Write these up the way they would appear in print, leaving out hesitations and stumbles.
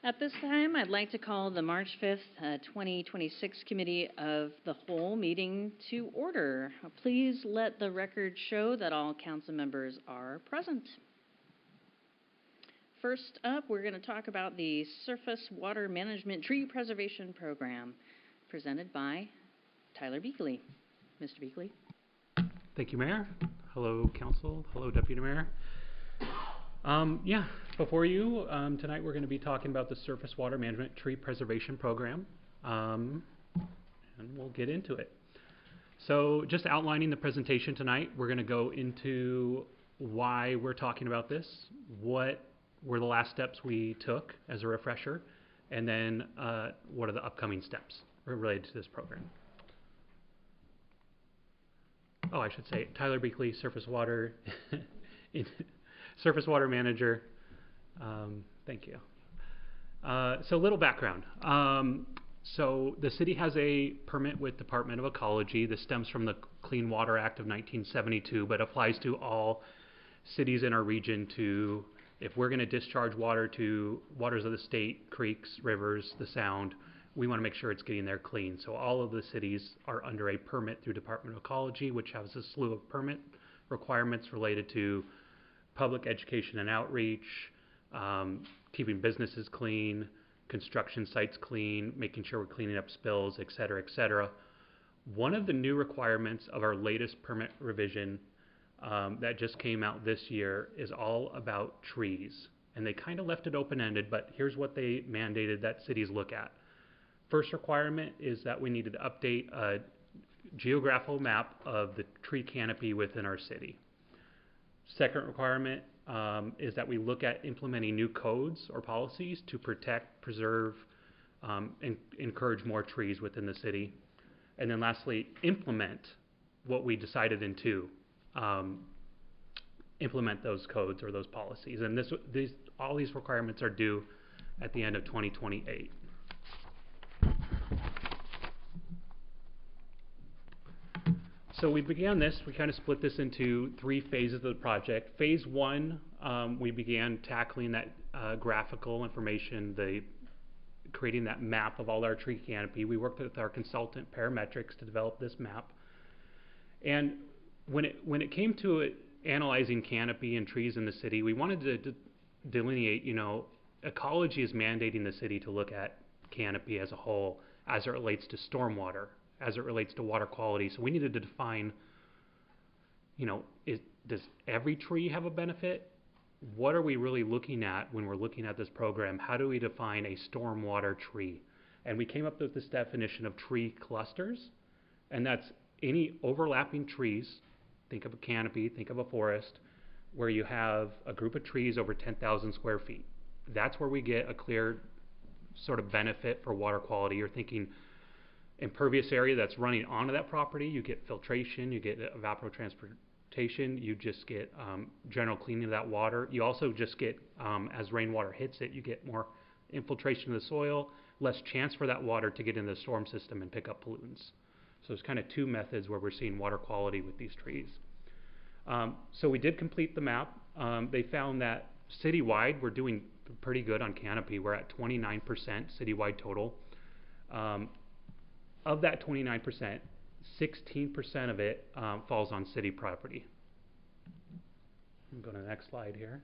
At this time, I'd like to call the March 5th, 2026 Committee of the Whole meeting to order. Please let the record show that all council members are present. First up, we're going to talk about the Surface Water Management Tree Preservation Program, presented by Tyler Beakley. Mr. Beakley. Thank you, Mayor. Hello, Council. Hello, Deputy Mayor. Before you, tonight we're going to be talking about the Surface Water Management Tree Preservation Program, and we'll get into it. So just outlining the presentation tonight, we're going to go into why we're talking about this, what were the last steps we took as a refresher, and then what are the upcoming steps related to this program. Oh, I should say Tyler Beakley, Surface Water Surface Water Manager. Thank you. So a little background. So the city has a permit with Department of Ecology. This stems from the Clean Water Act of 1972, but applies to all cities in our region to, if we're going to discharge water to waters of the state, creeks, rivers, the sound, we want to make sure it's getting there clean. So all of the cities are under a permit through Department of Ecology, which has a slew of permit requirements related to public education and outreach, keeping businesses clean, construction sites clean, making sure we're cleaning up spills, et cetera, et cetera. One of the new requirements of our latest permit revision that just came out this year is all about trees. And they kind of left it open-ended, but here's what they mandated that cities look at. First requirement is that we needed to update a geographical map of the tree canopy within our city. Second requirement is that we look at implementing new codes or policies to protect, preserve, and encourage more trees within the city. And then lastly, implement what we decided implement those codes or those policies. And all these requirements are due at the end of 2028. So we began this, we kind of split this into 3 phases of the project. Phase 1, we began tackling that graphical information, creating that map of all our tree canopy. We worked with our consultant Parametrics to develop this map. And when it came to analyzing canopy and trees in the city, we wanted to delineate, ecology is mandating the city to look at canopy as a whole as it relates to stormwater, as it relates to water quality. So we needed to define, does every tree have a benefit? What are we really looking at when we're looking at this program? How do we define a stormwater tree? And we came up with this definition of tree clusters, and that's any overlapping trees, think of a canopy, think of a forest, where you have a group of trees over 10,000 square feet. That's where we get a clear sort of benefit for water quality. You're thinking impervious area that's running onto that property, you get filtration, you get evapotranspiration, you just get general cleaning of that water. You also just get, as rainwater hits it, you get more infiltration of the soil, less chance for that water to get in the storm system and pick up pollutants. So there's kind of 2 methods where we're seeing water quality with these trees. So we did complete the map. They found that citywide, we're doing pretty good on canopy. We're at 29% citywide total. Of that 29%, 16% of it falls on city property. I'm going to the next slide here.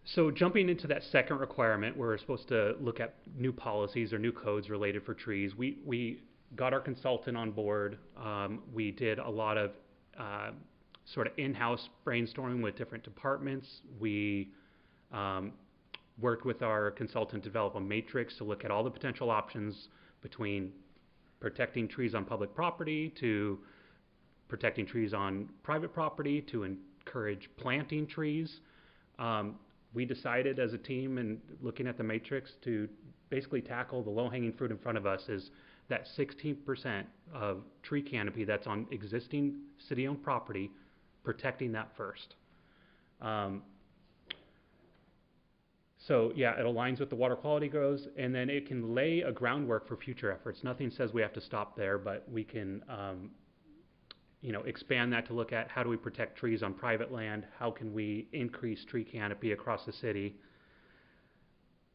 So jumping into that second requirement, where we're supposed to look at new policies or new codes related for trees, we got our consultant on board. We did a lot of sort of in-house brainstorming with different departments. We worked with our consultant to develop a matrix to look at all the potential options between protecting trees on public property to protecting trees on private property to encourage planting trees. We decided as a team, and looking at the matrix, to basically tackle the low-hanging fruit in front of us is that 16% of tree canopy that's on existing city-owned property, protecting that first. So yeah, it aligns with the water quality goals, and then it can lay a groundwork for future efforts. Nothing says we have to stop there, but we can expand that to look at how do we protect trees on private land, how can we increase tree canopy across the city.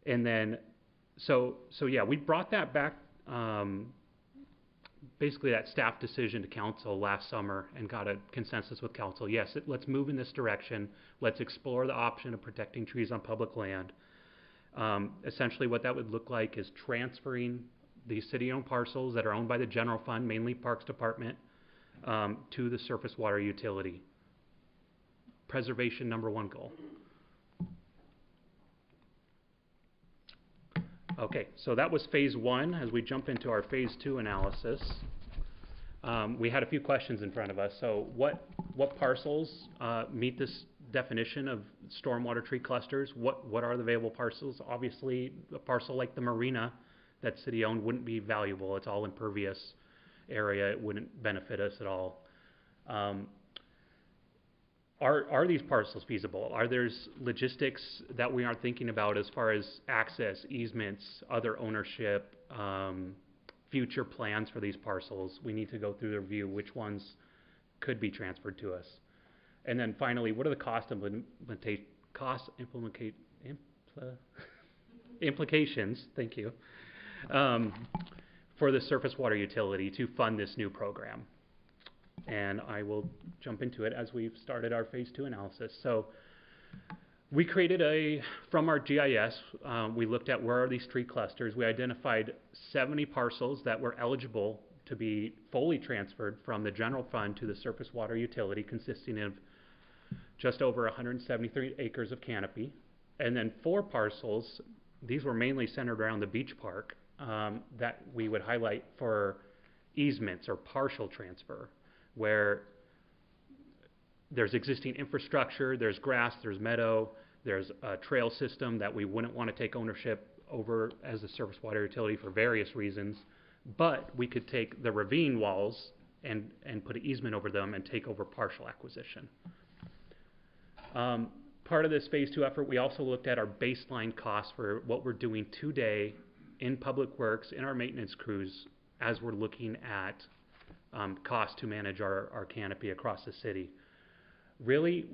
And then, so yeah, we brought that back, basically that staff decision to council last summer and got a consensus with council. Yes, let's move in this direction. Let's explore the option of protecting trees on public land. Essentially what that would look like is transferring these city-owned parcels that are owned by the general fund, mainly Parks Department, to the surface water utility. Preservation, number one goal. Okay, so that was phase one. As we jump into our phase two analysis, we had a few questions in front of us. So what parcels meet this definition of stormwater tree clusters? What are the available parcels? Obviously, a parcel like the marina that's city-owned wouldn't be valuable. It's all impervious area. It wouldn't benefit us at all. Are these parcels feasible? Are there logistics that we aren't thinking about as far as access, easements, other ownership, future plans for these parcels? We need to go through the review which ones could be transferred to us. And then finally, what are the implications, thank you, for the surface water utility to fund this new program? And I will jump into it as we've started our phase two analysis. So we created from our GIS, we looked at where are these tree clusters. We identified 70 parcels that were eligible to be fully transferred from the general fund to the surface water utility, consisting of just over 173 acres of canopy. And then 4 parcels, these were mainly centered around the beach park, that we would highlight for easements or partial transfer, where there's existing infrastructure, there's grass, there's meadow, there's a trail system that we wouldn't want to take ownership over as a surface water utility for various reasons, but we could take the ravine walls and put an easement over them and take over partial acquisition. Part of this phase two effort, we also looked at our baseline costs for what we're doing today in public works, in our maintenance crews, as we're looking at cost to manage our canopy across the city. Really,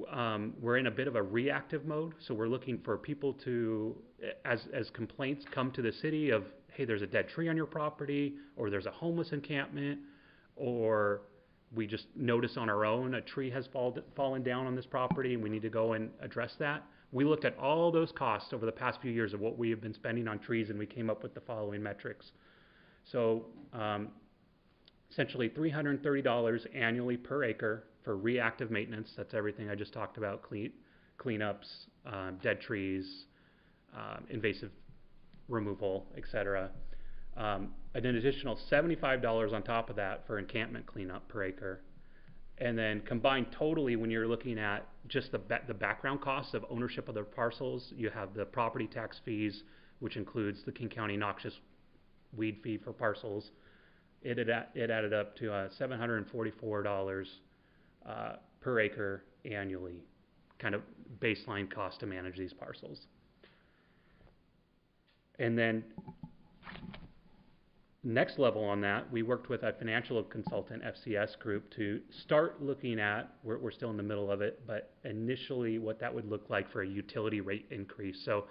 we're in a bit of a reactive mode, so we're looking for people to, as complaints come to the city of, hey, there's a dead tree on your property, or there's a homeless encampment, or we just notice on our own a tree has fallen down on this property and we need to go and address that. We looked at all those costs over the past few years of what we have been spending on trees, and we came up with the following metrics. So essentially $330 annually per acre for reactive maintenance. That's everything I just talked about, cleanups, dead trees, invasive removal, etc. An additional $75 on top of that for encampment cleanup per acre. And then combined totally, when you're looking at just the background costs of ownership of the parcels, you have the property tax fees, which includes the King County noxious weed fee for parcels. It added up to $744 per acre annually, kind of baseline cost to manage these parcels. And then next level on that, we worked with a financial consultant, FCS Group, to start looking at, we're still in the middle of it, but initially what that would look like for a utility rate increase. So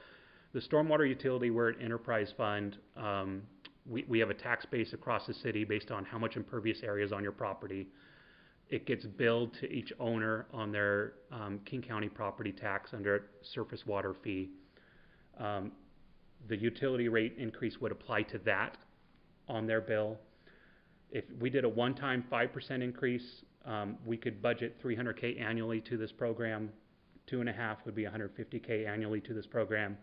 the stormwater utility, we're an enterprise fund. We have a tax base across the city based on how much impervious area is on your property. It gets billed to each owner on their King County property tax under a surface water fee. The utility rate increase would apply to that on their bill. If we did a one-time 5% increase, we could budget $300K annually to this program. 2.5 would be $150K annually to this program.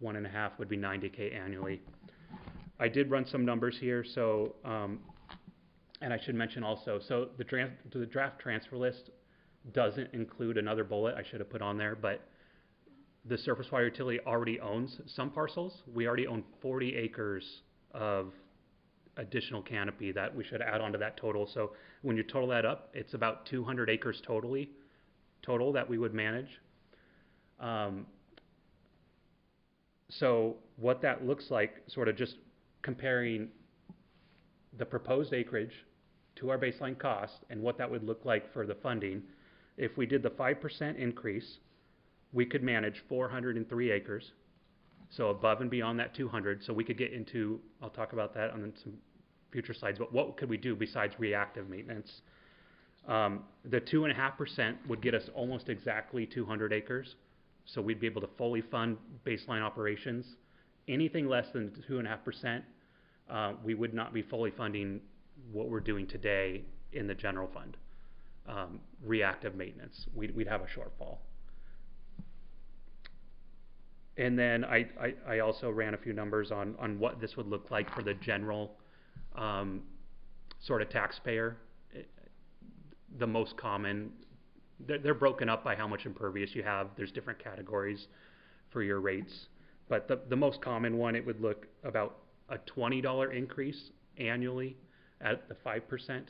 1.5 would be $90K annually. I did run some numbers here, so and I should mention also, so the draft transfer list doesn't include another bullet I should have put on there, but the surface water utility already owns some parcels. We already own 40 acres of additional canopy that we should add on to that total. So when you total that up, it's about 200 acres total that we would manage. So what that looks like, sort of just comparing the proposed acreage to our baseline cost and what that would look like for the funding. If we did the 5% increase, we could manage 403 acres So above and beyond that 200, so we could get into, I'll talk about that on some future slides, but what could we do besides reactive maintenance? The 2.5% would get us almost exactly 200 acres. So we'd be able to fully fund baseline operations. Anything less than 2.5%, we would not be fully funding what we're doing today in the general fund. Reactive maintenance, we'd have a shortfall. And then I also ran a few numbers on what this would look like for the general sort of taxpayer. The most common, they're broken up by how much impervious you have. There's different categories for your rates. But the most common one, it would look about a $20 increase annually at the 5%,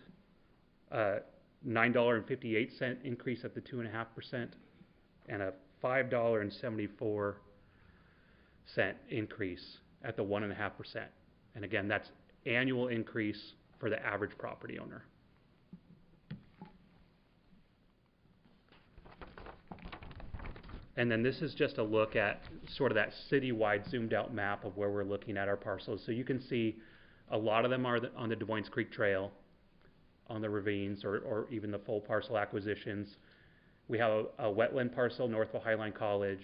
$9.58 increase at the 2.5%, and a $5.74 increase at the 1.5%. And again, that's annual increase for the average property owner. And then this is just a look at sort of that citywide zoomed out map of where we're looking at our parcels. So you can see a lot of them are on the Des Moines Creek Trail, on the ravines, or even the full parcel acquisitions. We have a wetland parcel north of Highline College.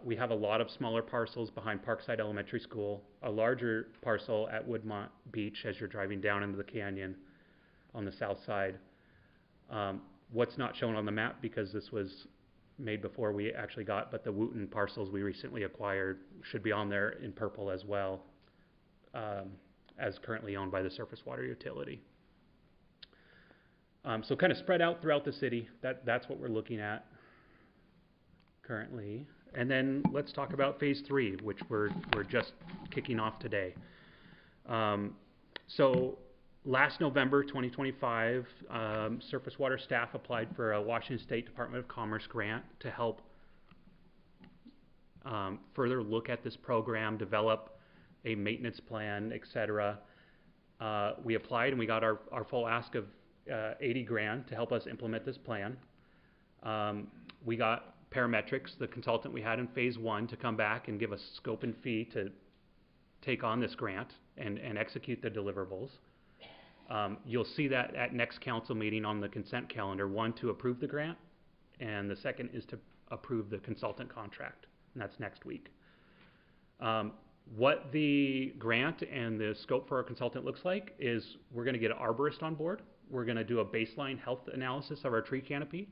We have a lot of smaller parcels behind Parkside Elementary School, a larger parcel at Woodmont Beach as you're driving down into the canyon on the south side. What's not shown on the map, because this was made before we actually got, but the Wooten parcels we recently acquired should be on there in purple as well, as currently owned by the Surface Water Utility. So kind of spread out throughout the city, that's what we're looking at currently. And then let's talk about phase 3, which we're just kicking off today. So last November 2025, Surface Water staff applied for a Washington State Department of Commerce grant to help further look at this program, develop a maintenance plan, etc. We applied and we got our full ask of $80,000 to help us implement this plan. We got Parametrics, the consultant we had in phase 1, to come back and give us scope and fee to take on this grant and execute the deliverables. You'll see that at next council meeting on the consent calendar, 1 to approve the grant, and the second is to approve the consultant contract, and that's next week. What the grant and the scope for our consultant looks like is we're going to get an arborist on board. We're going to do a baseline health analysis of our tree canopy.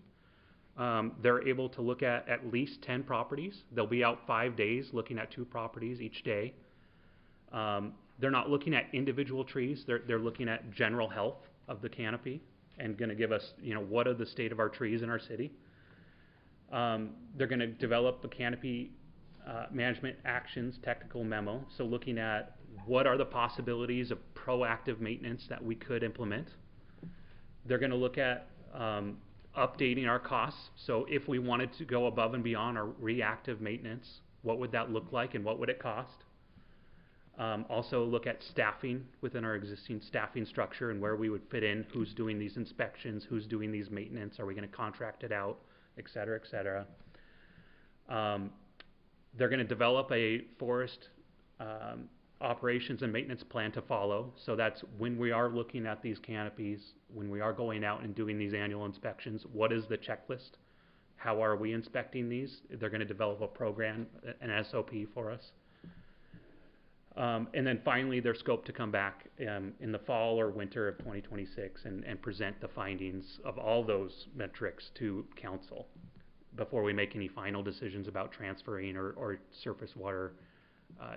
They're able to look at least 10 properties. They'll be out 5 days looking at 2 properties each day. They're not looking at individual trees. They're looking at general health of the canopy and going to give us, what are the state of our trees in our city. They're going to develop a canopy management actions technical memo. So looking at what are the possibilities of proactive maintenance that we could implement. They're going to look at updating our costs. So if we wanted to go above and beyond our reactive maintenance, what would that look like and what would it cost? Also look at staffing within our existing staffing structure and where we would fit in, who's doing these inspections, who's doing these maintenance, are we going to contract it out, et cetera, et cetera. They're going to develop a forest operations and maintenance plan to follow. So that's when we are looking at these canopies, when we are going out and doing these annual inspections, what is the checklist? How are we inspecting these? They're going to develop a program, an SOP for us. And then finally, their scope to come back in the fall or winter of 2026 and present the findings of all those metrics to council before we make any final decisions about transferring or surface water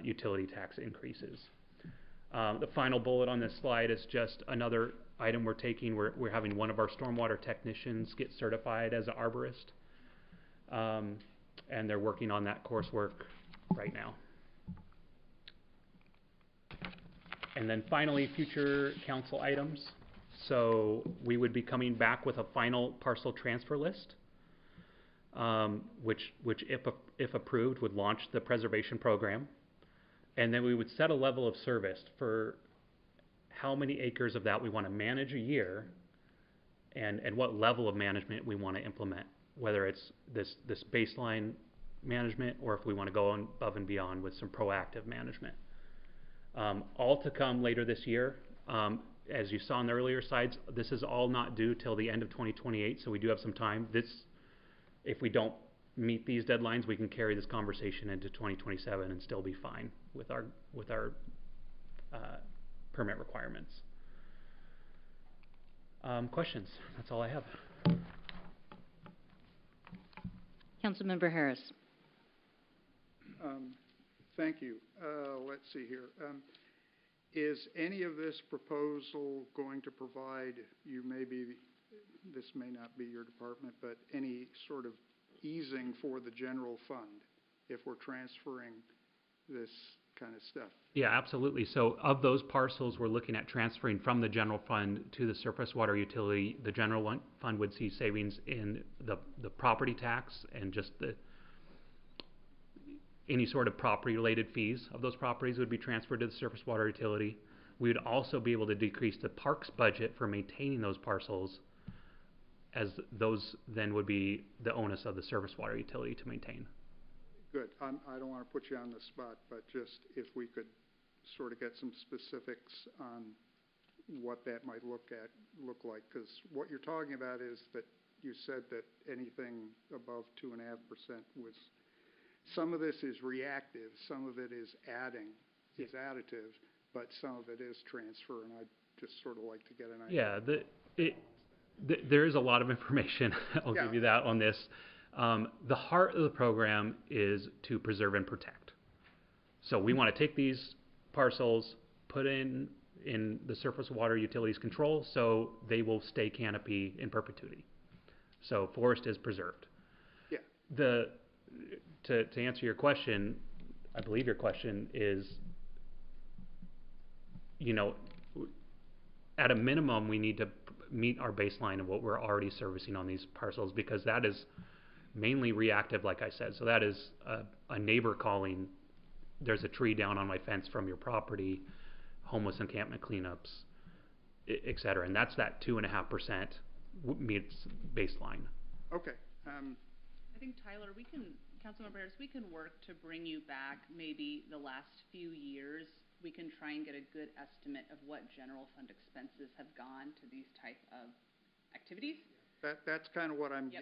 utility tax increases. The final bullet on this slide is just another item we're taking. We're having one of our stormwater technicians get certified as an arborist, and they're working on that coursework right now. And then finally, future council items. So we would be coming back with a final parcel transfer list, which if approved, would launch the preservation program. And then we would set a level of service for how many acres of that we want to manage a year and what level of management we want to implement, whether it's this baseline management, or if we want to go on above and beyond with some proactive management. All to come later this year. As you saw on the earlier slides, this is all not due till the end of 2028, so we do have some time. If we don't meet these deadlines, we can carry this conversation into 2027 and still be fine with our permit requirements. Questions? That's all I have. Councilmember Harris. Thank you. Let's see here. Is any of this proposal going to provide you, this may not be your department, but any sort of easing for the general fund if we're transferring this kind of stuff? Yeah, absolutely. So of those parcels we're looking at transferring from the general fund to the surface water utility, the general fund would see savings in the property tax and just any sort of property related fees of those properties would be transferred to the surface water utility. We would also be able to decrease the parks budget for maintaining those parcels, as those then would be the onus of the surface water utility to maintain. Good. I don't want to put you on the spot, but just if we could sort of get some specifics on what that might look like, because what you're talking about is that you said that anything above 2.5% was. Some of this is reactive, some of it is additive, but some of it is transfer, and I'd just sort of like to get an idea. Yeah, there is a lot of information, I'll give you that on this. The heart of the program is to preserve and protect. So we want to take these parcels, put in the surface water utilities control, so they will stay canopy in perpetuity. So forest is preserved. Yeah. To answer your question, I believe your question is, at a minimum, we need to meet our baseline of what we're already servicing on these parcels, because that is mainly reactive, like I said. So that is a neighbor calling, there's a tree down on my fence from your property, homeless encampment cleanups, et cetera. And that's that 2.5% meets baseline. Okay. I think, Tyler, Councilmember Harris, we can work to bring you back maybe the last few years. We can try and get a good estimate of what general fund expenses have gone to these type of activities. That's kind of what I'm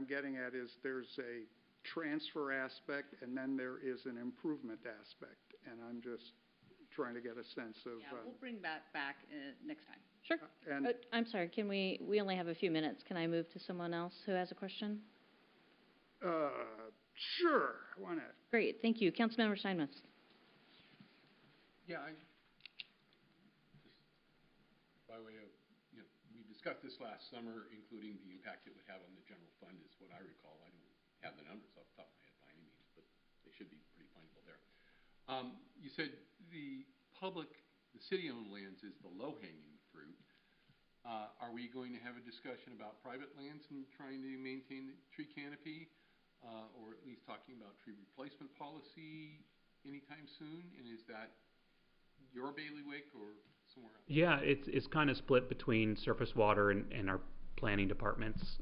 getting at, is there's a transfer aspect and then there is an improvement aspect, and I'm just trying to get a sense of. Yeah, we'll bring that back next time. Sure. I'm sorry, we only have a few minutes. Can I move to someone else who has a question? Sure, why not? Great, thank you. Councilmember Steinmetz. Yeah, just by way of, we discussed this last summer, including the impact it would have on the general fund, is what I recall. I don't have the numbers off the top of my head by any means, but they should be pretty findable there. You said the city-owned lands is the low-hanging fruit. Are we going to have a discussion about private lands and trying to maintain the tree canopy? Or at least talking about tree replacement policy anytime soon? And is that your bailiwick or somewhere else? Yeah, it's kind of split between surface water and our planning departments.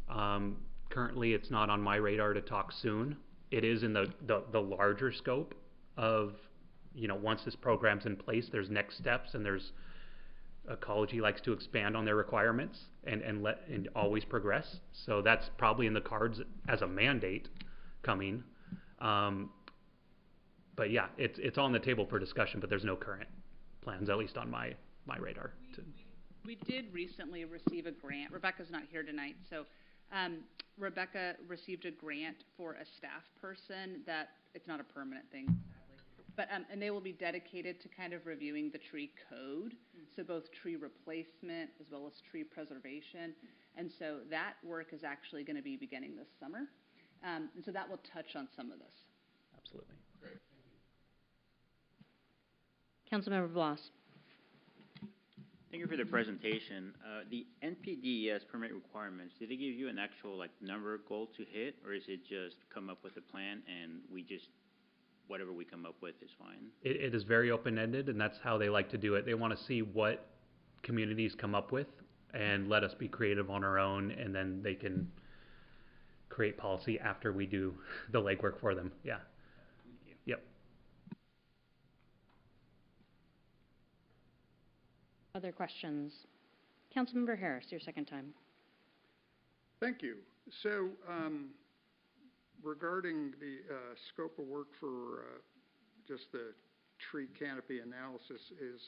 Currently, it's not on my radar to talk soon. It is in the larger scope of, once this program's in place, there's next steps, and there's ecology likes to expand on their requirements and always progress. So that's probably in the cards as a mandate coming. But yeah, it's on the table for discussion, but there's no current plans, at least on my radar. We did recently receive a grant. Rebecca's not here tonight, so Rebecca received a grant for a staff person that, it's not a permanent thing, sadly, but and they will be dedicated to kind of reviewing the tree code, so both tree replacement as well as tree preservation. And so that work is actually going to be beginning this summer. And so that will touch on some of this. Absolutely. Great. Councilmember Blas. Thank you for the presentation. The NPDES permit requirements, did they give you an actual number goal to hit, or is it just come up with a plan and whatever we come up with is fine? It is very open-ended, and that's how they like to do it. They want to see what communities come up with and let us be creative on our own, and then they can create policy after we do the legwork for them. Yeah. Yep. Other questions? Councilmember Harris, your second time. Thank you. So, regarding the scope of work for just the tree canopy analysis, is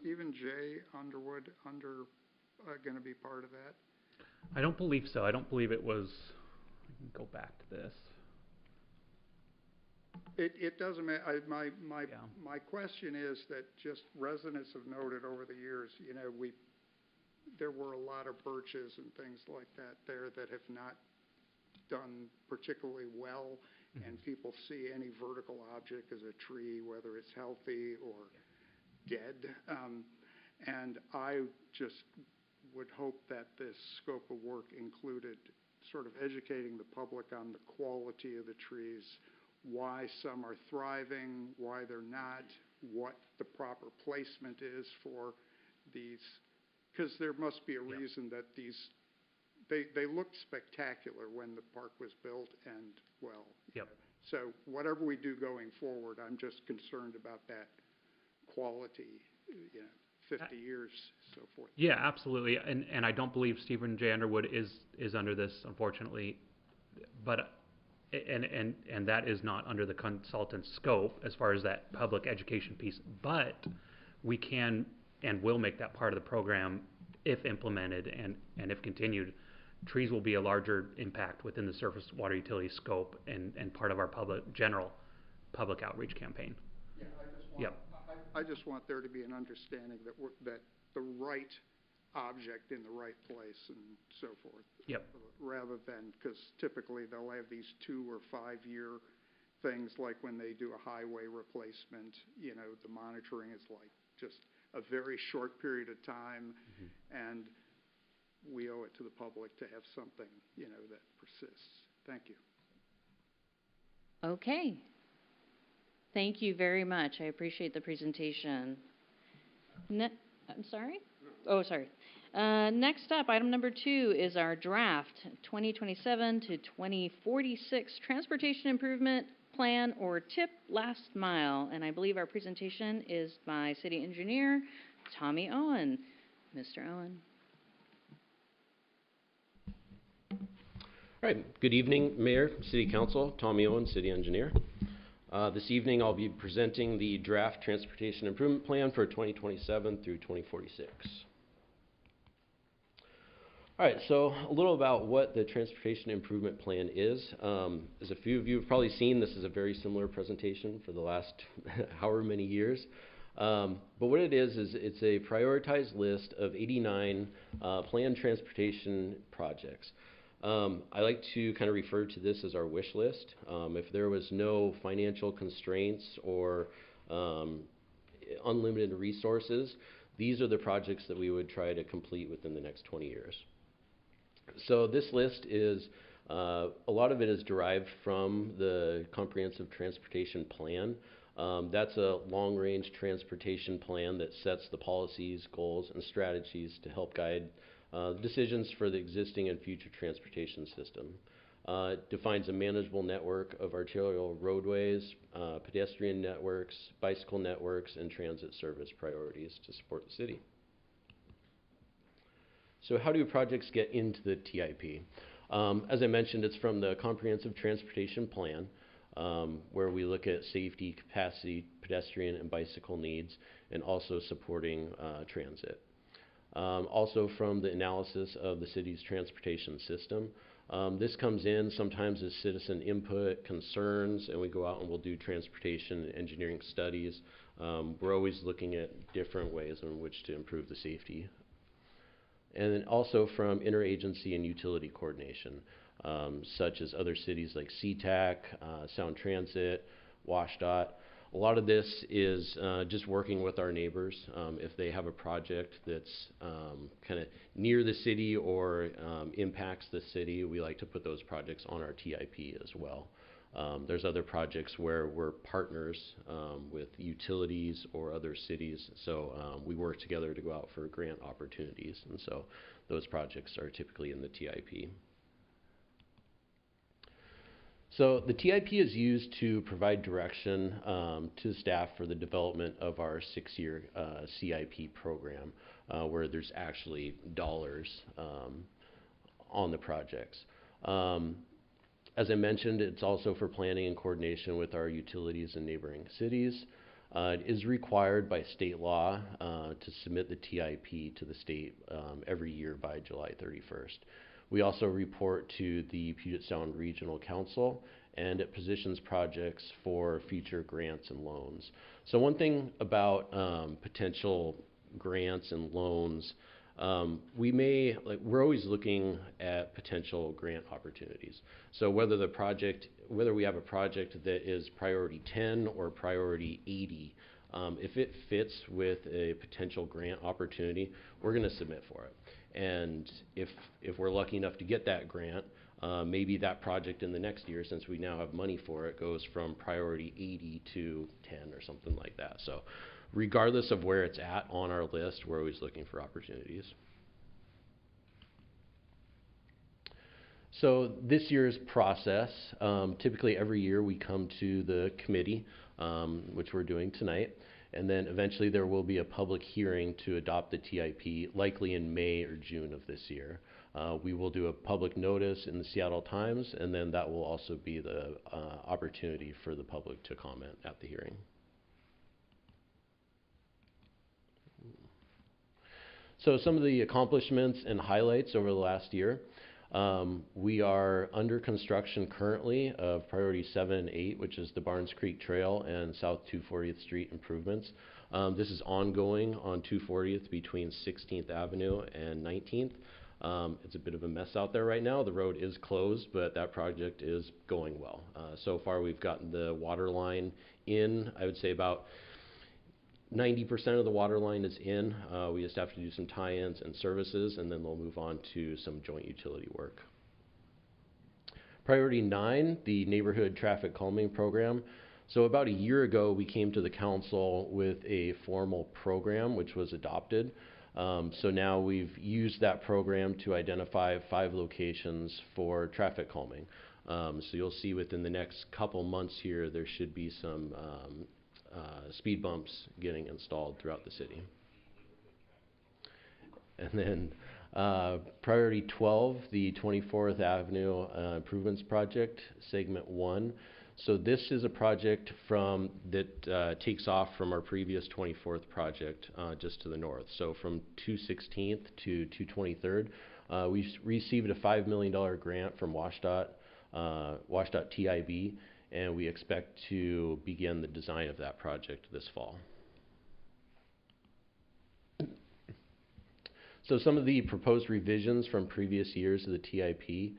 Stephen J. Underwood going to be part of that? I don't believe so. I don't believe it was. I can go back to this. It doesn't matter. Yeah. My question is that just residents have noted over the years, you know, there were a lot of birches and things like that there that have not done particularly well, and people see any vertical object as a tree, whether it's healthy or dead. And I just would hope that this scope of work included sort of educating the public on the quality of the trees, why some are thriving, why they're not, what the proper placement is for these, because there must be a reason that these, they looked spectacular when the park was built, and well, Yep. so whatever we do going forward, I'm just concerned about that quality, you know, 50 years, so forth. Yeah, absolutely. And I don't believe Stephen J. Underwood is under this, unfortunately. But and that is not under the consultant's scope as far as that public education piece. But we can and will make that part of the program if implemented and if continued. Trees will be a larger impact within the surface water utility scope and part of our general public outreach campaign. Yeah, Yep. I just want there to be an understanding that the right object in the right place and so forth. Yep. Rather than, because typically they'll have these 2 or 5 year things, like when they do a highway replacement, you know, the monitoring is like just a very short period of time, and we owe it to the public to have something, you know, that persists. Thank you. Okay. Thank you very much. I appreciate the presentation. I'm sorry? Oh, sorry. Next up, item number 2 is our draft 2027 to 2046 Transportation Improvement Plan, or TIP, last mile. And I believe our presentation is by City Engineer Tommy Owen. Mr. Owen. All right. Good evening, Mayor, City Council. Tommy Owen, City Engineer. This evening I'll be presenting the draft Transportation Improvement Plan for 2027 through 2046. All right, so a little about what the Transportation Improvement Plan is. As a few of you have probably seen, this is a very similar presentation for the last however many years. But what it is it's a prioritized list of 89 planned transportation projects. I like to kind of refer to this as our wish list. If there was no financial constraints or unlimited resources, these are the projects that we would try to complete within the next 20 years. So this list is, a lot of it is derived from the Comprehensive Transportation Plan. That's a long-range transportation plan that sets the policies, goals, and strategies to help guide decisions for the existing and future transportation system. It defines a manageable network of arterial roadways, pedestrian networks, bicycle networks, and transit service priorities to support the city. So how do projects get into the TIP? As I mentioned, it's from the Comprehensive Transportation Plan, where we look at safety, capacity, pedestrian, and bicycle needs, and also supporting transit. Also from the analysis of the city's transportation system. This comes in sometimes as citizen input, concerns, and we go out and we'll do transportation engineering studies. We're always looking at different ways in which to improve the safety. And then also from interagency and utility coordination, such as other cities like SeaTac, Sound Transit, WashDOT. A lot of this is just working with our neighbors. If they have a project that's kind of near the city or impacts the city, we like to put those projects on our TIP as well. There's other projects where we're partners with utilities or other cities, so we work together to go out for grant opportunities, and so those projects are typically in the TIP. So the TIP is used to provide direction to staff for the development of our 6-year CIP program, where there's actually dollars on the projects. As I mentioned, it's also for planning and coordination with our utilities and neighboring cities. It is required by state law to submit the TIP to the state every year by July 31st. We also report to the Puget Sound Regional Council, and it positions projects for future grants and loans. So one thing about potential grants and loans, we're always looking at potential grant opportunities. So whether we have a project that is priority 10 or priority 80, if it fits with a potential grant opportunity, we're going to submit for it. And if we're lucky enough to get that grant, maybe that project in the next year, since we now have money for it, goes from priority 80 to 10 or something like that. So regardless of where it's at on our list, we're always looking for opportunities. So this year's process, typically every year we come to the committee, which we're doing tonight, and then eventually there will be a public hearing to adopt the TIP, likely in May or June of this year. We will do a public notice in the Seattle Times, and then that will also be the opportunity for the public to comment at the hearing. So some of the accomplishments and highlights over the last year. We are under construction currently of priority 7 and 8, which is the Barnes Creek Trail and South 240th Street improvements. This is ongoing on 240th between 16th Avenue and 19th. It's a bit of a mess out there right now. The road is closed, but that project is going well. So far we've gotten the water line in. I would say about 90% of the water line is in. We just have to do some tie-ins and services, and then they'll move on to some joint utility work. Priority 9, the neighborhood traffic calming program. So about a year ago, we came to the council with a formal program which was adopted. So now we've used that program to identify 5 locations for traffic calming. So you'll see within the next couple months here, there should be some speed bumps getting installed throughout the city. And then priority 12, the 24th Avenue Improvements Project, segment 1. So this is a project that takes off from our previous 24th project just to the north. So from 216th to 223rd, we received a $5 million grant from WashDOT TIB, and we expect to begin the design of that project this fall. So some of the proposed revisions from previous years of the TIP.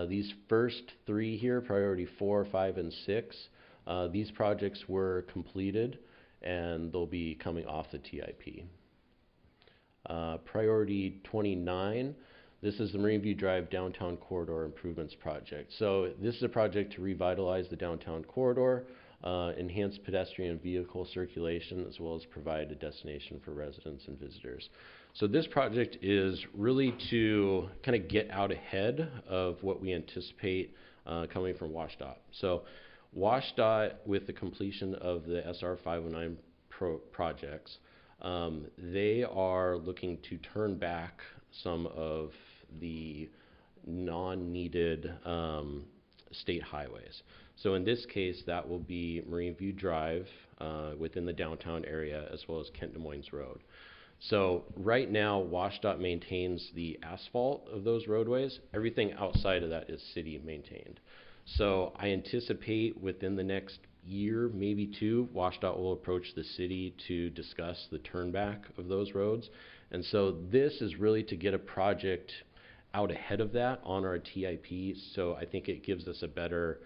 These first 3 here, priority 4, 5, and 6, these projects were completed and they'll be coming off the TIP. Priority 29, this is the Marine View Drive Downtown Corridor Improvements Project. So this is a project to revitalize the downtown corridor, enhance pedestrian vehicle circulation, as well as provide a destination for residents and visitors. So this project is really to kind of get out ahead of what we anticipate coming from WashDOT. So WashDOT, with the completion of the SR 509 projects, they are looking to turn back some of the non-needed state highways. So in this case, that will be Marine View Drive within the downtown area, as well as Kent Des Moines Road. So right now, WashDOT maintains the asphalt of those roadways. Everything outside of that is city maintained. So I anticipate within the next year, maybe 2, WashDOT will approach the city to discuss the turnback of those roads. And so this is really to get a project out ahead of that on our TIP. So I think it gives us a better,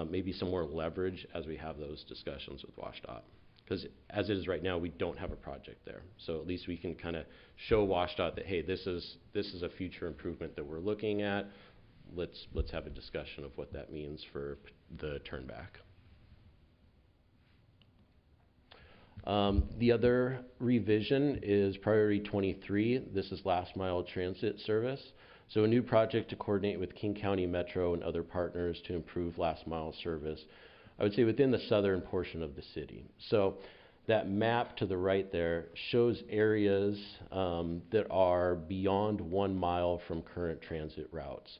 maybe some more leverage as we have those discussions with WashDOT. Because as it is right now, we don't have a project there. So at least we can kind of show WashDOT that, hey, this is a future improvement that we're looking at. Let's have a discussion of what that means for the turnback. The other revision is priority 23. This is last mile transit service. So a new project to coordinate with King County Metro and other partners to improve last mile service, I would say within the southern portion of the city. So that map to the right there shows areas that are beyond 1 mile from current transit routes.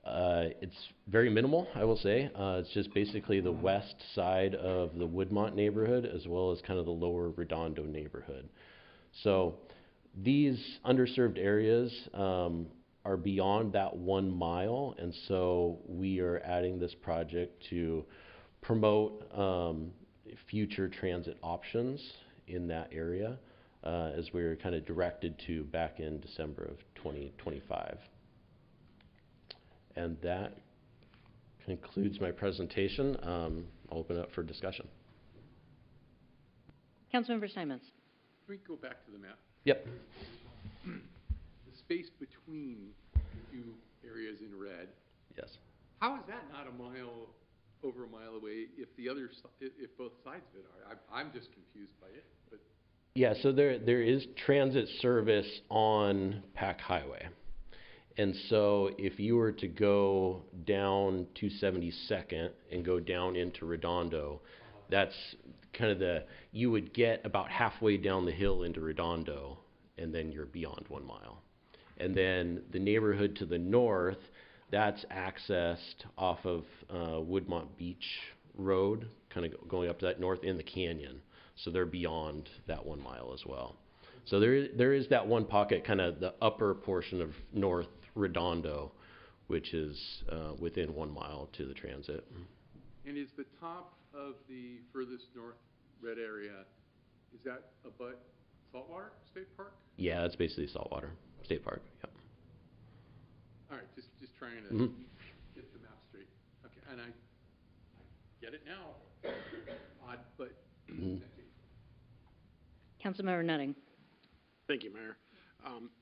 It's very minimal, I will say. It's just basically the west side of the Woodmont neighborhood as well as kind of the lower Redondo neighborhood. So these underserved areas are beyond that 1 mile, and so we are adding this project to promote future transit options in that area, as we were kind of directed to back in December of 2025. And that concludes my presentation. I'll open it up for discussion. Councilmember Simons. Can we go back to the map? Yep. The space between the two areas in red, Yes. how is that not over a mile away if if both sides of it are? I'm just confused by it, but. Yeah, so there is transit service on Pack Highway. And so if you were to go down 272nd and go down into Redondo, that's kind of you would get about halfway down the hill into Redondo, and then you're beyond 1 mile. And then the neighborhood to the north, that's accessed off of Woodmont Beach Road, kind of going up to that north in the canyon. So they're beyond that 1 mile as well. So there is that one pocket, kind of the upper portion of North Redondo, which is within 1 mile to the transit. And is the top of the furthest north red area, is that abut Saltwater State Park? Yeah, it's basically Saltwater State Park. Yep. All right, just trying to get the map straight. Okay, and I get it now. Odd, but thank you. Councilmember Nutting. Thank you, Mayor.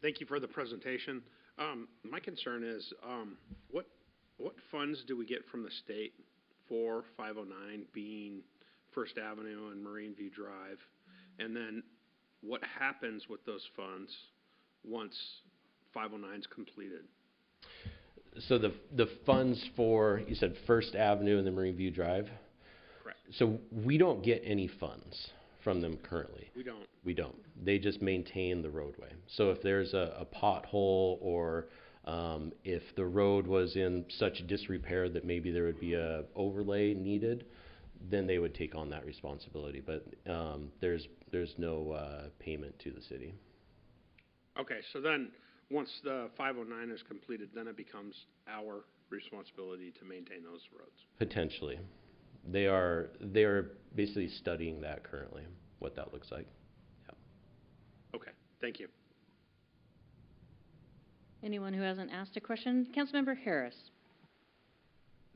Thank you for the presentation. My concern is, what funds do we get from the state for 509 being First Avenue and Marine View Drive? And then what happens with those funds once 509 is completed? So the funds for, you said First Avenue and the Marine View Drive? Correct. So we don't get any funds from them currently. We don't. We don't. They just maintain the roadway. So if there's a pothole or if the road was in such disrepair that maybe there would be a overlay needed, then they would take on that responsibility. But there's no payment to the city. Okay, so then once the 509 is completed, then it becomes our responsibility to maintain those roads. Potentially. They are basically studying that currently, what that looks like. Yeah. Okay, thank you. Anyone who hasn't asked a question? Councilmember Harris.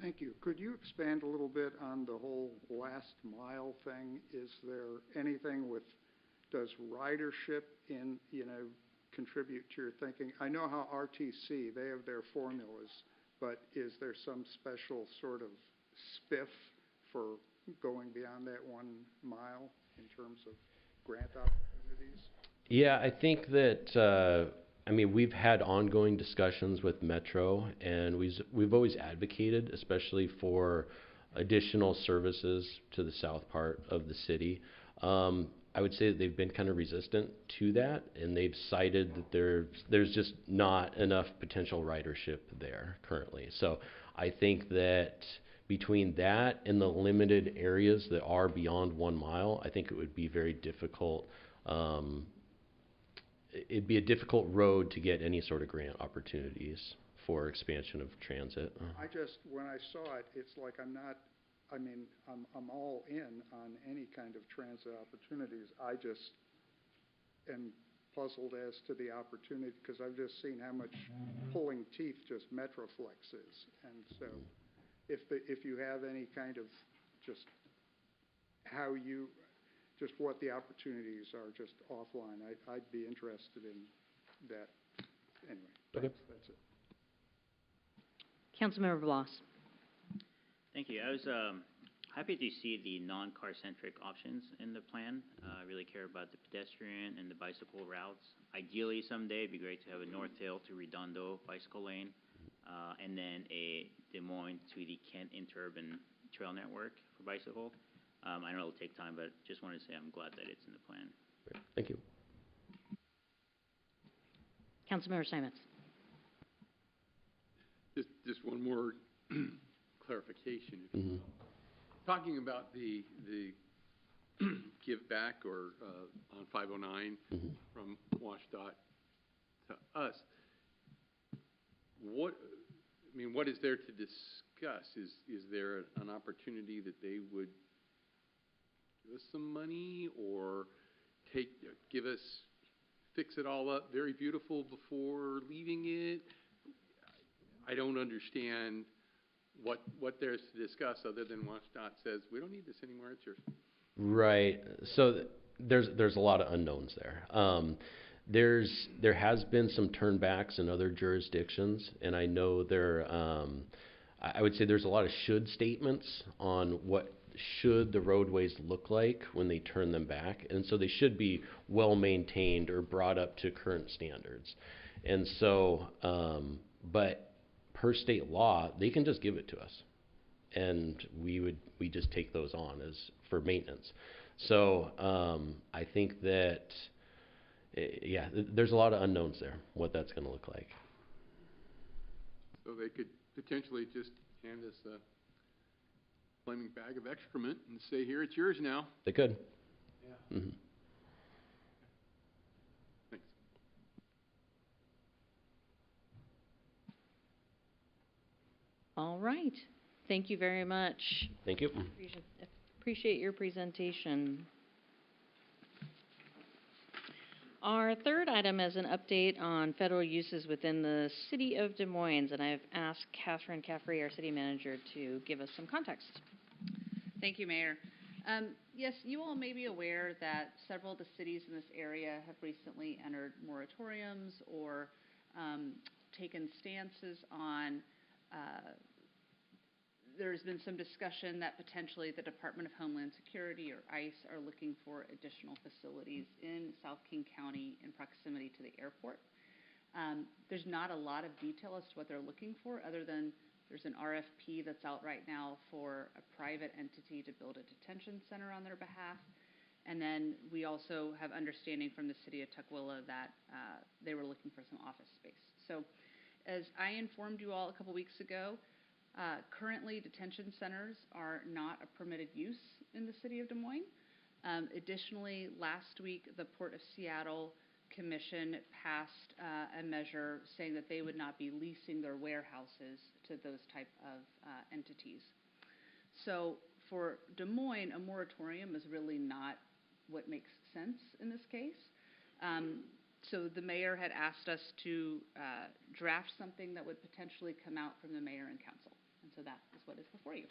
Thank you. Could you expand a little bit on the whole last mile thing? Is there anything does ridership contribute to your thinking? I know how RTC, they have their formulas, but is there some special sort of spiff for going beyond that 1 mile in terms of grant opportunities? Yeah, I think that, we've had ongoing discussions with Metro, and we've always advocated, especially for additional services to the south part of the city. I would say that they've been kind of resistant to that, and they've cited that there's just not enough potential ridership there currently. So I think that between that and the limited areas that are beyond 1 mile, I think it would be very difficult. It'd be a difficult road to get any sort of grant opportunities for expansion of transit. When I saw it, it's like I'm all in on any kind of transit opportunities. I just am puzzled as to the opportunity because I've just seen how much pulling teeth just Metroflex is. And so if you have any kind of just what the opportunities are just offline, I'd be interested in that. Anyway, Okay. That's it. Councilmember Bloss. Thank you. I was happy to see the non-car-centric options in the plan. I really care about the pedestrian and the bicycle routes. Ideally, someday, it'd be great to have a North Hill to Redondo bicycle lane, and then a Des Moines to the Kent interurban trail network for bicycle. I know it'll take time, but just wanted to say I'm glad that it's in the plan. Great. Thank you. Councilmember Simons. Just one more clarification. Talking about the give back or on 509 from WashDOT to us, what is there to discuss? Is there an opportunity that they would give us some money or fix it all up very beautiful before leaving it? I don't understand what there's to discuss other than WashDOT says, we don't need this anymore, it's yours. Right. So there's a lot of unknowns there. There has been some turnbacks in other jurisdictions, and I know I would say there's a lot of should statements on what should the roadways look like when they turn them back, and so they should be well maintained or brought up to current standards. And so, but per state law, they can just give it to us, and we just take those on as for maintenance. So I think that there's a lot of unknowns there, what that's going to look like. So they could potentially just hand us a flaming bag of excrement and say, here, it's yours now. They could. Yeah. Mm-hmm. Thanks. All right. Thank you very much. Thank you. Appreciate your presentation. Our third item is an update on federal uses within the city of Des Moines, and I've asked Catherine Caffrey, our city manager, to give us some context. Thank you, Mayor. Yes, you all may be aware that several of the cities in this area have recently entered moratoriums or taken stances on there's been some discussion that potentially the Department of Homeland Security or ICE are looking for additional facilities in South King County in proximity to the airport. There's not a lot of detail as to what they're looking for other than there's an RFP that's out right now for a private entity to build a detention center on their behalf. And then we also have understanding from the city of Tukwila that they were looking for some office space. So as I informed you all a couple weeks ago, currently, detention centers are not a permitted use in the city of Des Moines. Additionally, last week, the Port of Seattle Commission passed a measure saying that they would not be leasing their warehouses to those type of entities. So for Des Moines, a moratorium is really not what makes sense in this case. So the mayor had asked us to draft something that would potentially come out from the mayor and council. And so that is what is before you.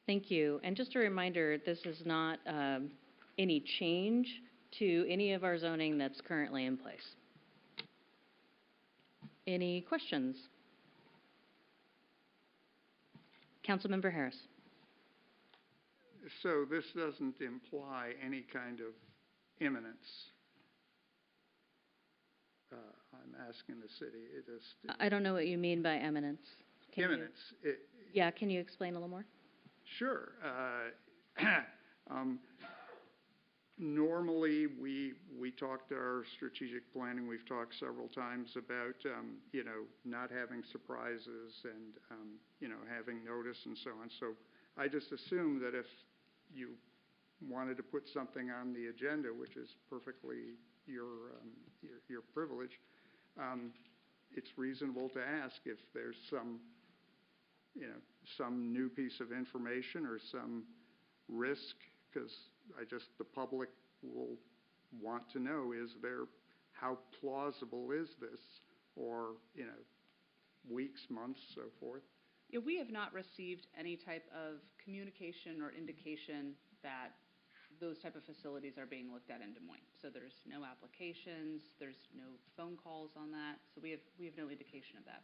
Thank you. And just a reminder, this is not any change to any of our zoning that's currently in place. Any questions? Councilmember Harris. So this doesn't imply any kind of imminence. I'm asking the city. I don't know what you mean by eminence. Imminence. Can you explain a little more? Sure. Normally, we talk to our strategic planning. We've talked several times about, not having surprises and, having notice and so on. So I just assume that if you wanted to put something on the agenda, which is perfectly your privilege, it's reasonable to ask if there's some new piece of information or some risk, because the public will want to know, how plausible is this, or, weeks, months, so forth. Yeah, we have not received any type of communication or indication that those type of facilities are being looked at in Des Moines. So there's no applications, there's no phone calls on that. So we have no indication of that.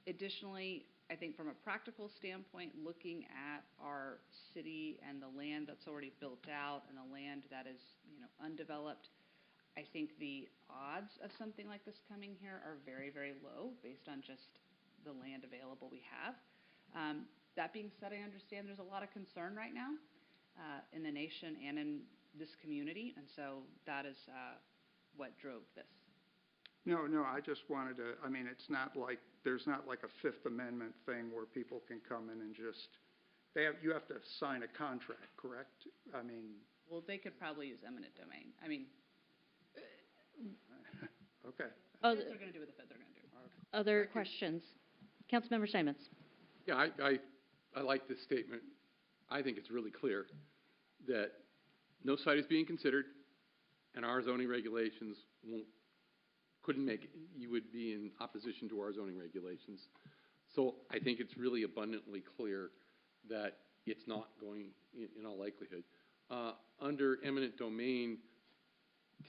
Additionally, I think from a practical standpoint, looking at our city and the land that's already built out and the land that is, undeveloped, I think the odds of something like this coming here are very, very low based on just the land available we have. That being said, I understand there's a lot of concern right now in the nation and in this community, and so that is what drove this. No, I just wanted to, I mean, it's not like, there's not like a Fifth Amendment thing where people can come in and just, you have to sign a contract, correct? I mean. Well, they could probably use eminent domain. I mean. Okay. Oh, What they're going to do with the Fed, they're going to do. other questions? Councilmember Simons. Yeah, I like this statement. I think it's really clear that no site is being considered, and our zoning regulations couldn't make it. You would be in opposition to our zoning regulations. So I think it's really abundantly clear that it's not going, in all likelihood. Under eminent domain,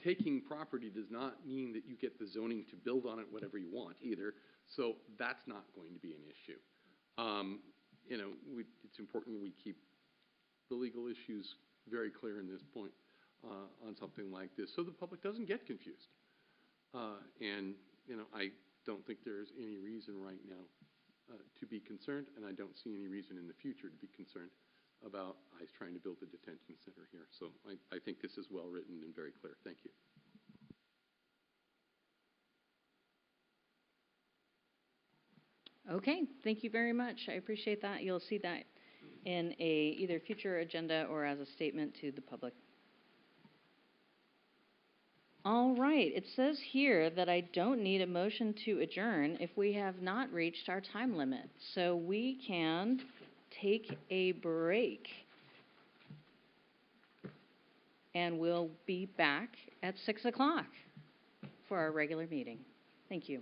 taking property does not mean that you get the zoning to build on it whatever you want either. So that's not going to be an issue. It's important we keep the legal issues very clear in this point on something like this so the public doesn't get confused. I don't think there's any reason right now to be concerned, and I don't see any reason in the future to be concerned about ICE trying to build a detention center here. So I think this is well written and very clear. Thank you. Okay, thank you very much. I appreciate that. You'll see that in a either future agenda or as a statement to the public. All right, it says here that I don't need a motion to adjourn if we have not reached our time limit. So we can take a break. And we'll be back at 6 o'clock for our regular meeting. Thank you.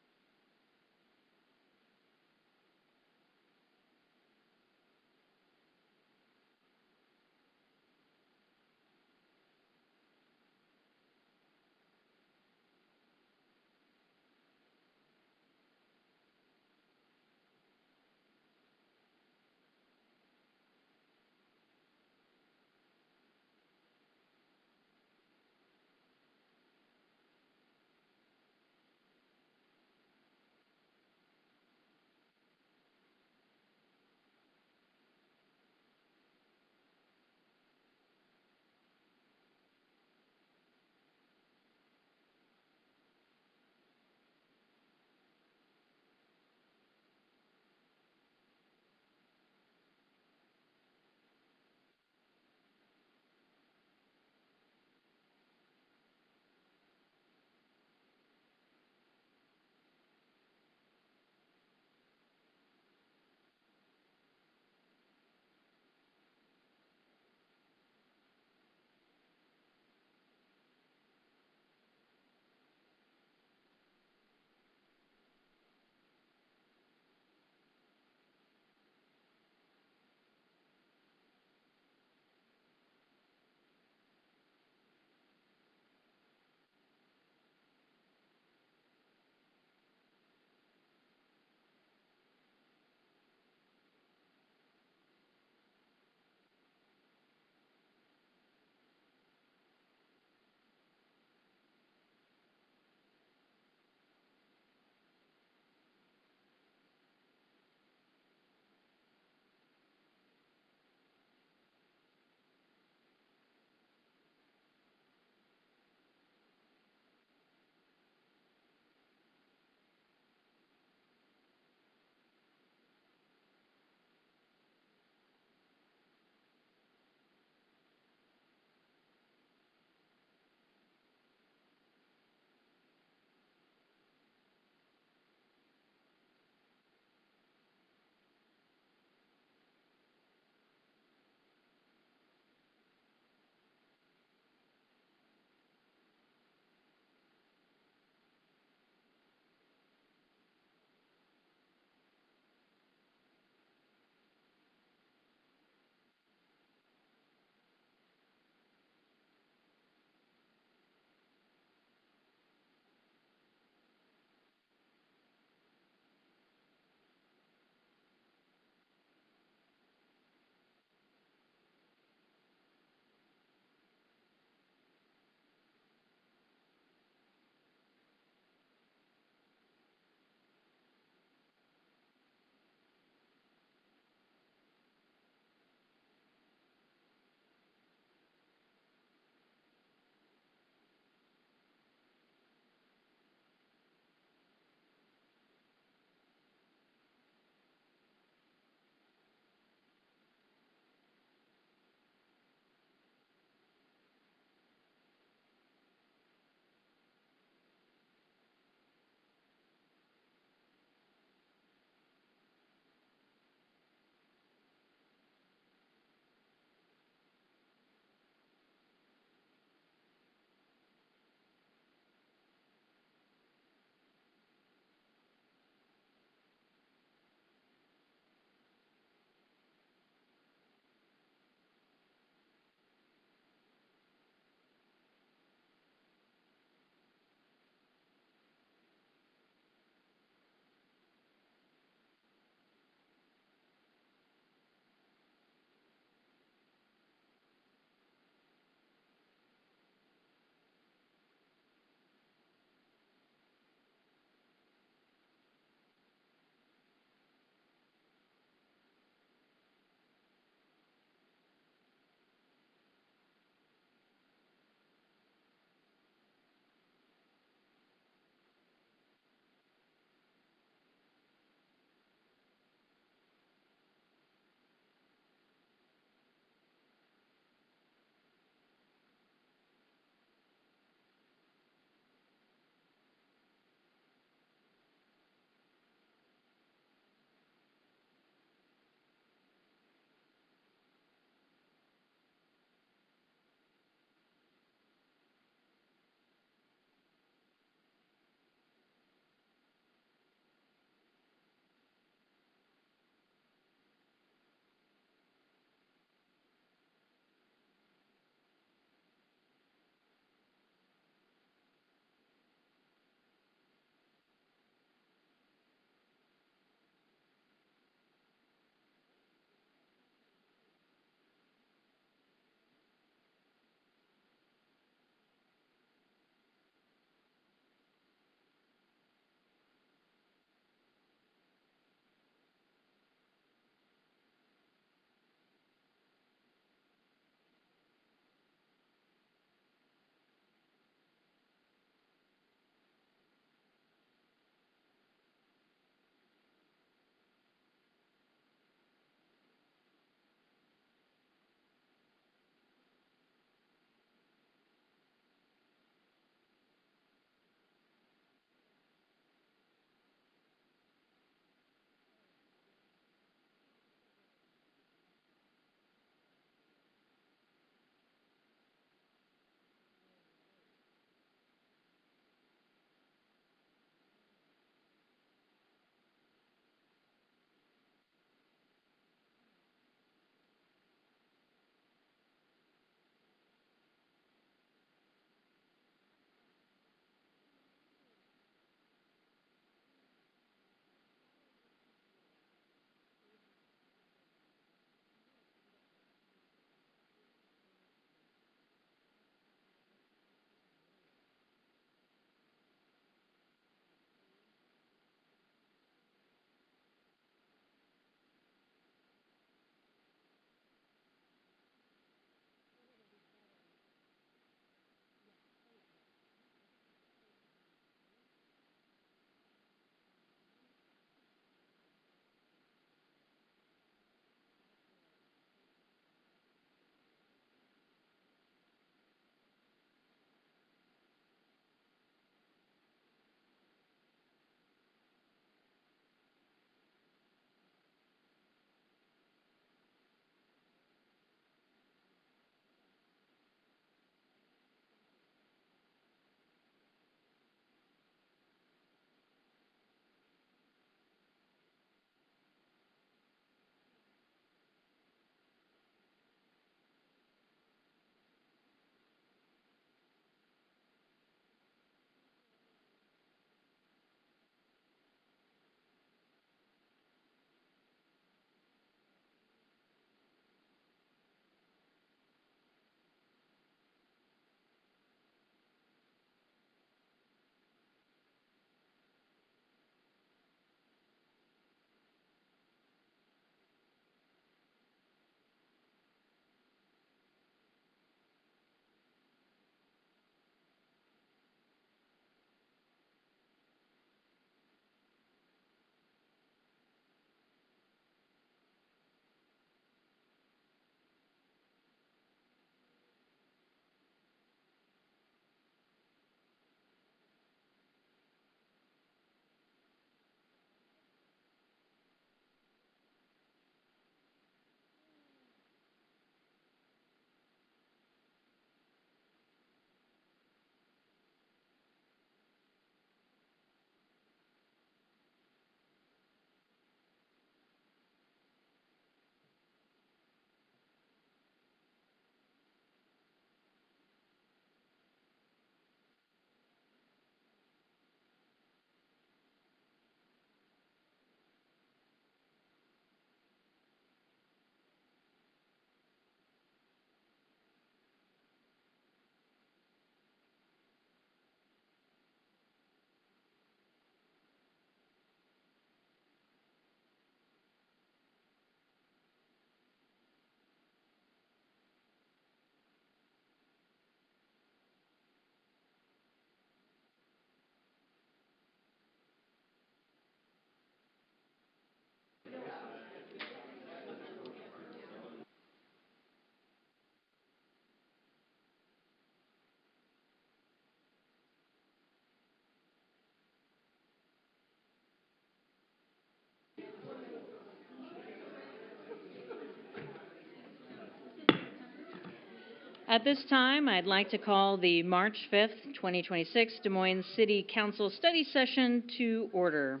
At this time, I'd like to call the March 5th, 2026 Des Moines City Council Study Session to order.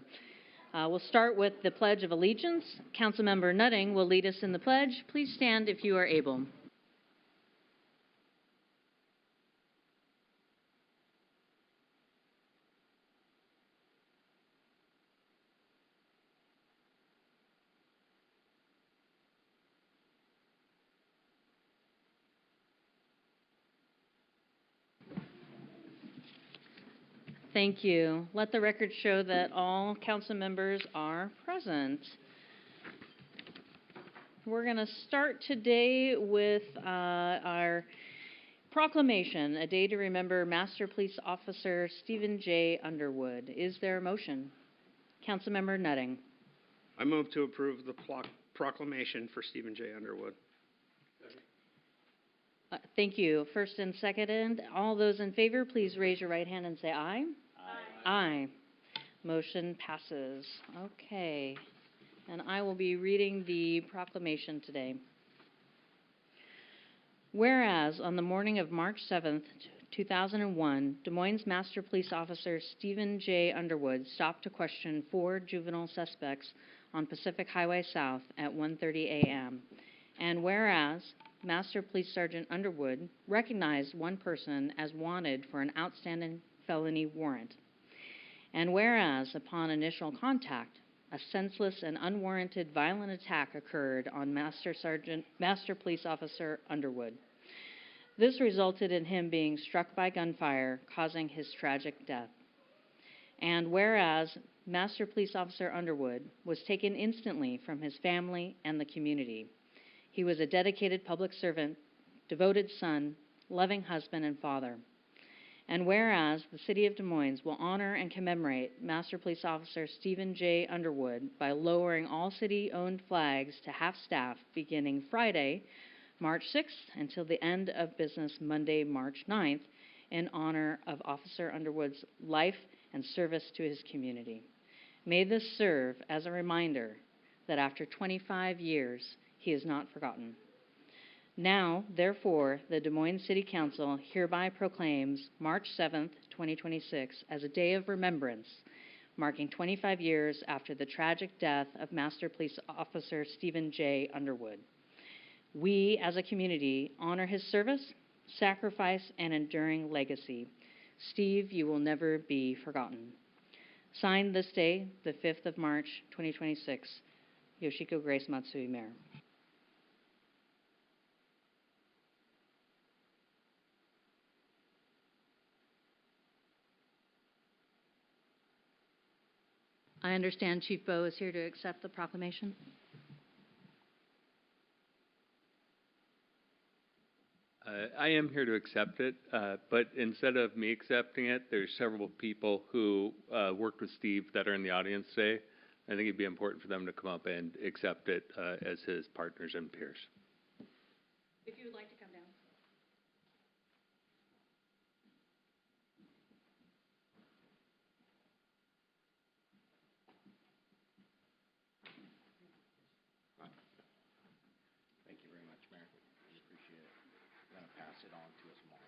We'll start with the Pledge of Allegiance. Councilmember Nutting will lead us in the pledge. Please stand if you are able. Thank you. Let the record show that all council members are present. We're going to start today with our proclamation, a day to remember Master Police Officer Stephen J. Underwood. Is there a motion? Councilmember Nutting. I move to approve the proclamation for Stephen J. Underwood. Thank you. First and second, all those in favor, please raise your right hand and say aye. Aye. Aye. Motion passes. Okay. And I will be reading the proclamation today. Whereas on the morning of March 7th, 2001, Des Moines Master Police Officer Stephen J. Underwood stopped to question 4 juvenile suspects on Pacific Highway South at 1:30 a.m. And whereas Master Police Sergeant Underwood recognized one person as wanted for an outstanding felony warrant. And whereas, upon initial contact, a senseless and unwarranted violent attack occurred on Master Police Officer Underwood. This resulted in him being struck by gunfire, causing his tragic death. And whereas Master Police Officer Underwood was taken instantly from his family and the community. He was a dedicated public servant, devoted son, loving husband, and father. And whereas the City of Des Moines will honor and commemorate Master Police Officer Stephen J. Underwood by lowering all city-owned flags to half-staff beginning Friday, March 6th, until the end of business Monday, March 9th, in honor of Officer Underwood's life and service to his community. May this serve as a reminder that after 25 years, he is not forgotten. Now, therefore, the Des Moines City Council hereby proclaims March 7th, 2026 as a day of remembrance, marking 25 years after the tragic death of Master Police Officer Stephen J. Underwood. We, as a community, honor his service, sacrifice, and enduring legacy. Steve, you will never be forgotten. Signed this day, the 5th of March, 2026, Yoshiko Grace Matsui, Mayor. I understand Chief Bowe is here to accept the proclamation. I am here to accept it, but instead of me accepting it, there's several people who worked with Steve that are in the audience today. I think it'd be important for them to come up and accept it as his partners and peers. If you would like to come down. Thank you very much, Mayor. We appreciate it. I'm going to pass it on to his mom.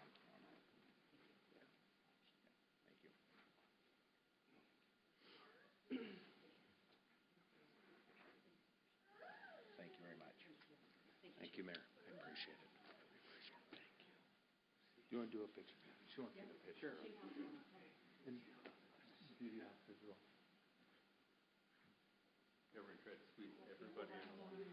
Thank you. Thank you very much. Thank you, Mayor. I appreciate it. Thank you. Do you want to do a picture? She wants to do a picture. Sure. Yeah, we're going to try to squeeze everybody in one space.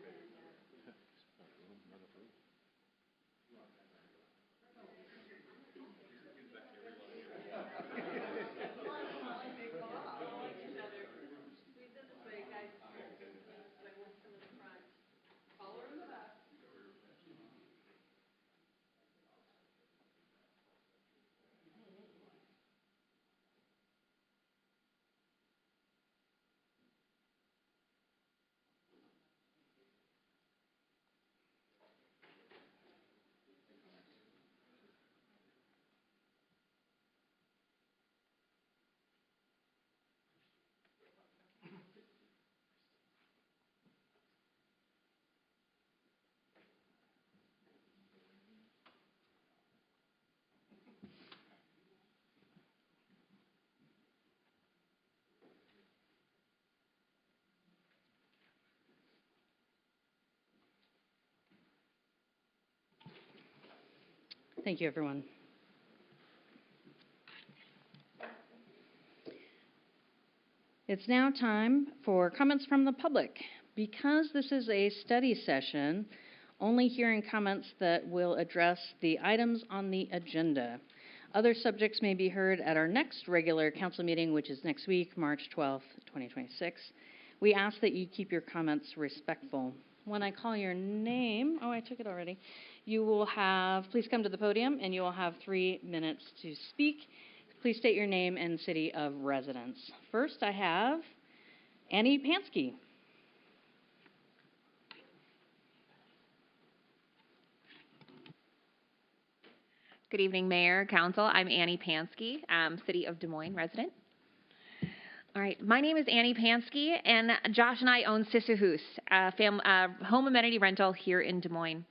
Thank you, everyone. It's now time for comments from the public. Because this is a study session, only hearing comments that will address the items on the agenda. Other subjects may be heard at our next regular council meeting, which is next week, March 12th, 2026. We ask that you keep your comments respectful. When I call your name, oh, I took it already, you will have, please come to the podium, and you will have 3 minutes to speak. Please state your name and city of residence. First, I have Annie Pansky. Good evening, Mayor, Council. I'm Annie Pansky, City of Des Moines resident. All right, my name is Annie Pansky, and Josh and I own Sisterhoos, a home amenity rental here in Des Moines.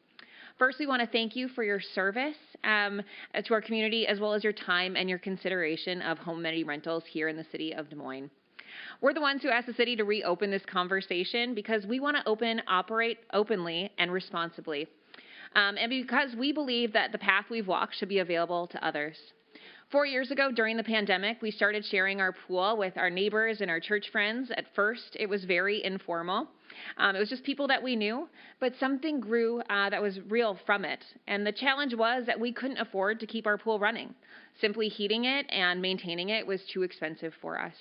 First, we want to thank you for your service to our community, as well as your time and your consideration of home amenity rentals here in the city of Des Moines. We're the ones who asked the city to reopen this conversation because we want to operate openly and responsibly. And because we believe that the path we've walked should be available to others. 4 years ago, during the pandemic, we started sharing our pool with our neighbors and our church friends. At first, it was very informal. It was just people that we knew, but something grew that was real from it. And the challenge was that we couldn't afford to keep our pool running. Simply heating it and maintaining it was too expensive for us.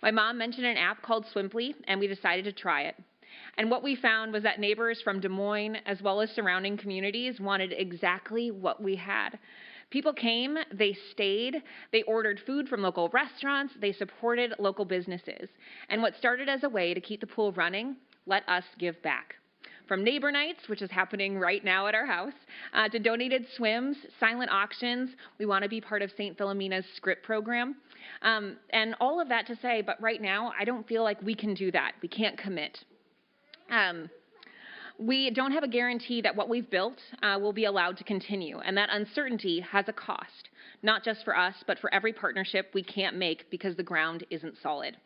My mom mentioned an app called Swimply, and we decided to try it. And what we found was that neighbors from Des Moines, as well as surrounding communities, wanted exactly what we had. People came, they stayed, they ordered food from local restaurants, they supported local businesses. And what started as a way to keep the pool running, let us give back. From neighbor nights, which is happening right now at our house, to donated swims, silent auctions. We want to be part of St. Philomena's script program. And all of that to say, but right now, I don't feel like we can do that. We can't commit. We don't have a guarantee that what we've built will be allowed to continue, and that uncertainty has a cost, not just for us, but for every partnership we can't make because the ground isn't solid.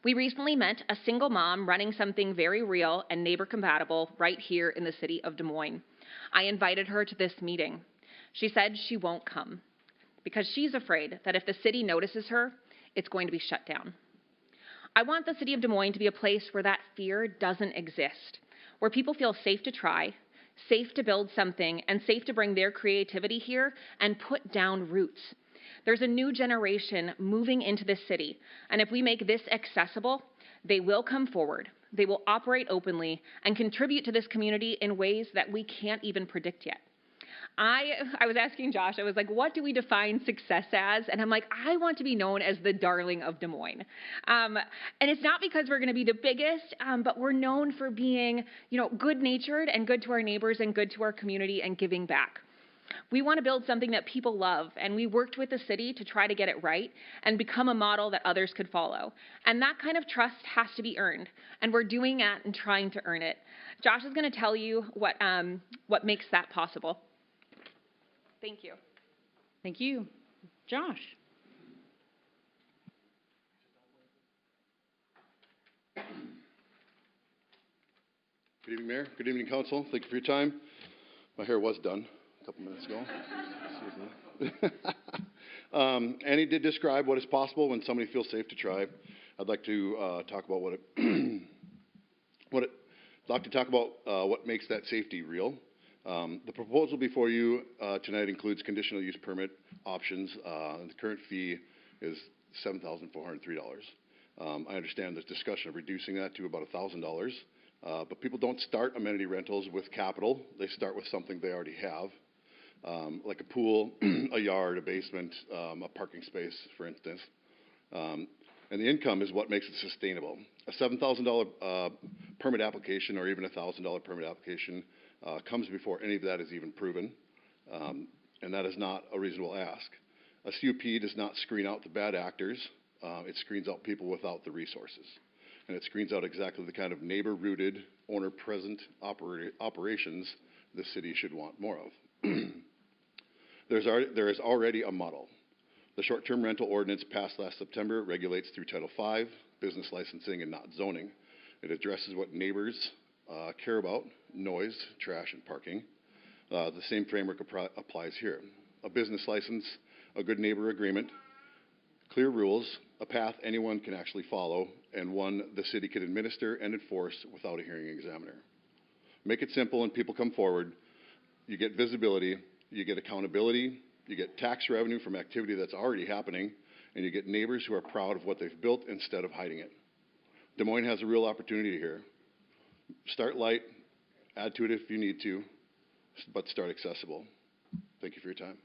We recently met a single mom running something very real and neighbor compatible right here in the city of Des Moines. I invited her to this meeting. She said she won't come because she's afraid that if the city notices her, it's going to be shut down. I want the city of Des Moines to be a place where that fear doesn't exist, where people feel safe to try, safe to build something, and safe to bring their creativity here and put down roots. There's a new generation moving into this city, and if we make this accessible, they will come forward, they will operate openly, and contribute to this community in ways that we can't even predict yet. I was asking Josh, I was like, what do we define success as? And I'm like, I want to be known as the darling of Des Moines. And it's not because we're going to be the biggest, but we're known for being, good-natured and good to our neighbors and good to our community and giving back. We want to build something that people love, and we worked with the city to try to get it right and become a model that others could follow. And that kind of trust has to be earned, and we're doing that and trying to earn it. Josh is going to tell you what makes that possible. Thank you. Thank you. Josh. Good evening, Mayor. Good evening, Council. Thank you for your time. My hair was done a couple minutes ago. Annie did describe what is possible when somebody feels safe to try. I'd like to talk about what makes that safety real. The proposal before you tonight includes conditional use permit options. The current fee is $7,403. I understand there's discussion of reducing that to about $1,000. But people don't start amenity rentals with capital. They start with something they already have, like a pool, a yard, a basement, a parking space, for instance. And the income is what makes it sustainable. A $7,000 permit application or even a $1,000 permit application comes before any of that is even proven, and that is not a reasonable ask. A CUP does not screen out the bad actors. It screens out people without the resources. And it screens out exactly the kind of neighbor-rooted, owner-present operations the city should want more of. There is already a model. The short-term rental ordinance passed last September regulates through Title V, business licensing, and not zoning. It addresses what neighbors care about: noise, trash, and parking. The same framework applies here. A business license, a good neighbor agreement, clear rules, a path anyone can actually follow, and one the city can administer and enforce without a hearing examiner. Make it simple and people come forward. You get visibility, you get accountability, you get tax revenue from activity that's already happening, and you get neighbors who are proud of what they've built instead of hiding it. Des Moines has a real opportunity here. Start light, add to it if you need to, but start accessible. Thank you for your time.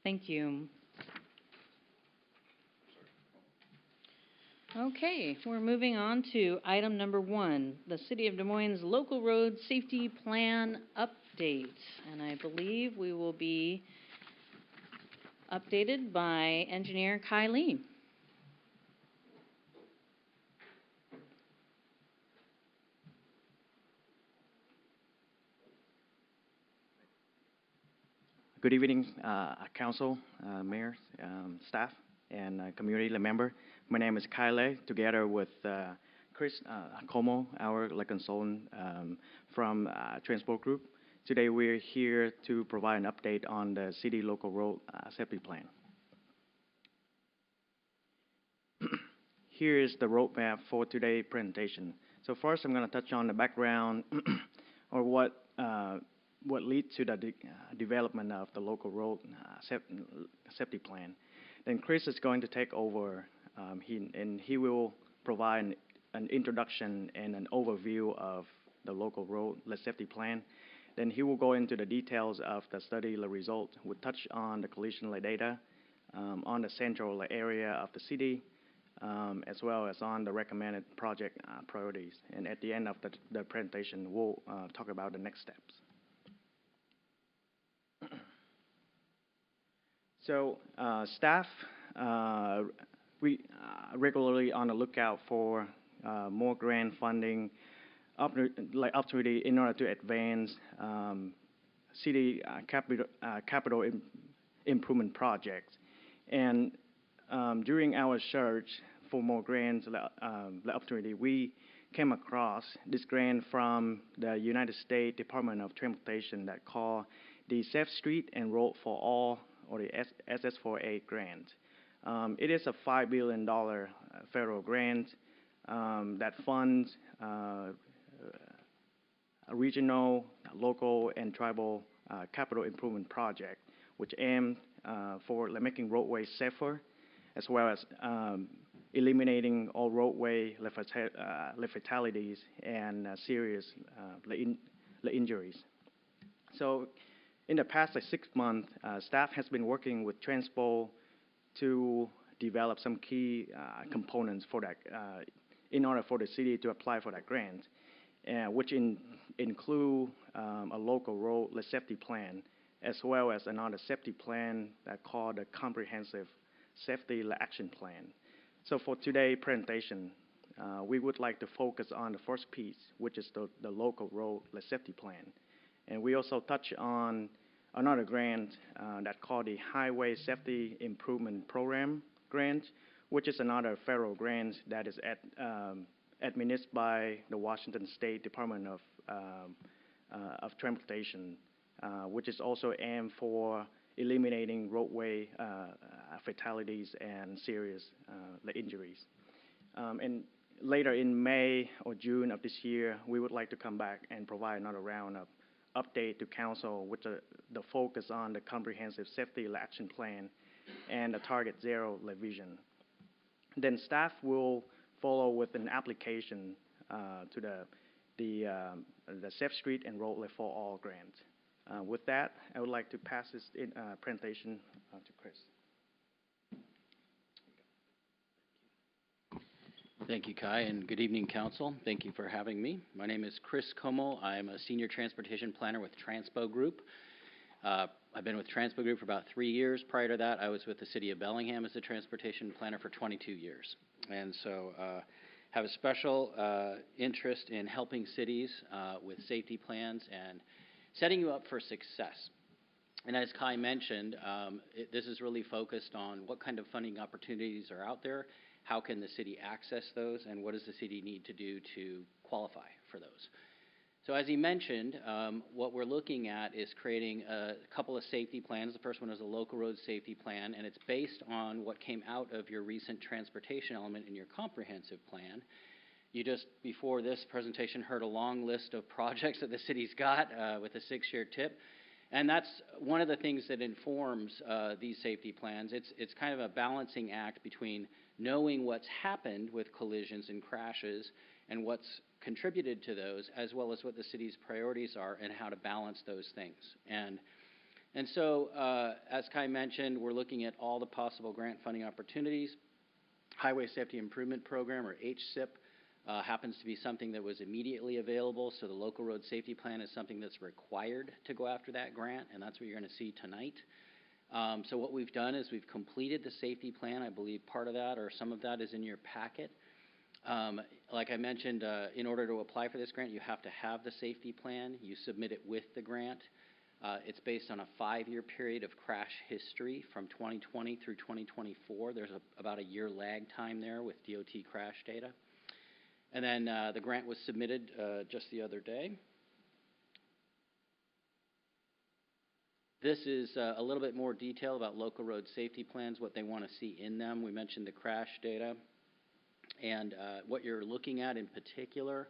Thank you. Okay, we're moving on to item number 1, the City of Des Moines Local Road Safety Plan Update. And I believe we will be updated by Engineer Kai Lee. Good evening, Council, Mayor, staff, and community member. My name is Kyle, together with Chris Como, our consultant from Transport Group. Today we're here to provide an update on the city local road safety plan. Here is the roadmap for today's presentation. So first I'm going to touch on the background or what leads to the development of the local road safety plan. Then Chris is going to take over, he will provide an introduction and an overview of the local road safety plan. Then he will go into the details of the study result. We'll touch on the collision data on the central area of the city, as well as on the recommended project priorities. And at the end of the presentation, we'll talk about the next steps. So staff, we regularly on the lookout for more grant funding opportunity in order to advance city capital improvement projects. And during our search for more grants, the opportunity, we came across this grant from the United States Department of Transportation that called the Safe Street and Road for All, or the SS4A grant. It is a $5 billion federal grant that funds regional, local, and tribal capital improvement projects, which aim for making roadways safer, as well as eliminating all roadway fatalities and serious injuries. So in the past 6 months, staff has been working with Transpo to develop some key components for that, in order for the city to apply for that grant, which include a local road safety plan, as well as another safety plan that called the Comprehensive Safety Action Plan. So for today's presentation, we would like to focus on the first piece, which is the local road safety plan. And we also touch on another grant that called the Highway Safety Improvement Program grant, which is another federal grant that is administered by the Washington State Department of Transportation, which is also aimed for eliminating roadway fatalities and serious injuries. And later in May or June of this year, we would like to come back and provide another round of update to council with the focus on the Comprehensive Safety Action Plan and the Target Zero vision. Then staff will follow with an application to the Safe Street and Road for All grant. With that, I would like to pass this presentation to Chris. Thank you, Kai, and good evening, Council. Thank you for having me. My name is Chris Como. I'm a Senior Transportation Planner with Transpo Group. I've been with Transpo Group for about 3 years. Prior to that, I was with the City of Bellingham as a Transportation Planner for 22 years. And so have a special interest in helping cities with safety plans and setting you up for success. And as Kai mentioned, this is really focused on what kind of funding opportunities are out there, how can the city access those, and what does the city need to do to qualify for those. So as he mentioned, what we're looking at is creating a couple of safety plans. The first one is a local road safety plan, and it's based on what came out of your recent transportation element in your comprehensive plan. You just, before this presentation, heard a long list of projects that the city's got with a 6-year tip. And that's one of the things that informs these safety plans. It's kind of a balancing act between knowing what's happened with collisions and crashes and what's contributed to those, as well as what the city's priorities are and how to balance those things. And so, as Kai mentioned, we're looking at all the possible grant funding opportunities. Highway Safety Improvement Program, or HSIP, happens to be something that was immediately available, so the local road safety plan is something that's required to go after that grant, and that's what you're going to see tonight. So what we've done is we've completed the safety plan. I believe part of that or some of that is in your packet. Like I mentioned, in order to apply for this grant, you have to have the safety plan. You submit it with the grant. It's based on a 5-year period of crash history from 2020 through 2024. There's about a year lag time there with DOT crash data. And then the grant was submitted just the other day. This is a little bit more detail about local road safety plans, what they want to see in them. We mentioned the crash data. And what you're looking at in particular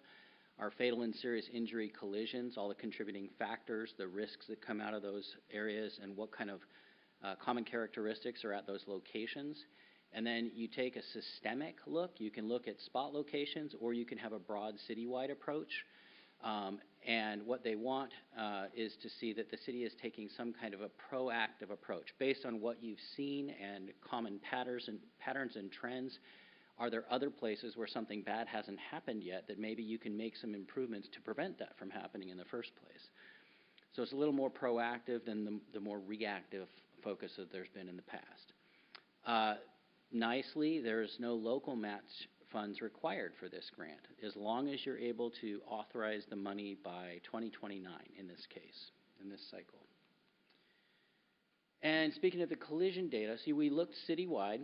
are fatal and serious injury collisions, all the contributing factors, the risks that come out of those areas, and what kind of common characteristics are at those locations. And then you take a systemic look. You can look at spot locations, or you can have a broad citywide approach. And what they want is to see that the city is taking some kind of a proactive approach based on what you've seen and common patterns and trends. Are there other places where something bad hasn't happened yet that maybe you can make some improvements to prevent that from happening in the first place? So it's a little more proactive than the more reactive focus that there's been in the past. Nicely, there's no local match funds required for this grant, as long as you're able to authorize the money by 2029 in this case, in this cycle. And speaking of the collision data, see, we looked citywide.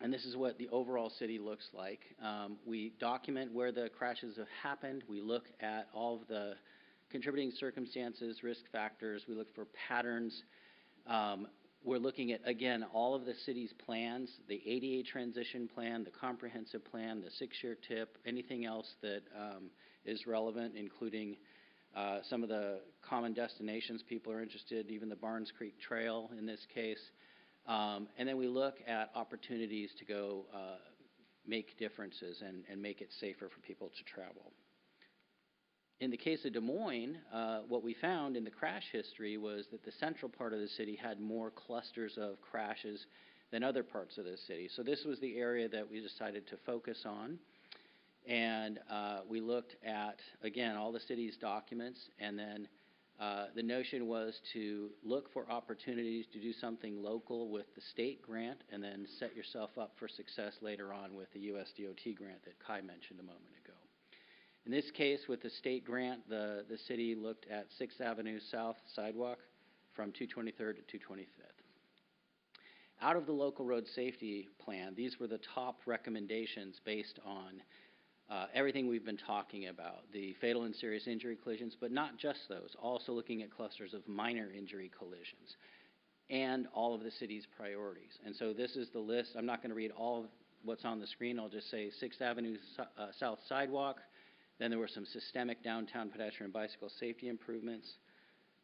And this is what the overall city looks like. We document where the crashes have happened. We look at all of the contributing circumstances, risk factors. We look for patterns. We're looking at, again, all of the city's plans, the ADA transition plan, the comprehensive plan, the 6-year tip, anything else that is relevant, including some of the common destinations people are interested, even the Barnes Creek Trail in this case. And then we look at opportunities to go make differences and make it safer for people to travel. In the case of Des Moines, what we found in the crash history was that the central part of the city had more clusters of crashes than other parts of the city. So this was the area that we decided to focus on. And we looked at, again, all the city's documents, and then the notion was to look for opportunities to do something local with the state grant and then set yourself up for success later on with the US DOT grant that Kai mentioned a moment ago. In this case, with the state grant, the city looked at 6th Avenue South sidewalk from 223rd to 225th. Out of the local road safety plan, these were the top recommendations based on everything we've been talking about, the fatal and serious injury collisions, but not just those, also looking at clusters of minor injury collisions and all of the city's priorities. And so this is the list. I'm not going to read all of what's on the screen. I'll just say 6th Avenue South sidewalk. Then there were some systemic downtown pedestrian and bicycle safety improvements.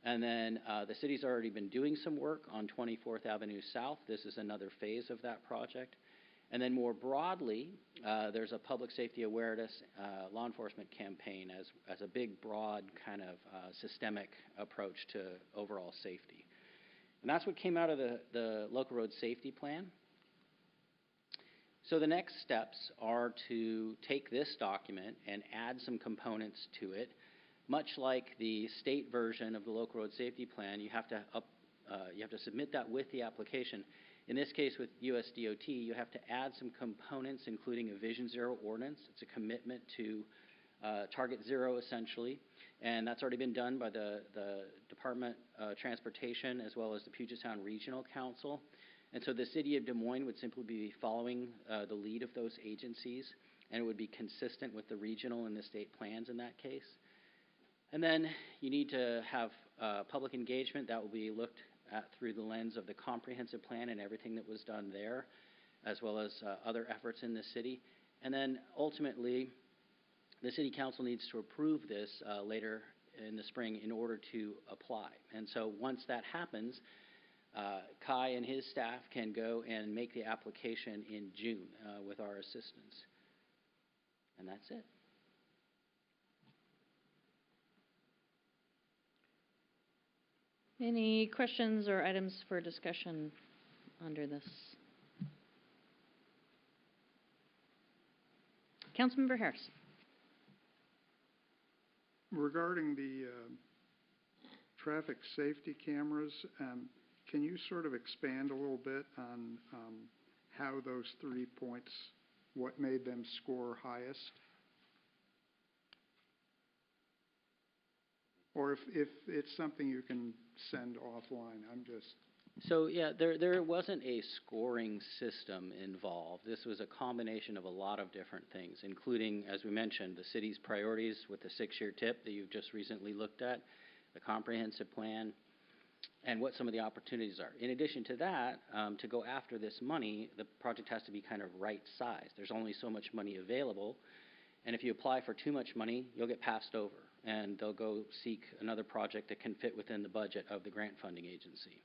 And then the city's already been doing some work on 24th Avenue South. This is another phase of that project. And then more broadly, there's a public safety awareness law enforcement campaign as a big, broad kind of systemic approach to overall safety. And that's what came out of the local road safety plan. So the next steps are to take this document and add some components to it. Much like the state version of the local road safety plan, you have to submit that with the application. In this case, with US DOT, you have to add some components, including a Vision Zero ordinance. It's a commitment to Target Zero, essentially, and that's already been done by the Department of Transportation as well as the Puget Sound Regional Council. And so the city of Des Moines would simply be following the lead of those agencies, and it would be consistent with the regional and the state plans in that case. And then you need to have public engagement. That will be looked at through the lens of the comprehensive plan and everything that was done there, as well as other efforts in the city. And then ultimately, the city council needs to approve this later in the spring in order to apply. And so once that happens, Kai and his staff can go and make the application in June with our assistance. And that's it. Any questions or items for discussion under this? Councilmember Harris. Regarding the traffic safety cameras, can you sort of expand a little bit on how those 3 points, what made them score highest? Or if it's something you can send offline, I'm just... So yeah, there wasn't a scoring system involved. This was a combination of a lot of different things, including, as we mentioned, the city's priorities with the 6-year TIP that you've just recently looked at, the comprehensive plan, and what some of the opportunities are. In addition to that, to go after this money, the project has to be kind of right-sized. There's only so much money available, and if you apply for too much money, you'll get passed over, and they'll go seek another project that can fit within the budget of the grant funding agency.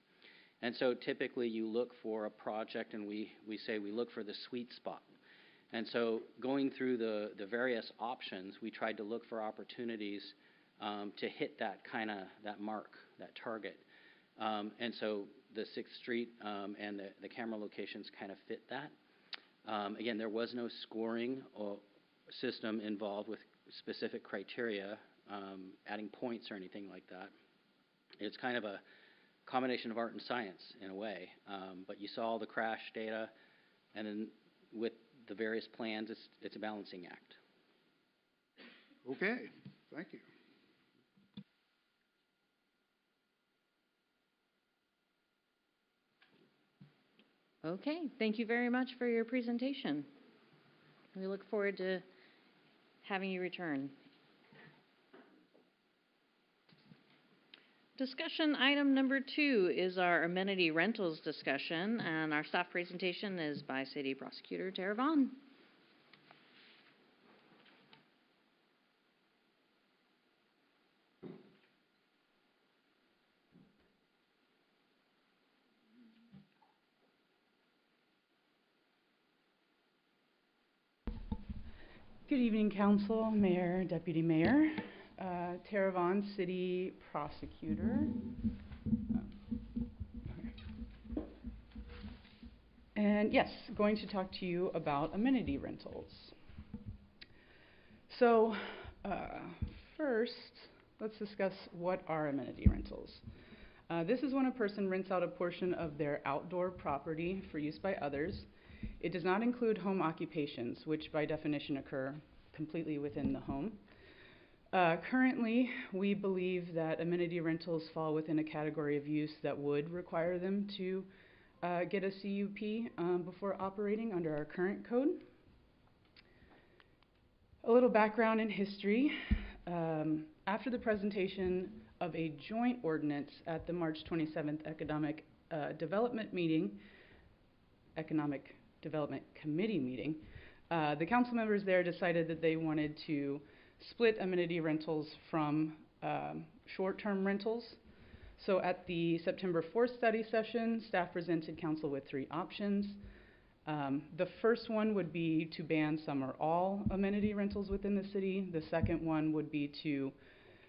And so typically you look for a project, and we say we look for the sweet spot. And so going through the various options, we tried to look for opportunities to hit that that mark, that target. And so the 6th Street and the camera locations kind of fit that. Again, there was no scoring or system involved with specific criteria, adding points or anything like that. It's kind of a combination of art and science in a way, but you saw the crash data, and then with the various plans, it's a balancing act. Okay, thank you. Okay, thank you very much for your presentation. We look forward to having you return. Discussion item number 2 is our amenity rentals discussion, and our staff presentation is by City Prosecutor Tara Vaughn. Good evening, Council, Mayor, Deputy Mayor. Tara Vaughn, City Prosecutor. And yes, going to talk to you about amenity rentals. So first, let's discuss what are amenity rentals. This is when a person rents out a portion of their outdoor property for use by others. It does not include home occupations, which by definition occur completely within the home. Currently, we believe that amenity rentals fall within a category of use that would require them to get a CUP before operating under our current code. A little background in history. After the presentation of a joint ordinance at the March 27th Economic Development Committee meeting, the council members there decided that they wanted to split amenity rentals from short-term rentals. So at the September 4th study session, staff presented council with 3 options. The first one would be to ban some or all amenity rentals within the city. The second one would be to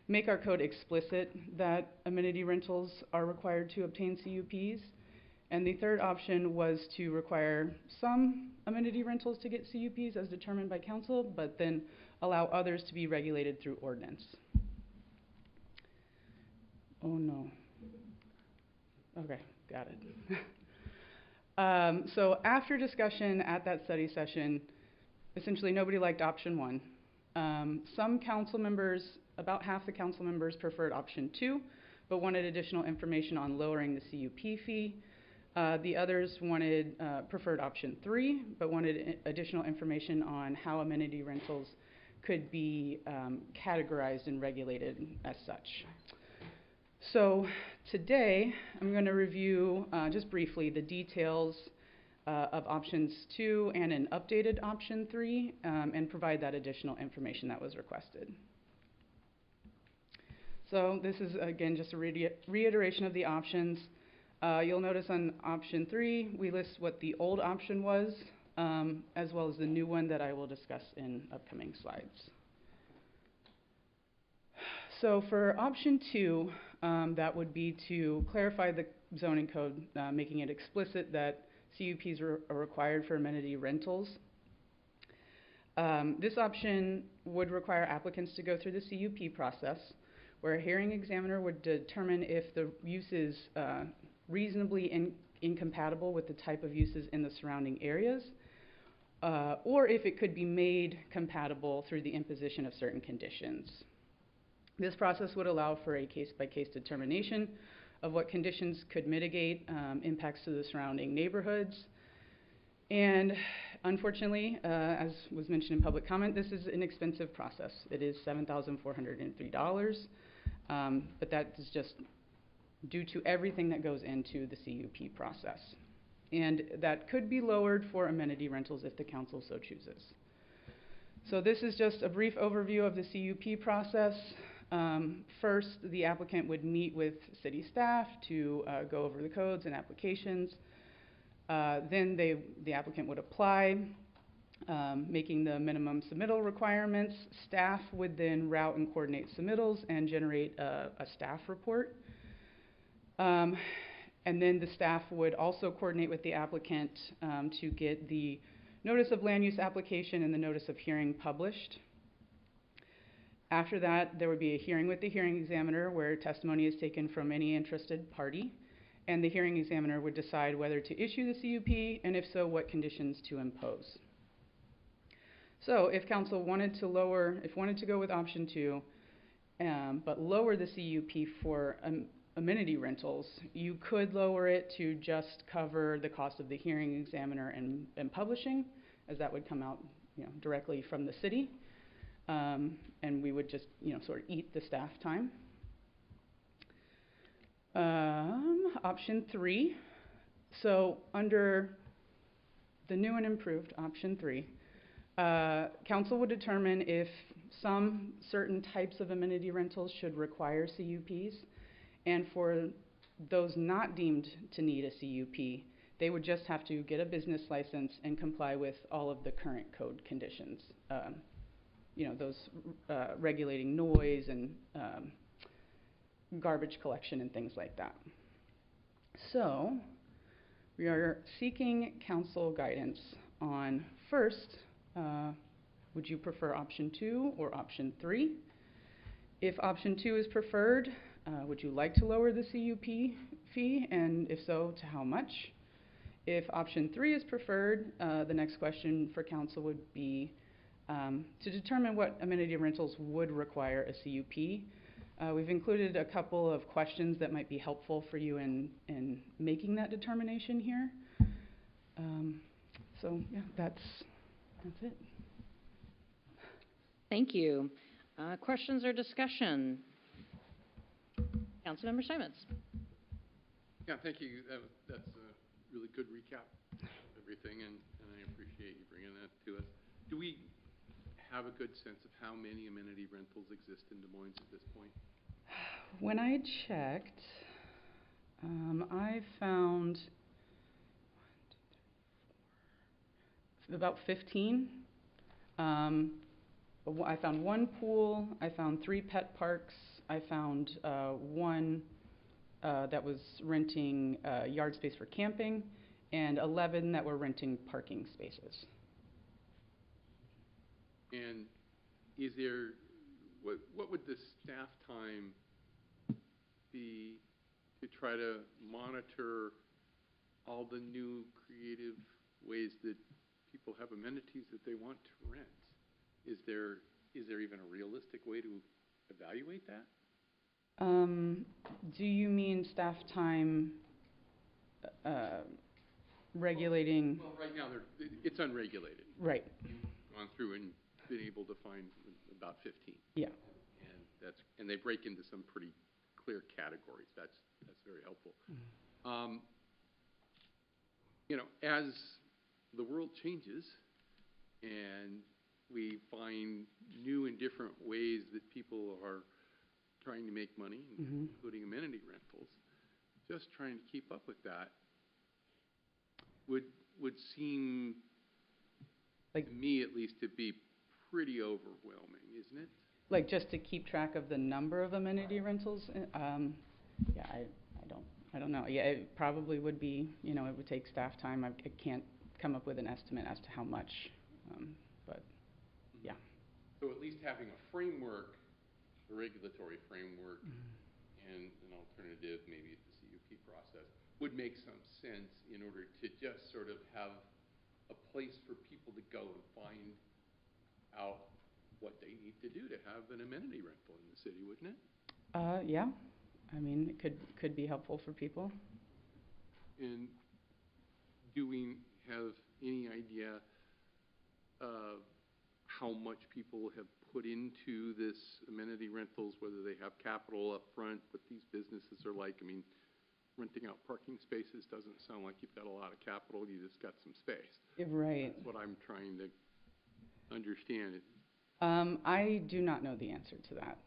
make our code explicit that amenity rentals are required to obtain CUPs. And the third option was to require some amenity rentals to get CUPs as determined by council, but then allow others to be regulated through ordinance. Oh no. Okay, got it. So after discussion at that study session, essentially nobody liked option 1. Some council members, about half the council members preferred option 2, but wanted additional information on lowering the CUP fee. The others preferred option 3, but wanted additional information on how amenity rentals could be categorized and regulated as such. So today, I'm going to review just briefly the details of options 2 and an updated option 3 and provide that additional information that was requested. So this is, again, just a reiteration of the options. You'll notice on option 3, we list what the old option was, as well as the new one that I will discuss in upcoming slides. So for option 2, that would be to clarify the zoning code, making it explicit that CUPs are required for amenity rentals. This option would require applicants to go through the CUP process, where a hearing examiner would determine if the use is reasonably incompatible with the type of uses in the surrounding areas, or if it could be made compatible through the imposition of certain conditions. This process would allow for a case-by-case determination of what conditions could mitigate impacts to the surrounding neighborhoods. And unfortunately, as was mentioned in public comment, this is an expensive process. It is $7,403, but that is just due to everything that goes into the CUP process. And that could be lowered for amenity rentals if the council so chooses. So this is just a brief overview of the CUP process. First, the applicant would meet with city staff to go over the codes and applications. Then the applicant would apply, making the minimum submittal requirements. Staff would then route and coordinate submittals and generate a staff report. And then the staff would also coordinate with the applicant to get the notice of land use application and the notice of hearing published. After that, there would be a hearing with the hearing examiner where testimony is taken from any interested party, and the hearing examiner would decide whether to issue the CUP, and if so, what conditions to impose. So if council wanted to go with option 2, but lower the CUP for amenity rentals, you could lower it to just cover the cost of the hearing examiner and publishing, as that would come out, directly from the city. And we would just, sort of eat the staff time. Option 3. So under the new and improved option 3, council would determine if some certain types of amenity rentals should require CUPs, and for those not deemed to need a CUP, they would just have to get a business license and comply with all of the current code conditions. Those regulating noise and garbage collection and things like that. So we are seeking council guidance on, first, would you prefer option 2 or option 3? If option 2 is preferred, would you like to lower the CUP fee, and if so, to how much? If option 3 is preferred, the next question for council would be to determine what amenity rentals would require a CUP. We've included a couple of questions that might be helpful for you in making that determination here. So yeah, that's it. Thank you. Questions or discussion? Councilmember Simons. Yeah, thank you. That's a really good recap of everything, and I appreciate you bringing that to us. Do we have a good sense of how many amenity rentals exist in Des Moines at this point? When I checked, I found about 15. I found one pool, I found 3 pet parks, I found one that was renting yard space for camping, and 11 that were renting parking spaces. And is there, what would the staff time be to try to monitor all the new creative ways that people have amenities that they want to rent? Is there even a realistic way to evaluate that? Do you mean staff time regulating? Well, right now it's unregulated. Right. You've gone through and been able to find about 15. Yeah. And they break into some pretty clear categories. That's very helpful. As the world changes and we find new and different ways that people are trying to make money, including amenity rentals, just trying to keep up with that would seem, to me at least, to be pretty overwhelming, isn't it? Like just to keep track of the number of amenity rentals? Yeah, I don't know. Yeah, it probably would be, it would take staff time. I can't come up with an estimate as to how much, but yeah. So at least having a framework, a regulatory framework, and an alternative, maybe the CUP process, would make some sense in order to just sort of have a place for people to go and find out what they need to do to have an amenity rental in the city, wouldn't it? Yeah. I mean, it could be helpful for people. And do we have any idea of how much people have put into this amenity rentals, whether they have capital up front, what these businesses are like? I mean, renting out parking spaces doesn't sound like you've got a lot of capital, you just got some space. Right. That's what I'm trying to understand. I do not know the answer to that.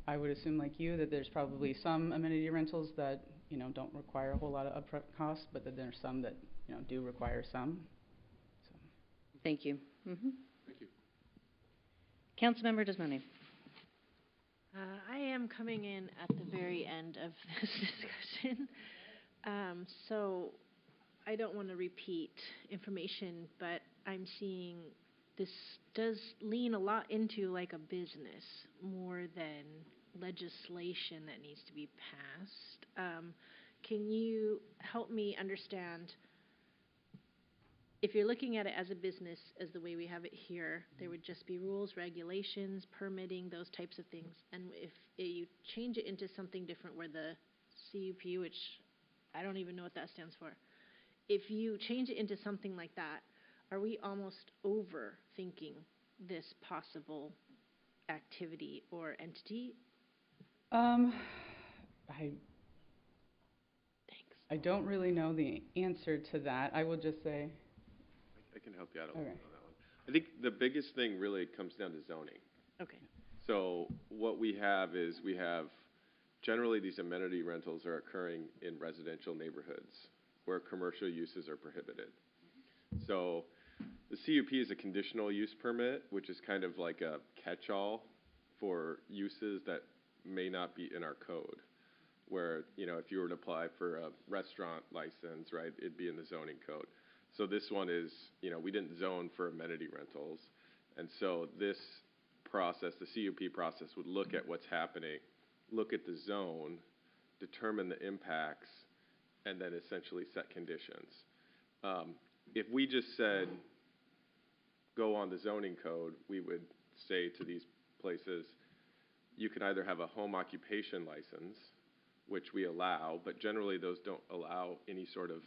I would assume, like you, that there's probably some amenity rentals that, don't require a whole lot of upfront costs, but that there's some that, do require some. So. Thank you. Thank you. Councilmember Desmonte. I am coming in at the very end of this discussion, so I don't want to repeat information, but I'm seeing this does lean a lot into like a business more than legislation that needs to be passed. Can you help me understand, if you're looking at it as a business, as the way we have it here, there would just be rules, regulations, permitting, those types of things. And if you change it into something different where the CUP, which I don't even know what that stands for, if you change it into something like that, are we almost overthinking this possible activity or entity? I don't really know the answer to that. I will just say. I can help you out a little bit on that one. I think the biggest thing really comes down to zoning. Okay. So what we have is generally these amenity rentals are occurring in residential neighborhoods where commercial uses are prohibited. So the CUP is a conditional use permit, which is kind of like a catch-all for uses that may not be in our code. Where, if you were to apply for a restaurant license, right, it'd be in the zoning code. So this one is, we didn't zone for amenity rentals. And so this process, the CUP process, would look at what's happening, look at the zone, determine the impacts, and then essentially set conditions. If we just said, go on the zoning code, we would say to these places, you can either have a home occupation license, which we allow, but generally those don't allow any sort of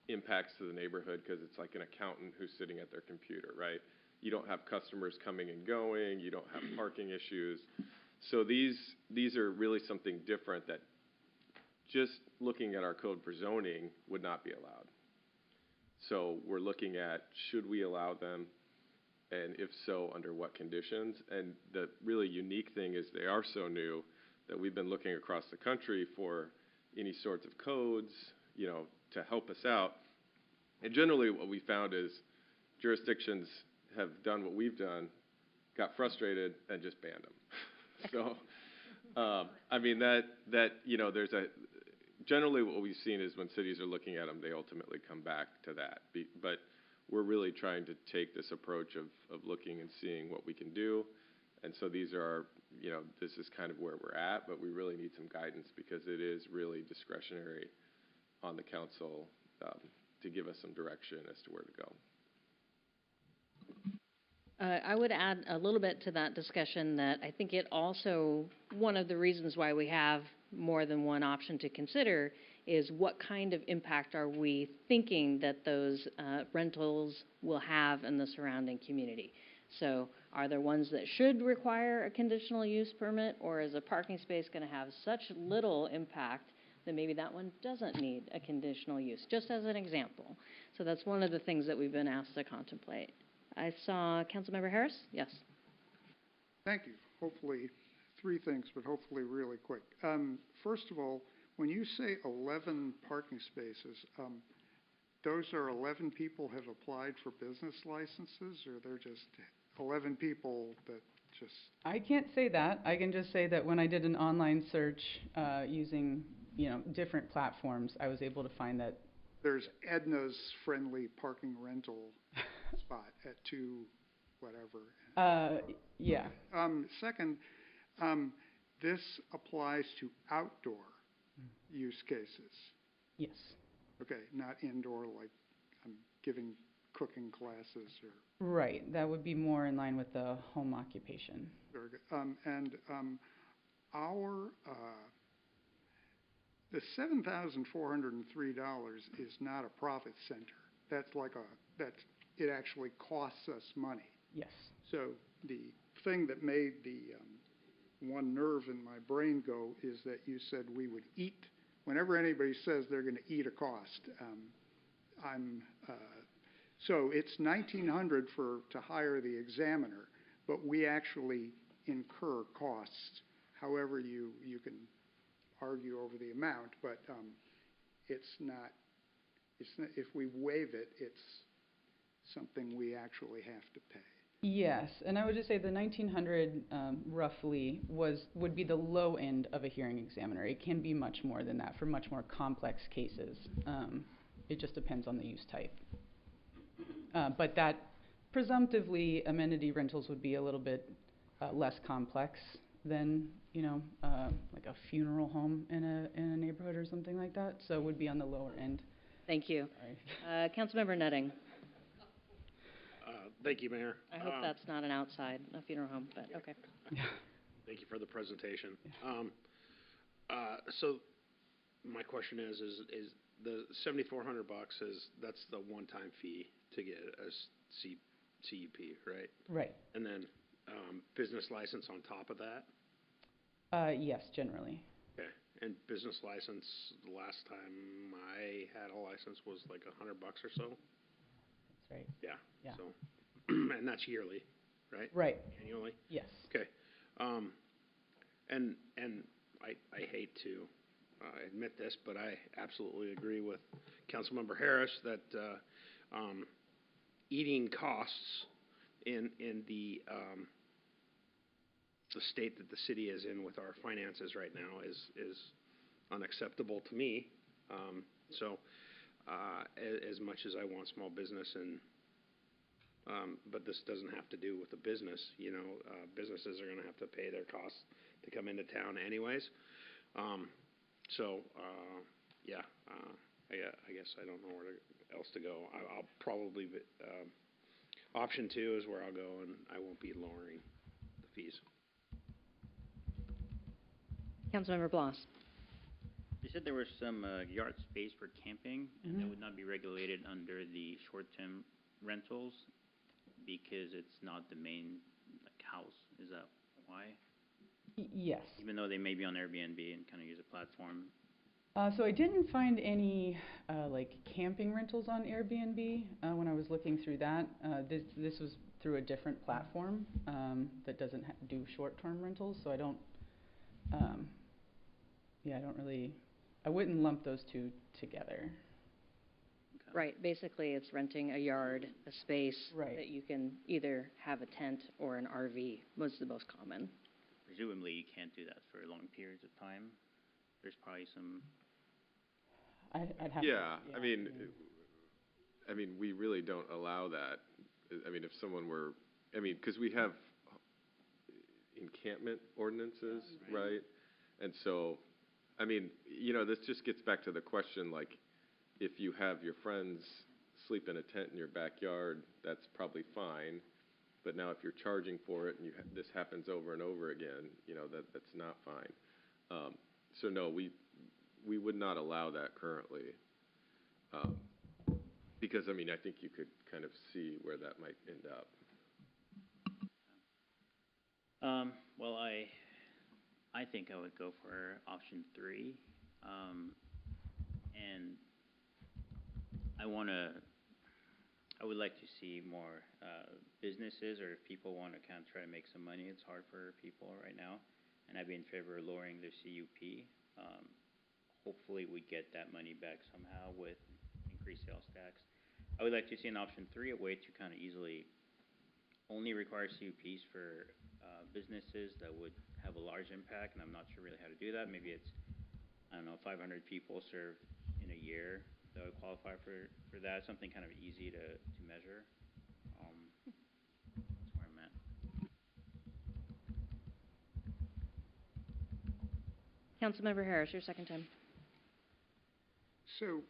impacts to the neighborhood because it's like an accountant who's sitting at their computer, right? You don't have customers coming and going, you don't have parking issues. So these are really something different that just looking at our code for zoning would not be allowed. So we're looking at, should we allow them? And if so, under what conditions? And the really unique thing is they are so new that we've been looking across the country for any sorts of codes, to help us out. And generally what we found is jurisdictions have done what we've done, got frustrated, and just banned them. So, I mean, there's generally what we've seen is when cities are looking at them, they ultimately come back to that. But we're really trying to take this approach of looking and seeing what we can do. And so these are, this is kind of where we're at, but we really need some guidance because it is really discretionary on the council to give us some direction as to where to go. I would add a little bit to that discussion that I think it also, one of the reasons why we have more than one option to consider is what kind of impact are we thinking that those rentals will have in the surrounding community. So are there ones that should require a conditional use permit, or is a parking space going to have such little impact that maybe that one doesn't need a conditional use, just as an example? So that's one of the things that we've been asked to contemplate. I saw Councilmember Harris? Yes. Thank you. Hopefully, 3 things, but hopefully really quick. First of all, when you say 11 parking spaces, those are 11 people have applied for business licenses, or they're just 11 people that just... I can't say that. I can just say that when I did an online search using, different platforms, I was able to find that There's Edna's friendly parking rental spot at 2 whatever. Yeah. Second, this applies to outdoor use cases. Yes. Okay, not indoor, like I'm giving cooking classes or... Right. That would be more in line with the home occupation. Very good. The $7,403 is not a profit center. That's like it actually costs us money. Yes. So the thing that made the one nerve in my brain go is that you said we would eat. Whenever anybody says they're going to eat a cost, so it's $1,900 to hire the examiner, but we actually incur costs. However, you can argue over the amount, but it's not. If we waive it, it's something we actually have to pay. Yes, and I would just say the 1,900 roughly would be the low end of a hearing examiner. It can be much more than that for much more complex cases. It just depends on the use type. But that presumptively amenity rentals would be a little bit less complex than like a funeral home in a neighborhood or something like that. So it would be on the lower end. Thank you. Councilmember Nutting. Thank you, Mayor. I hope that's not an outside, a funeral home, but okay. Thank you for the presentation. So my question is the $7,400 that's the one-time fee to get a CUP, right? Right. And then business license on top of that? Yes, generally. Okay. And business license, the last time I had a license was like $100 or so? That's right. Yeah. Yeah. So, and that's yearly, right? Right. Annually? Yes. Okay. And I hate to admit this, but I absolutely agree with Councilmember Harris that eating costs in the state that the city is in with our finances right now is unacceptable to me. So as much as I want small business but this doesn't have to do with the business, businesses are going to have to pay their costs to come into town anyways. I guess I don't know where else to go. I'll probably, option 2 is where I'll go, and I won't be lowering the fees. Councilmember Bloss. You said there was some yard space for camping, and that would not be regulated under the short-term rentals because it's not the main house. Is that why? Yes. Even though they may be on Airbnb and kind of use a platform. So I didn't find any camping rentals on Airbnb when I was looking through that. This was through a different platform that doesn't do short-term rentals, so I don't. I wouldn't lump those two together. Right. Basically, it's renting a yard, a space right. that you can either have a tent or an RV was the most common. Presumably, you can't do that for long periods of time. There's probably some. I'd have. Yeah, I mean, we really don't allow that. I mean, if someone were, because we have encampment ordinances, right? And so, this just gets back to the question, like, if you have your friends sleep in a tent in your backyard, that's probably fine. But now if you're charging for it and this happens over and over again, that's not fine. So no, we would not allow that currently. Because, I think you could kind of see where that might end up. Well, I think I would go for option 3. And I would like to see more businesses, or if people want to kind of try to make some money. It's hard for people right now, and I'd be in favor of lowering their CUP. Hopefully we get that money back somehow with increased sales tax. I would like to see in option 3 a way to kind of easily only require CUPs for businesses that would have a large impact, and I'm not sure really how to do that. Maybe it's, I don't know, 500 people served in a year that would qualify for that, something kind of easy to measure. That's where I'm at. Councilmember Harris, your second time. So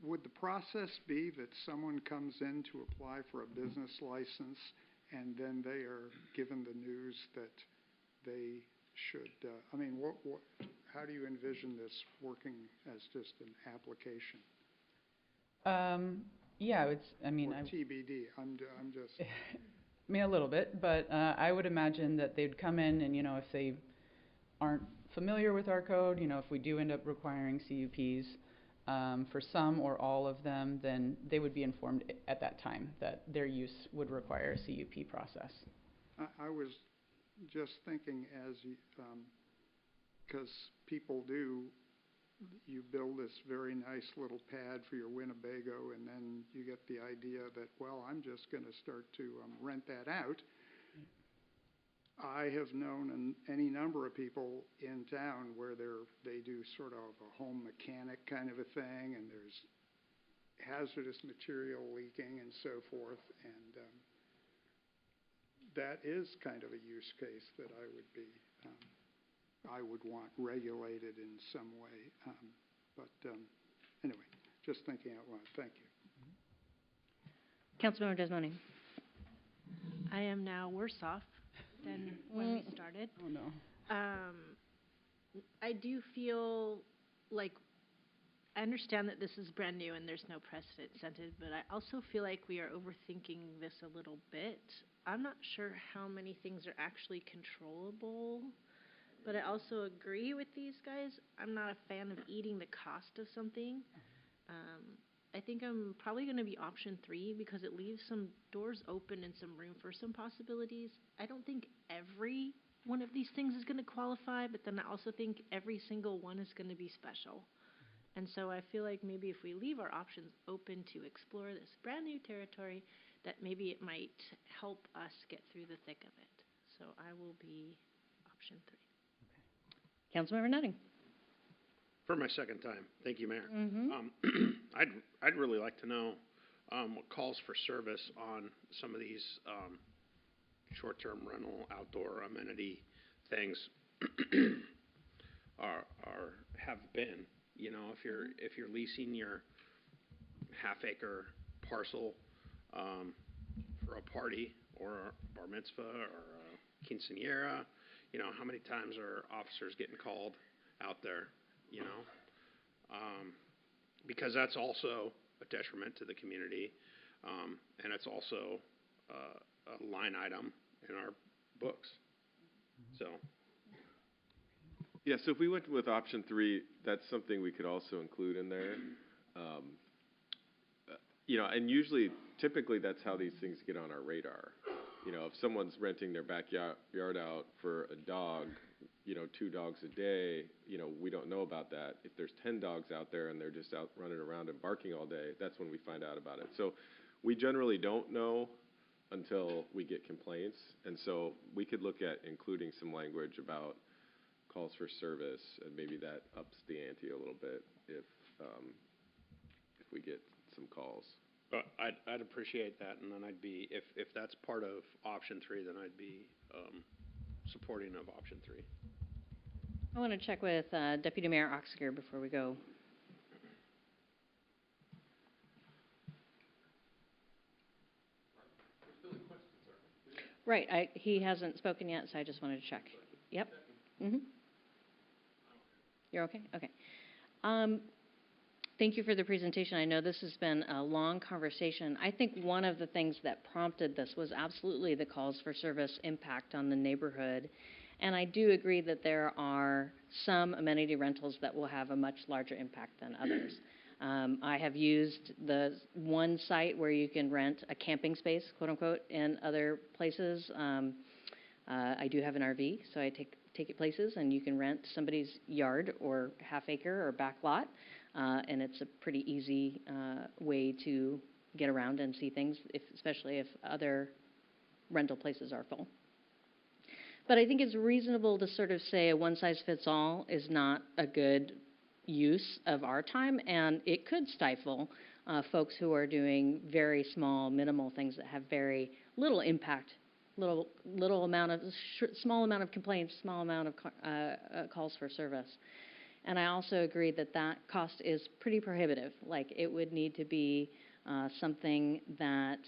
would the process be that someone comes in to apply for a business license and then they are given the news that they should, how do you envision this working as just an application? Yeah, it's, Or TBD, I'm just. I mean, a little bit, but I would imagine that they'd come in and, if they aren't familiar with our code, if we do end up requiring CUPs for some or all of them, then they would be informed at that time that their use would require a CUP process. I was just thinking because people do, you build this very nice little pad for your Winnebago, and then you get the idea that, well, I'm just going to start to rent that out. I have known any number of people in town where they do sort of a home mechanic kind of a thing, and there's hazardous material leaking and so forth, and that is kind of a use case that I would want regulated in some way. Anyway, just thinking out loud. Thank you. Councilmember Desmond. I am now worse off than when we started. Oh, no. I do feel like I understand that this is brand new and there's no precedent set it, but I also feel like we are overthinking this a little bit. I'm not sure how many things are actually controllable, but I also agree with these guys. I'm not a fan of eating the cost of something. I think I'm probably going to be option 3 because it leaves some doors open and some room for some possibilities. I don't think every one of these things is going to qualify, but then I also think every single one is going to be special. And so I feel like maybe if we leave our options open to explore this brand new territory, that maybe it might help us get through the thick of it. So I will be option 3. Councilmember Nutting. For my second time. Thank you, Mayor. Mm-hmm. I'd really like to know what calls for service on some of these short-term rental outdoor amenity things have been. If you're leasing your half-acre parcel for a party or a bar mitzvah or a quinceañera, how many times are officers getting called out there? Because that's also a detriment to the community, and it's also a line item in our books. So. Yeah, so if we went with option 3, that's something we could also include in there. And typically that's how these things get on our radar. If someone's renting their backyard out for a dog, 2 dogs a day, we don't know about that. If there's 10 dogs out there and they're just out running around and barking all day, that's when we find out about it. So we generally don't know until we get complaints. And so we could look at including some language about calls for service, and maybe that ups the ante a little bit if we get some calls. But I'd appreciate that, and then I'd be, if that's part of option 3, then I'd be supporting of option 3. I want to check with Deputy Mayor Oxiger before we go. Right, he hasn't spoken yet, so I just wanted to check. Yep. Mm-hmm. You're okay? Okay. Thank you for the presentation. I know this has been a long conversation. I think one of the things that prompted this was absolutely the calls for service impact on the neighborhood. And I do agree that there are some amenity rentals that will have a much larger impact than others. I have used the one site where you can rent a camping space, quote unquote, in other places. I do have an RV, so I take it places, and you can rent somebody's yard or half acre or back lot, and it's a pretty easy way to get around and see things, especially if other rental places are full. But I think it's reasonable to sort of say a one-size-fits-all is not a good use of our time, and it could stifle folks who are doing very small, minimal things that have very little impact, small amount of complaints, small amount of calls for service. And I also agree that that cost is pretty prohibitive. Like, it would need to be something that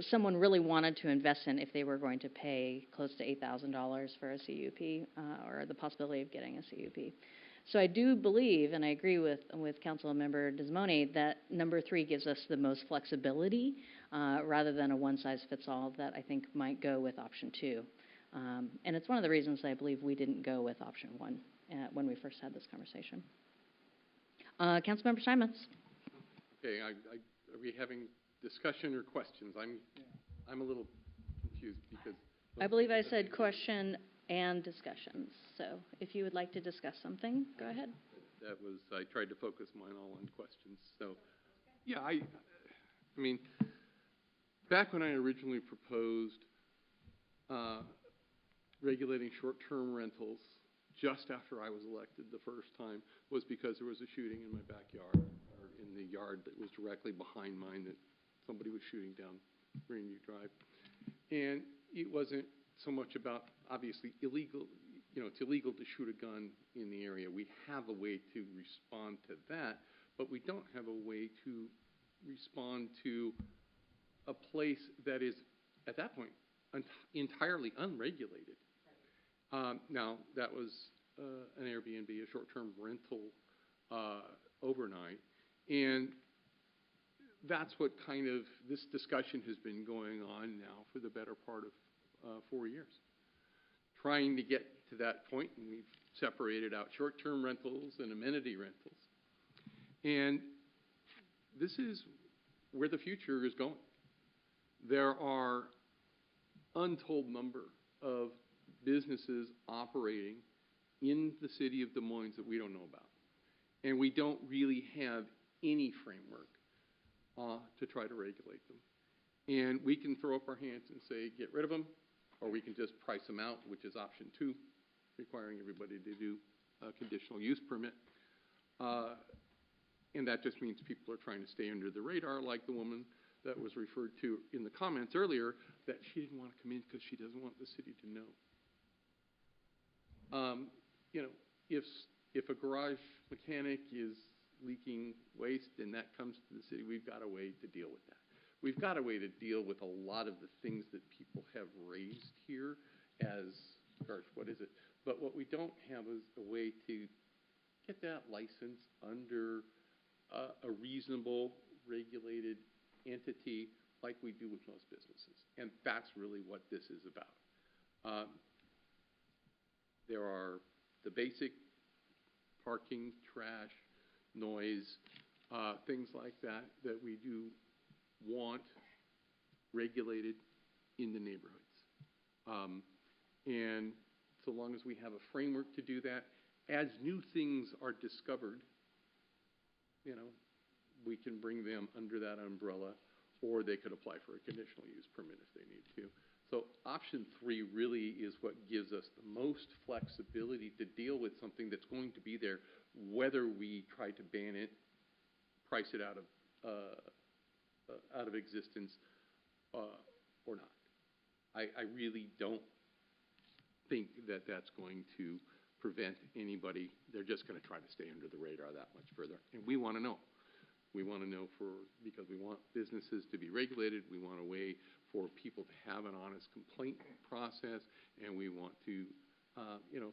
someone really wanted to invest in if they were going to pay close to $8,000 for a CUP or the possibility of getting a CUP. So I do believe, and I agree with Councilmember Desmoni, that number 3 gives us the most flexibility rather than a one-size-fits-all that I think might go with option 2. And it's one of the reasons I believe we didn't go with option 1 when we first had this conversation. Councilmember Steinmetz. Okay, are we having discussion or questions? I'm a little confused because I believe I said question and discussions. So if you would like to discuss something, go ahead. That was, I tried to focus mine all on questions. So, yeah, I mean, back when I originally proposed regulating short-term rentals just after I was elected the first time was because there was a shooting in my backyard, or in the yard that was directly behind mine, that somebody was shooting down Greenview Drive. And it wasn't so much about, obviously, illegal, it's illegal to shoot a gun in the area. We have a way to respond to that, but we don't have a way to respond to a place that is, at that point, entirely unregulated. Now, that was an Airbnb, a short-term rental overnight, and that's what kind of, this discussion has been going on now for the better part of 4 years. Trying to get to that point, and we've separated out short-term rentals and amenity rentals. And this is where the future is going. There are untold number of businesses operating in the city of Des Moines that we don't know about. And we don't really have any framework to try to regulate them. And we can throw up our hands and say, get rid of them, or we can just price them out, which is option 2, requiring everybody to do a conditional use permit. And that just means people are trying to stay under the radar, like the woman that was referred to in the comments earlier, that she didn't want to come in because she doesn't want the city to know. If a garage mechanic is leaking waste and that comes to the city, we've got a way to deal with that. We've got a way to deal with a lot of the things that people have raised here as, gosh, what is it? But what we don't have is a way to get that license under a reasonable, regulated entity like we do with most businesses. And that's really what this is about. There are the basic parking, trash, noise, things like that we do want regulated in the neighborhoods. And so long as we have a framework to do that, as new things are discovered, we can bring them under that umbrella, or they could apply for a conditional use permit if they need to. So option 3 really is what gives us the most flexibility to deal with something that's going to be there, whether we try to ban it, price it out of existence, or not. I really don't think that that's going to prevent anybody. They're just going to try to stay under the radar that much further. And we want to know. We want to know because we want businesses to be regulated. We want a way for people to have an honest complaint process. And we want to,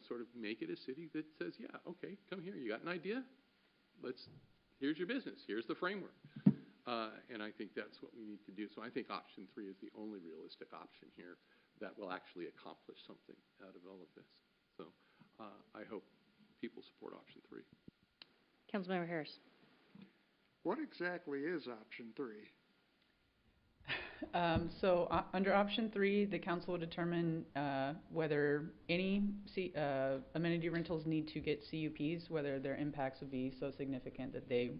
sort of make it a city that says, yeah, okay, come here. You got an idea? here's your business, here's the framework. And I think that's what we need to do. So I think option 3 is the only realistic option here that will actually accomplish something out of all of this. So I hope people support option 3. Councilmember Harris. What exactly is option 3? Under option 3, the council will determine whether any amenity rentals need to get CUPs, whether their impacts would be so significant that they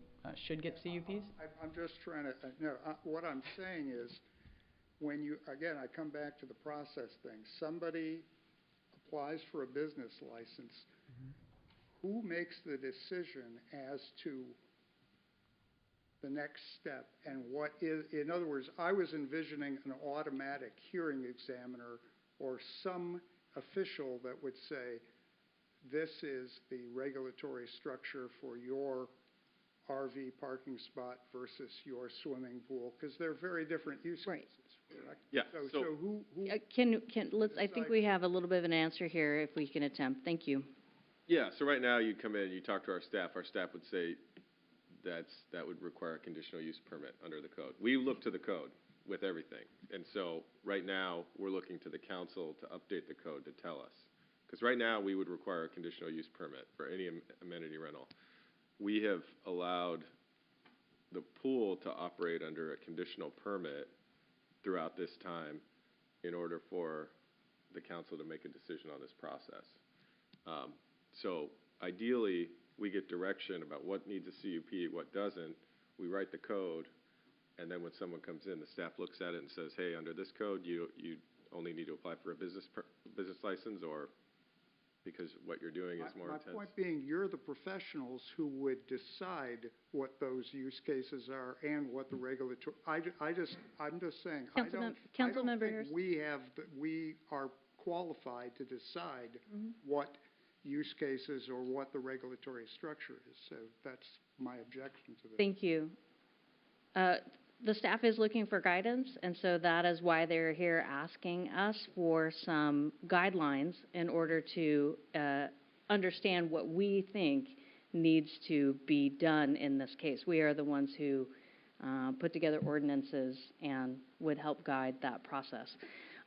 should get CUPs. I'm just trying to, no, what I'm saying is, when you, again, I come back to the process thing. Somebody applies for a business license. Who makes the decision as to the next step and what is, in other words, I was envisioning an automatic hearing examiner or some official that would say, this is the regulatory structure for your RV parking spot versus your swimming pool, because they're very different use cases, correct? Yeah, So who Let's, I think we have a little bit of an answer here if we can attempt. Thank you. Yeah, so right now you come in, you talk to our staff would say that would require a conditional use permit under the code. We look to the code with everything. And so right now we're looking to the council to update the code to tell us. Because right now we would require a conditional use permit for any amenity rental. We have allowed the pool to operate under a conditional permit throughout this time in order for the council to make a decision on this process. So ideally, we get direction about what needs a CUP, what doesn't. We write the code, and then when someone comes in, the staff looks at it and says, hey, under this code, you only need to apply for a business license, or because what you're doing is more intense. My point being, you're the professionals who would decide what those use cases are and what the regulatory, I'm just saying, I don't think we are qualified to decide what use cases or what the regulatory structure is. So that's my objection to this. Thank you. The staff is looking for guidance, and so that is why they're here asking us for some guidelines in order to understand what we think needs to be done in this case. We are the ones who put together ordinances and would help guide that process.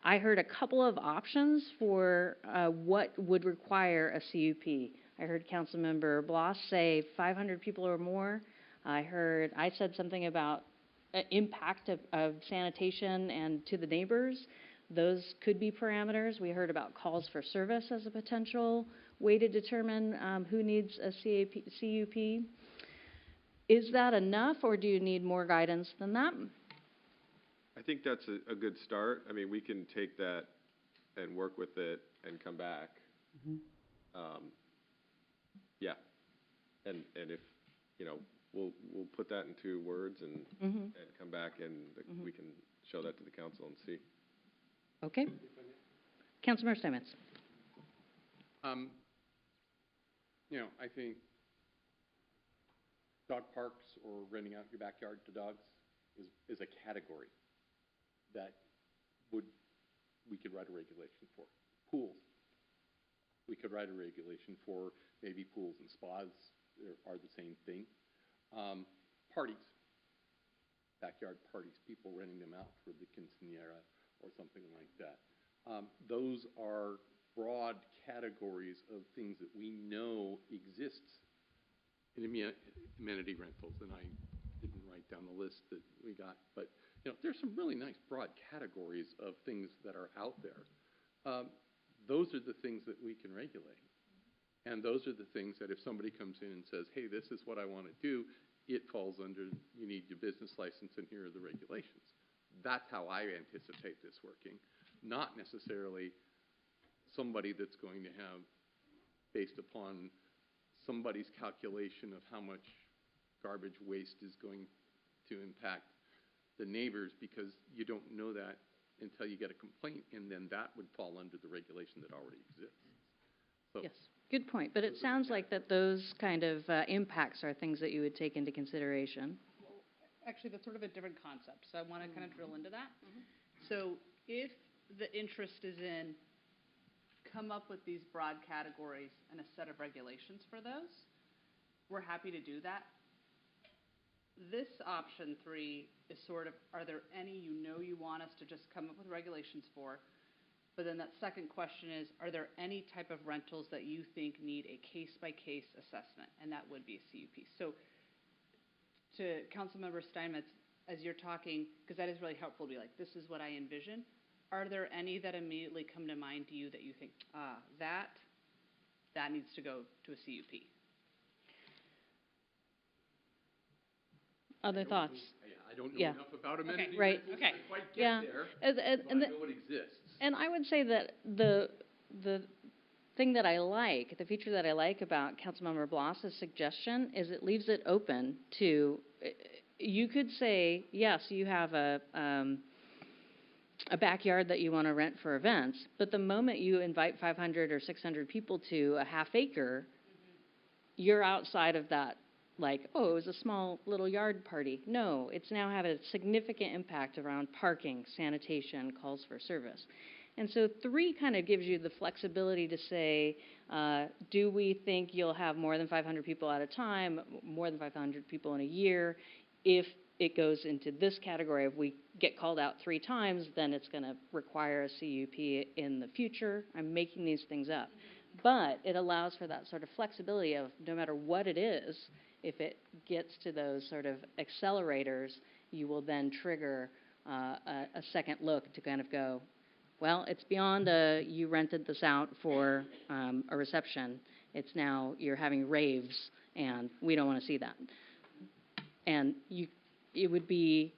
I heard a couple of options for what would require a CUP. I heard Councilmember Bloss say 500 people or more. I said something about impact of sanitation and to the neighbors. Those could be parameters. We heard about calls for service as a potential way to determine who needs a CUP. Is that enough, or do you need more guidance than that? I think that's a good start. I mean, we can take that and work with it and come back. Yeah, and if, we'll put that into words and come back and we can show that to the council and see. Okay. Councilmember Steinmetz. I think dog parks or renting out your backyard to dogs is a category that we could write a regulation for. Pools. We could write a regulation for maybe pools and spas are the same thing. Parties. Backyard parties, people renting them out for the quinceañera or something like that. Those are broad categories of things that we know exists in amenity rentals, and I didn't write down the list that we got, but there's some really nice broad categories of things that are out there. Those are the things that we can regulate. And those are the things that if somebody comes in and says, hey, this is what I want to do, it falls under, you need your business license and here are the regulations. That's how I anticipate this working. Not necessarily somebody that's going to have, based upon somebody's calculation of how much garbage waste is going to impact the neighbors, because you don't know that until you get a complaint, and then that would fall under the regulation that already exists. So, yes, good point. But it sounds like that those kind of impacts are things that you would take into consideration. Actually, that's sort of a different concept, so I want to kind of drill into that. So if the interest is in come up with these broad categories and a set of regulations for those, we're happy to do that. this option 3 is sort of, are there any you want us to just come up with regulations for? But then that second question is, are there any type of rentals that you think need a case-by-case assessment? And that would be a CUP. So to Councilmember Steinmetz, as you're talking, because that is really helpful to be like, this is what I envision. Are there any that immediately come to mind to you that you think, that needs to go to a CUP? Other thoughts? I don't know Yeah. enough about amenity Right. rentals Okay. to quite get Yeah. there, And but I know it exists. And I would say that the thing that I like, the feature that I like about Councilmember Blas's suggestion is it leaves it open to, you could say, yes, you have a backyard that you want to rent for events, but the moment you invite 500 or 600 people to a half acre, you're outside of that, like, oh, it was a small little yard party. No, it's now had a significant impact around parking, sanitation, calls for service. And so 3 kind of gives you the flexibility to say, do we think you'll have more than 500 people at a time, more than 500 people in a year? If it goes into this category, if we get called out 3 times, then it's going to require a CUP in the future. I'm making these things up. But it allows for that sort of flexibility of no matter what it is, if it gets to those sort of accelerators, you will then trigger a second look to kind of go, well, it's beyond you rented this out for a reception. It's now you're having raves, and we don't want to see that. And it would be,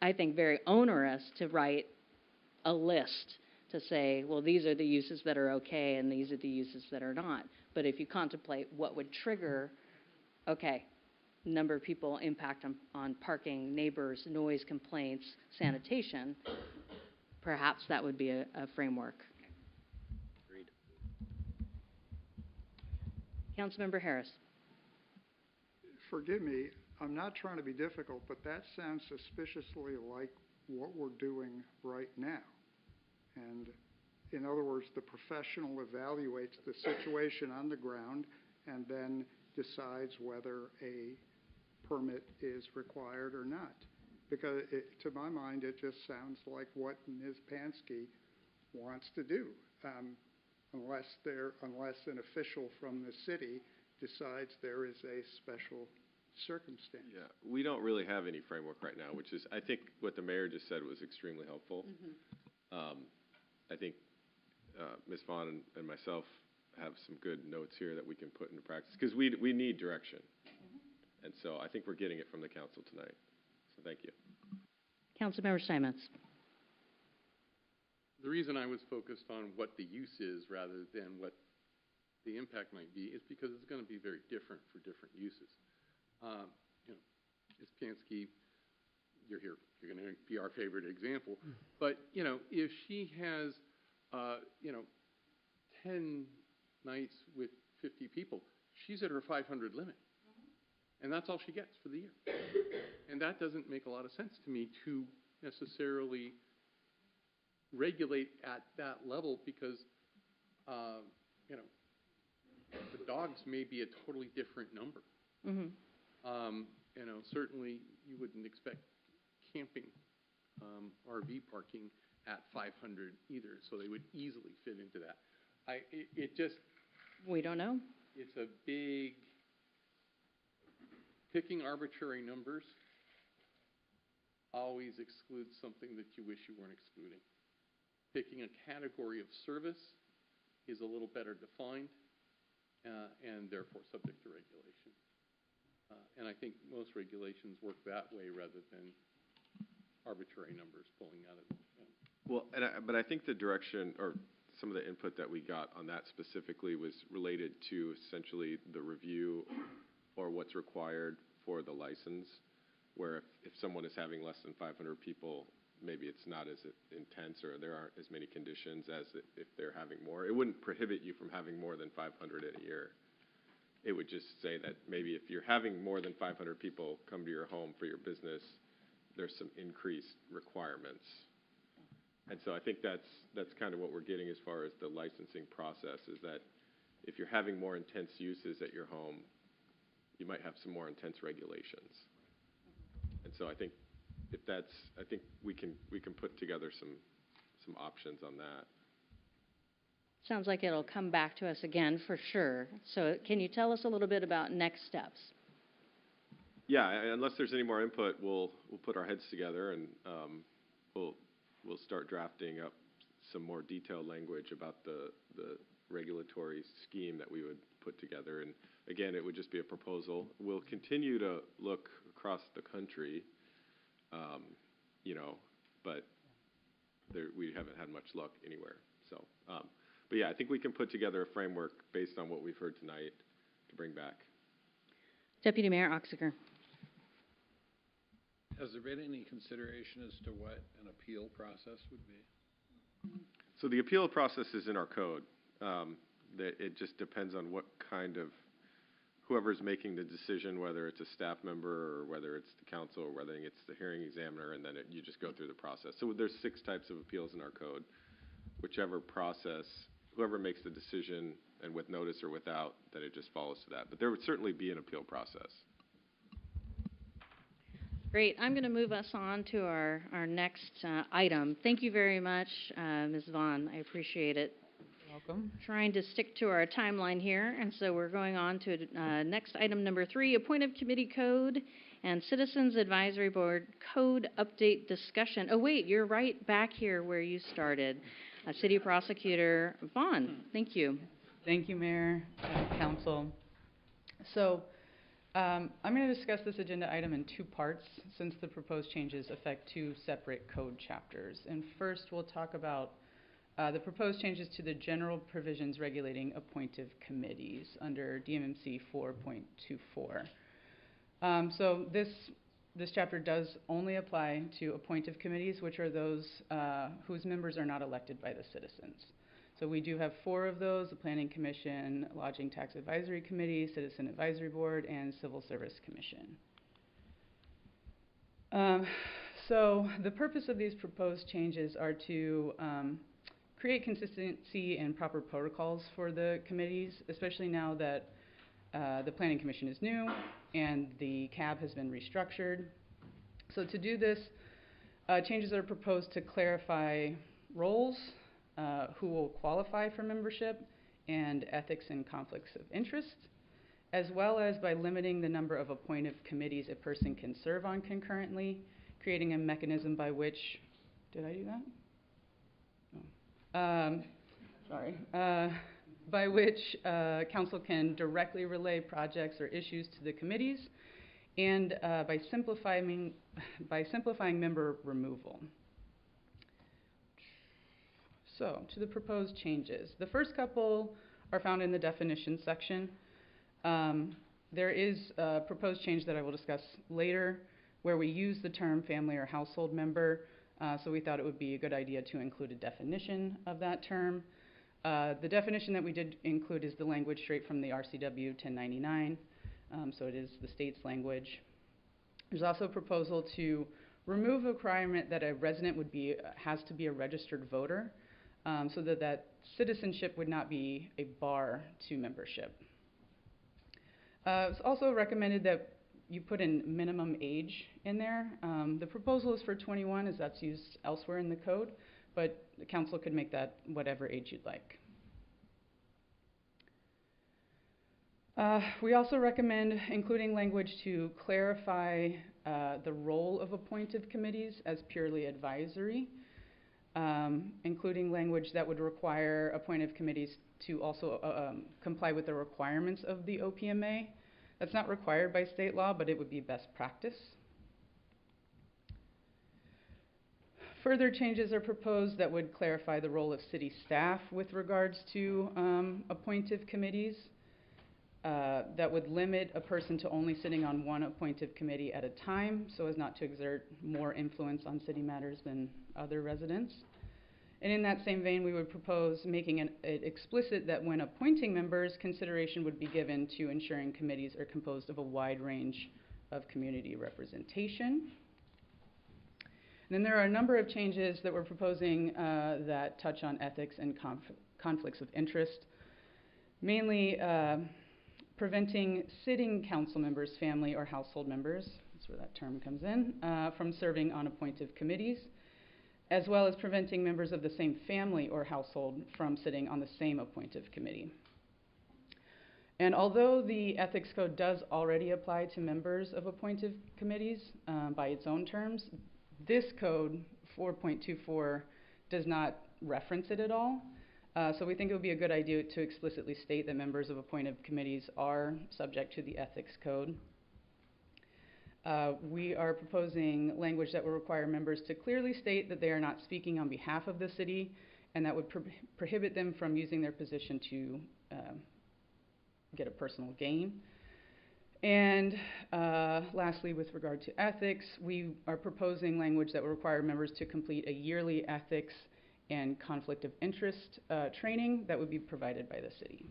I think, very onerous to write a list to say, well, these are the uses that are okay and these are the uses that are not. But if you contemplate what would trigger, okay, number of people, impact on parking, neighbors, noise complaints, sanitation, perhaps that would be a framework. Agreed. Councilmember Harris. Forgive me, I'm not trying to be difficult, but that sounds suspiciously like what we're doing right now. And in other words, the professional evaluates the situation on the ground and then decides whether a permit is required or not. Because to my mind, it just sounds like what Ms. Pansky wants to do, unless an official from the city decides there is a special circumstance. Yeah, we don't really have any framework right now, which is, I think what the mayor just said was extremely helpful. I think Ms. Vaughn and myself have some good notes here that we can put into practice, because we need direction. And so I think we're getting it from the council tonight. So thank you. Councilmember Steinmetz. The reason I was focused on what the use is rather than what the impact might be is because it's going to be very different for different uses. Ms. Pansky, you're here. You're going to be our favorite example. But, if she has, 10 nights with 50 people, she's at her 500 limit. And that's all she gets for the year. And that doesn't make a lot of sense to me to necessarily regulate at that level because, the dogs may be a totally different number. Certainly you wouldn't expect camping, RV parking at 500 either, so they would easily fit into that. We don't know. It's a big, picking arbitrary numbers always excludes something that you wish you weren't excluding. Picking a category of service is a little better defined and therefore subject to regulation. And I think most regulations work that way rather than arbitrary numbers pulling out of it. Well, but I think the direction or some of the input that we got on that specifically was related to essentially the review or what's required for the license, where if someone is having less than 500 people, maybe it's not as intense or there aren't as many conditions as if they're having more. It wouldn't prohibit you from having more than 500 in a year. It would just say that maybe if you're having more than 500 people come to your home for your business, there's some increased requirements. And so I think that's kind of what we're getting as far as the licensing process, is that if you're having more intense uses at your home, you might have some more intense regulations. And so I think I think we can put together some options on that. Sounds like it'll come back to us again for sure. So can you tell us a little bit about next steps? Yeah, unless there's any more input, we'll put our heads together and we'll start drafting up some more detailed language about the regulatory scheme that we would put together. And again, it would just be a proposal. We'll continue to look across the country, but we haven't had much luck anywhere. So, but yeah, I think we can put together a framework based on what we've heard tonight to bring back. Deputy Mayor Oxiger. Has there been any consideration as to what an appeal process would be? So the appeal process is in our code. It just depends on what kind of, whoever's making the decision, whether it's a staff member or whether it's the council or whether it's the hearing examiner, and then you just go through the process. So there's 6 types of appeals in our code. Whichever process, whoever makes the decision, and with notice or without, then it just follows to that. But there would certainly be an appeal process. Great. I'm going to move us on to our next item. Thank you very much, Ms. Vaughn. I appreciate it. Welcome. Trying to stick to our timeline here, and so we're going on to next item number 3, appointive committee code and Citizens Advisory Board code update discussion. Oh, wait, you're right back here where you started. City Prosecutor Vaughn, thank you. Thank you, Mayor, Council. So I'm going to discuss this agenda item in 2 parts since the proposed changes affect 2 separate code chapters. And first, we'll talk about the proposed changes to the general provisions regulating appointive committees under DMMC 4.24. So this chapter does only apply to appointive committees, which are those whose members are not elected by the citizens. So we do have 4 of those: the Planning Commission, Lodging Tax Advisory Committee, Citizen Advisory Board, and Civil Service Commission. So the purpose of these proposed changes are to create consistency and proper protocols for the committees, especially now that the Planning Commission is new and the CAB has been restructured. So to do this, changes are proposed to clarify roles, who will qualify for membership, and ethics and conflicts of interest, as well as by limiting the number of appointive committees a person can serve on concurrently, creating a mechanism by which, did I do that? By which council can directly relay projects or issues to the committees, and by simplifying member removal. So, to the proposed changes. The first couple are found in the definition section. There is a proposed change that I will discuss later where we use the term family or household member. So we thought it would be a good idea to include a definition of that term. The definition that we did include is the language straight from the RCW 1099, so it is the state's language. There's also a proposal to remove the requirement that a resident has to be a registered voter, so that citizenship would not be a bar to membership. It's also recommended that you put in minimum age in there. The proposal is for 21, as that's used elsewhere in the code, but the council could make that whatever age you'd like. We also recommend including language to clarify the role of appointive committees as purely advisory, including language that would require appointive committees to also comply with the requirements of the OPMA. That's not required by state law, but it would be best practice. Further changes are proposed that would clarify the role of city staff with regards to appointive committees, that would limit a person to only sitting on one appointive committee at a time so as not to exert more influence on city matters than other residents. And in that same vein, we would propose making it explicit that when appointing members, consideration would be given to ensuring committees are composed of a wide range of community representation. And then there are a number of changes that we're proposing that touch on ethics and conflicts of interest, mainly preventing sitting council members, family or household members, that's where that term comes in, from serving on appointed committees, as well as preventing members of the same family or household from sitting on the same appointed committee. And although the Ethics Code does already apply to members of appointed committees by its own terms, this code, 4.24, does not reference it at all. So we think it would be a good idea to explicitly state that members of appointed committees are subject to the Ethics Code. We are proposing language that will require members to clearly state that they are not speaking on behalf of the city, and that would prohibit them from using their position to get a personal gain. And lastly, with regard to ethics, we are proposing language that will require members to complete a yearly ethics and conflict of interest training that would be provided by the city.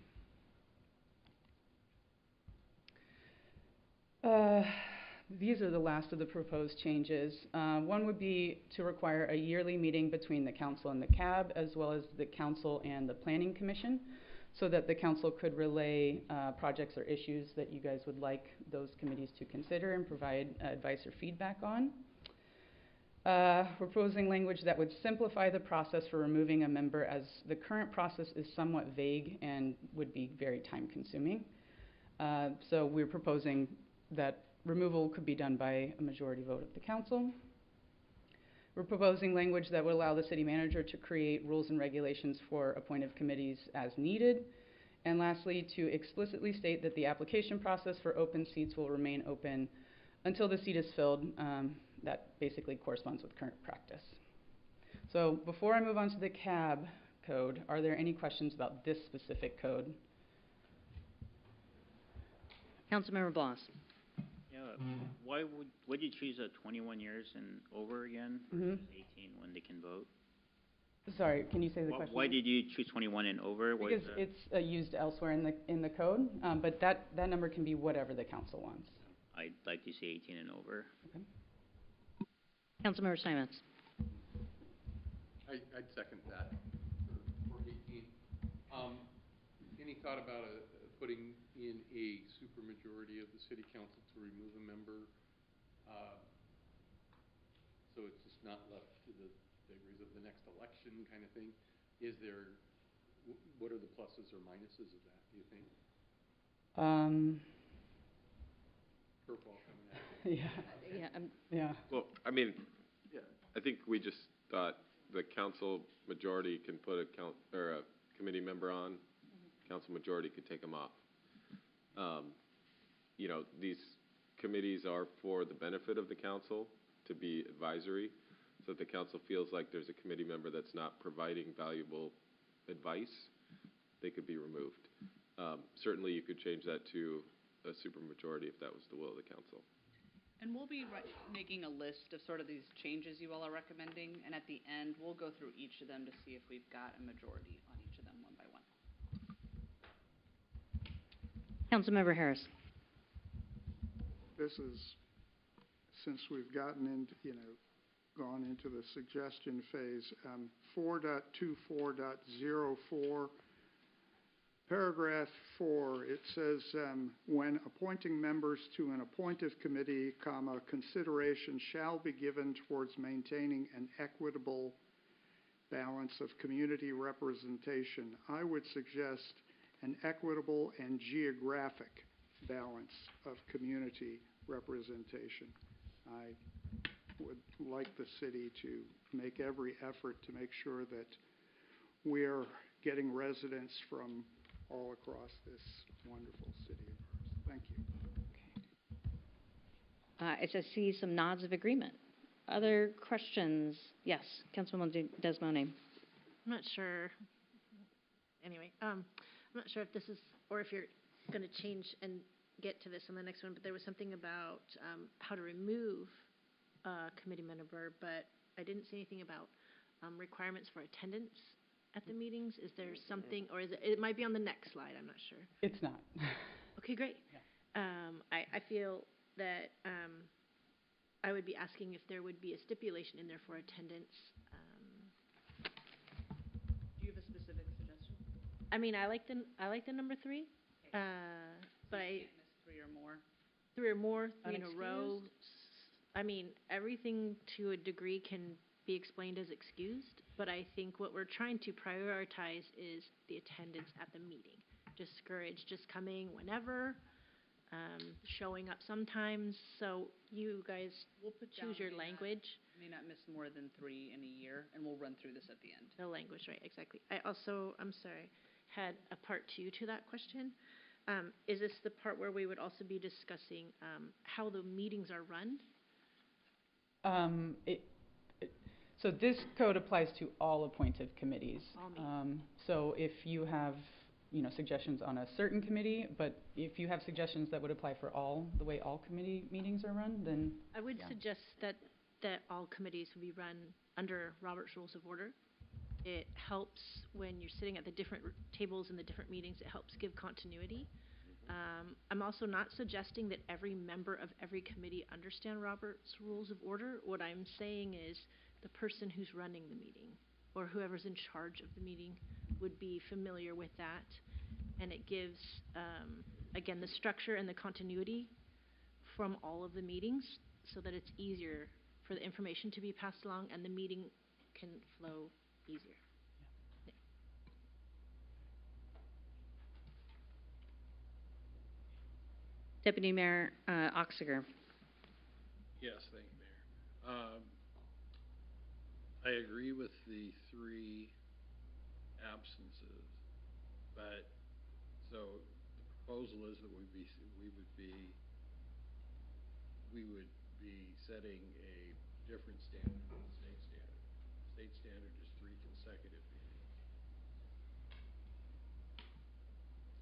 These are the last of the proposed changes. One would be to require a yearly meeting between the council and the CAB, as well as the council and the planning commission, so that the council could relay projects or issues that you guys would like those committees to consider and provide advice or feedback on. We're proposing language that would simplify the process for removing a member, as the current process is somewhat vague and would be very time consuming. So we're proposing that removal could be done by a majority vote of the council. We're proposing language that would allow the city manager to create rules and regulations for appointed committees as needed. And lastly, to explicitly state that the application process for open seats will remain open until the seat is filled. That basically corresponds with current practice. So before I move on to the CAB code, are there any questions about this specific code? Councilmember Bloss. Yeah, why would you choose 21 years and over again versus 18 when they can vote? Sorry, can you say the question? Why did you choose 21 and over? Because it's used elsewhere in the code, but that number can be whatever the council wants. I'd like to say 18 and over. Okay. Councilmember Simons. I'd second that for 18. Any thought about putting in a supermajority of the city council to remove a member, so it's just not left to the vagaries of the next election kind of thing? Is there, what are the pluses or minuses of that, do you think? Curveball coming at you. Yeah. Well, I mean, I think we just thought the council majority can put a committee member on. Council majority could take them off. You know, these committees are for the benefit of the council to be advisory, so that the council feels like there's a committee member that's not providing valuable advice, they could be removed. Certainly you could change that to a supermajority if that was the will of the council. And we'll be making a list of sort of these changes you all are recommending, and at the end, we'll go through each of them to see if we've got a majority on each of them one by one. Councilmember Harris. This is, since we've gotten into, gone into the suggestion phase, 4.24.04, paragraph 4, it says, when appointing members to an appointive committee, consideration shall be given towards maintaining an equitable balance of community representation. I would suggest an equitable and geographic balance of community representation. I would like the city to make every effort to make sure that we're getting residents from all across this wonderful city of ours. Thank you. I see some nods of agreement. Other questions? Yes, Councilwoman Desmond. I'm not sure. Anyway, I'm not sure if this is, or if you're going to change and get to this on the next one, but there was something about how to remove a committee member, but I didn't see anything about requirements for attendance at the meetings. Is there something, or is it might be on the next slide, I'm not sure. It's not. Okay, great. Yeah. I feel that I would be asking if there would be a stipulation in there for attendance. Do you have a specific suggestion? I mean, I like the number 3. but You I, can't miss 3 or more. 3 or more, 3 in a row. Unexcused? I mean, everything to a degree can be explained as excused, but I think what we're trying to prioritize is the attendance at the meeting. Discourage just coming whenever, showing up sometimes, so you guys We'll put choose down your language. May not miss more than 3 in a year, and we'll run through this at the end. The language, right, exactly. I also, I'm sorry, had a part 2 to that question. Is this the part where we would also be discussing how the meetings are run? So this code applies to all appointed committees. All meetings. So if you have, suggestions on a certain committee, but if you have suggestions that would apply for the way all committee meetings are run, then I would yeah. suggest that all committees would be run under Robert's Rules of Order. It helps when you're sitting at the different tables in the different meetings, it helps give continuity. I'm also not suggesting that every member of every committee understand Robert's Rules of Order. What I'm saying is the person who's running the meeting or whoever's in charge of the meeting would be familiar with that. And it gives, again, the structure and the continuity from all of the meetings so that it's easier for the information to be passed along and the meeting can flow easier. Deputy Mayor Oxiger. Yes, thank you, Mayor. I agree with the 3 absences, but so the proposal is that we would be setting a different standard than the state standard. State standard is 3 consecutive meetings.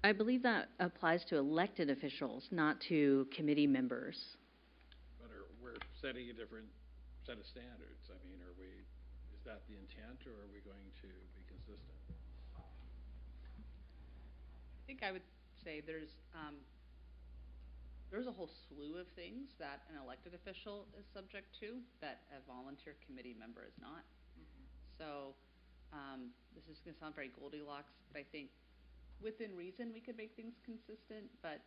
I believe that applies to elected officials, not to committee members. But we're setting a different set of standards. I mean, is that the intent, or are we going to be consistent? I think I would say there's a whole slew of things that an elected official is subject to that a volunteer committee member is not. So this is going to sound very Goldilocks, but I think within reason we could make things consistent, but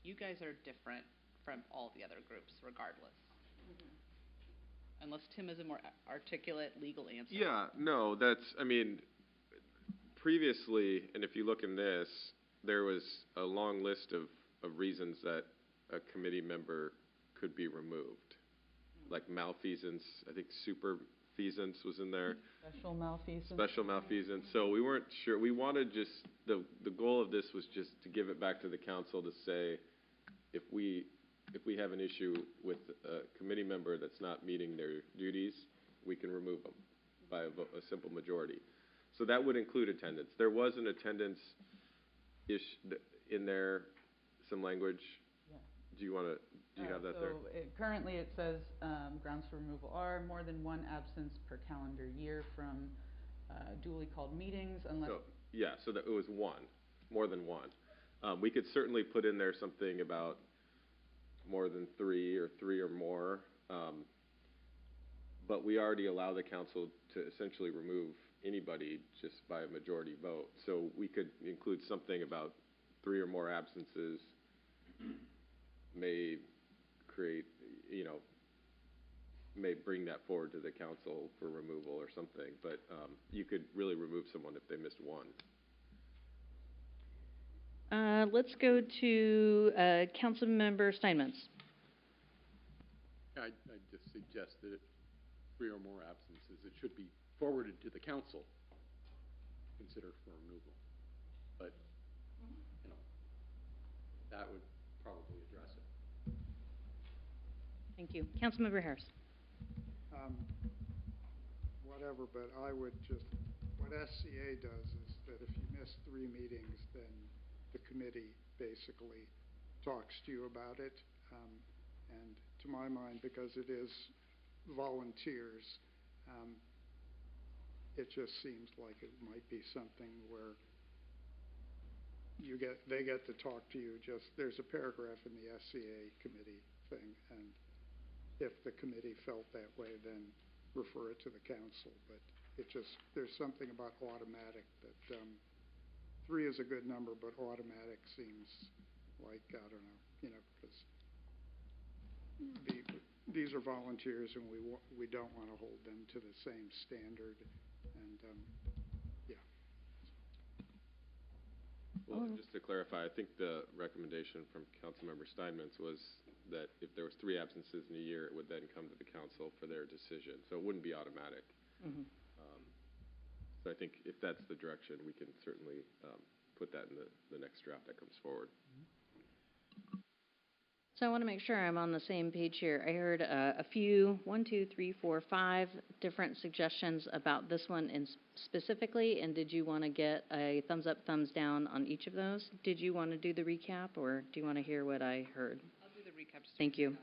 you guys are different from all the other groups regardless. Unless Tim has a more articulate legal answer. Yeah, no, previously, and if you look in this, there was a long list of reasons that a committee member could be removed. Like malfeasance, I think superfeasance was in there. Special malfeasance. Special malfeasance. So we weren't sure. We wanted the goal of this was just to give it back to the council to say, if we have an issue with a committee member that's not meeting their duties, we can remove them by a simple majority. So that would include attendance. There was an attendance in there, some language. Yeah. Do you have that there? Currently it says grounds for removal are more than 1 absence per calendar year from duly called meetings unless... So that it was 1, more than 1. We could certainly put in there something about more than 3 or 3 or more, but we already allow the council to essentially remove anybody just by a majority vote. So we could include something about 3 or more absences may create, may bring that forward to the council for removal or something, but you could really remove someone if they missed 1. Let's go to Councilmember Steinmetz. I'd just suggest that 3 or more absences, it should be forwarded to the council, consider for removal. But, that would probably address it. Thank you. Councilmember Harris. Whatever, but I would what SCA does is that if you miss 3 meetings, then the committee basically talks to you about it. And to my mind, because it is volunteers, it just seems like it might be something where they get to talk to you. There's a paragraph in the SCA committee thing, and if the committee felt that way, then refer it to the council. But there's something about automatic that 3 is a good number, but automatic seems like, I don't know, you know, because these are volunteers and we don't want to hold them to the same standard, and, yeah. Well, and just to clarify, I think the recommendation from Councilmember Steinmetz was that if there was 3 absences in a year, it would then come to the council for their decision. So it wouldn't be automatic. So I think if that's the direction, we can certainly put that in the next draft that comes forward. So I want to make sure I'm on the same page here. I heard a few, 1, 2, 3, 4, 5 different suggestions about this one specifically, and did you want to get a thumbs up, thumbs down on each of those? Did you want to do the recap, or do you want to hear what I heard? I'll do the recap. Just Thank you.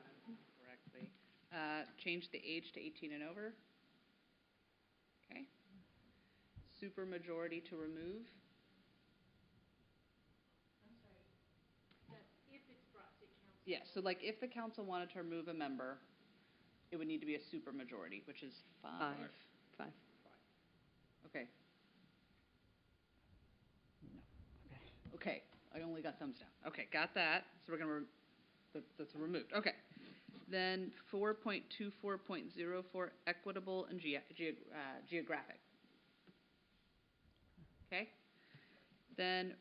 Correctly. Change the age to 18 and over. Okay. Super majority to remove. Yeah, so like if the council wanted to remove a member, it would need to be a super majority, which is 5. 5. Okay. Okay, I only got thumbs down. Okay, got that. So we're gonna, that's removed. Okay. Then 4.24.04, equitable and geographic. Okay. Then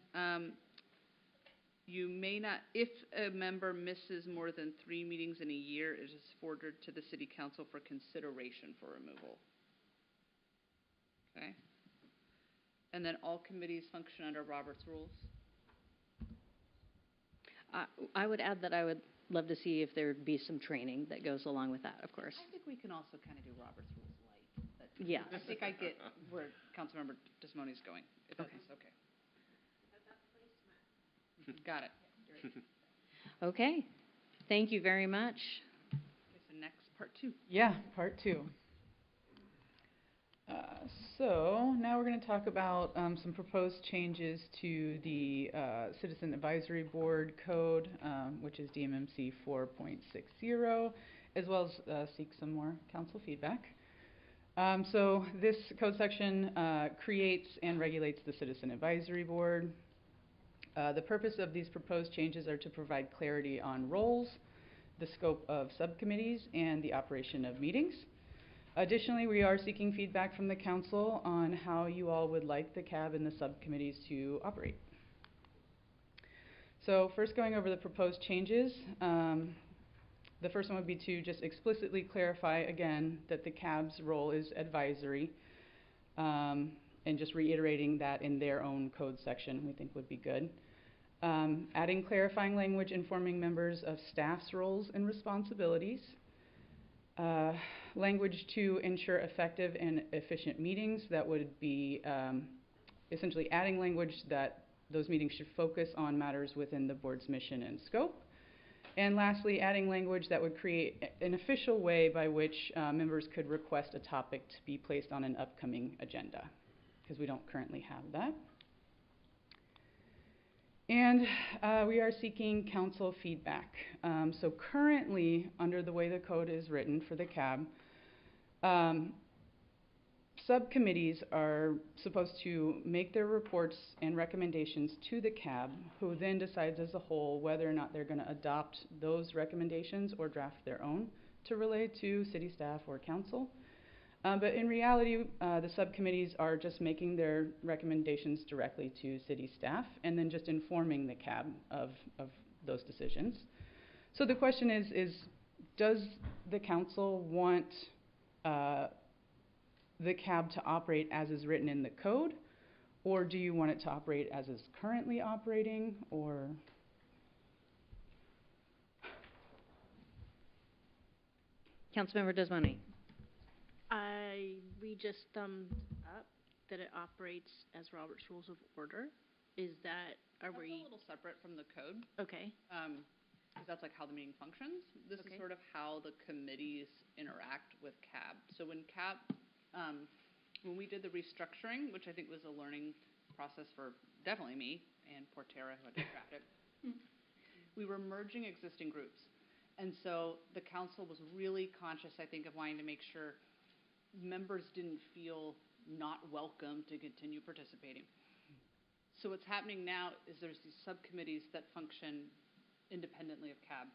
you may not, if a member misses more than 3 meetings in a year, it is forwarded to the city council for consideration for removal. Okay. And then all committees function under Robert's rules. I would add that I would love to see if there would be some training that goes along with that, of course. I think we can also kind of do Robert's rules light. But Yeah. I think I get where Councilmember Desmoni's going. If that's okay. Got it. Great. Okay. Thank you very much. Okay, so next, part 2. Yeah, part 2. So now we're going to talk about some proposed changes to the Citizen Advisory Board Code, which is DMMC 4.60, as well as seek some more council feedback. So this code section creates and regulates the Citizen Advisory Board. The purpose of these proposed changes are to provide clarity on roles, the scope of subcommittees, and the operation of meetings. Additionally, we are seeking feedback from the council on how you all would like the CAB and the subcommittees to operate. So first, going over the proposed changes, the first one would be to just explicitly clarify again that the CAB's role is advisory, and just reiterating that in their own code section we think would be good. Adding clarifying language informing members of staff's roles and responsibilities. Language to ensure effective and efficient meetings. That would be essentially adding language that those meetings should focus on matters within the board's mission and scope. And lastly, adding language that would create an official way by which members could request a topic to be placed on an upcoming agenda, because we don't currently have that. And we are seeking council feedback. So currently, under the way the code is written for the CAB, subcommittees are supposed to make their reports and recommendations to the CAB, who then decides as a whole whether or not they're going to adopt those recommendations or draft their own to relay to city staff or council. But in reality, the subcommittees are just making their recommendations directly to city staff and then just informing the CAB of those decisions. So the question is does the council want the CAB to operate as is written in the code, or do you want it to operate as is currently operating, or? Councilmember Desmoni. We just thumbed up that it operates as Robert's Rules of Order. Is that, That's a little separate from the code. Okay. Because that's like how the meeting functions. This is sort of how the committees interact with CAB. So when CAB, when we did the restructuring, which I think was a learning process for definitely me and Portera, who had to draft it, we were merging existing groups. And so the council was really conscious, I think, of wanting to make sure members didn't feel not welcome to continue participating. So what's happening now is there's these subcommittees that function independently of CAB.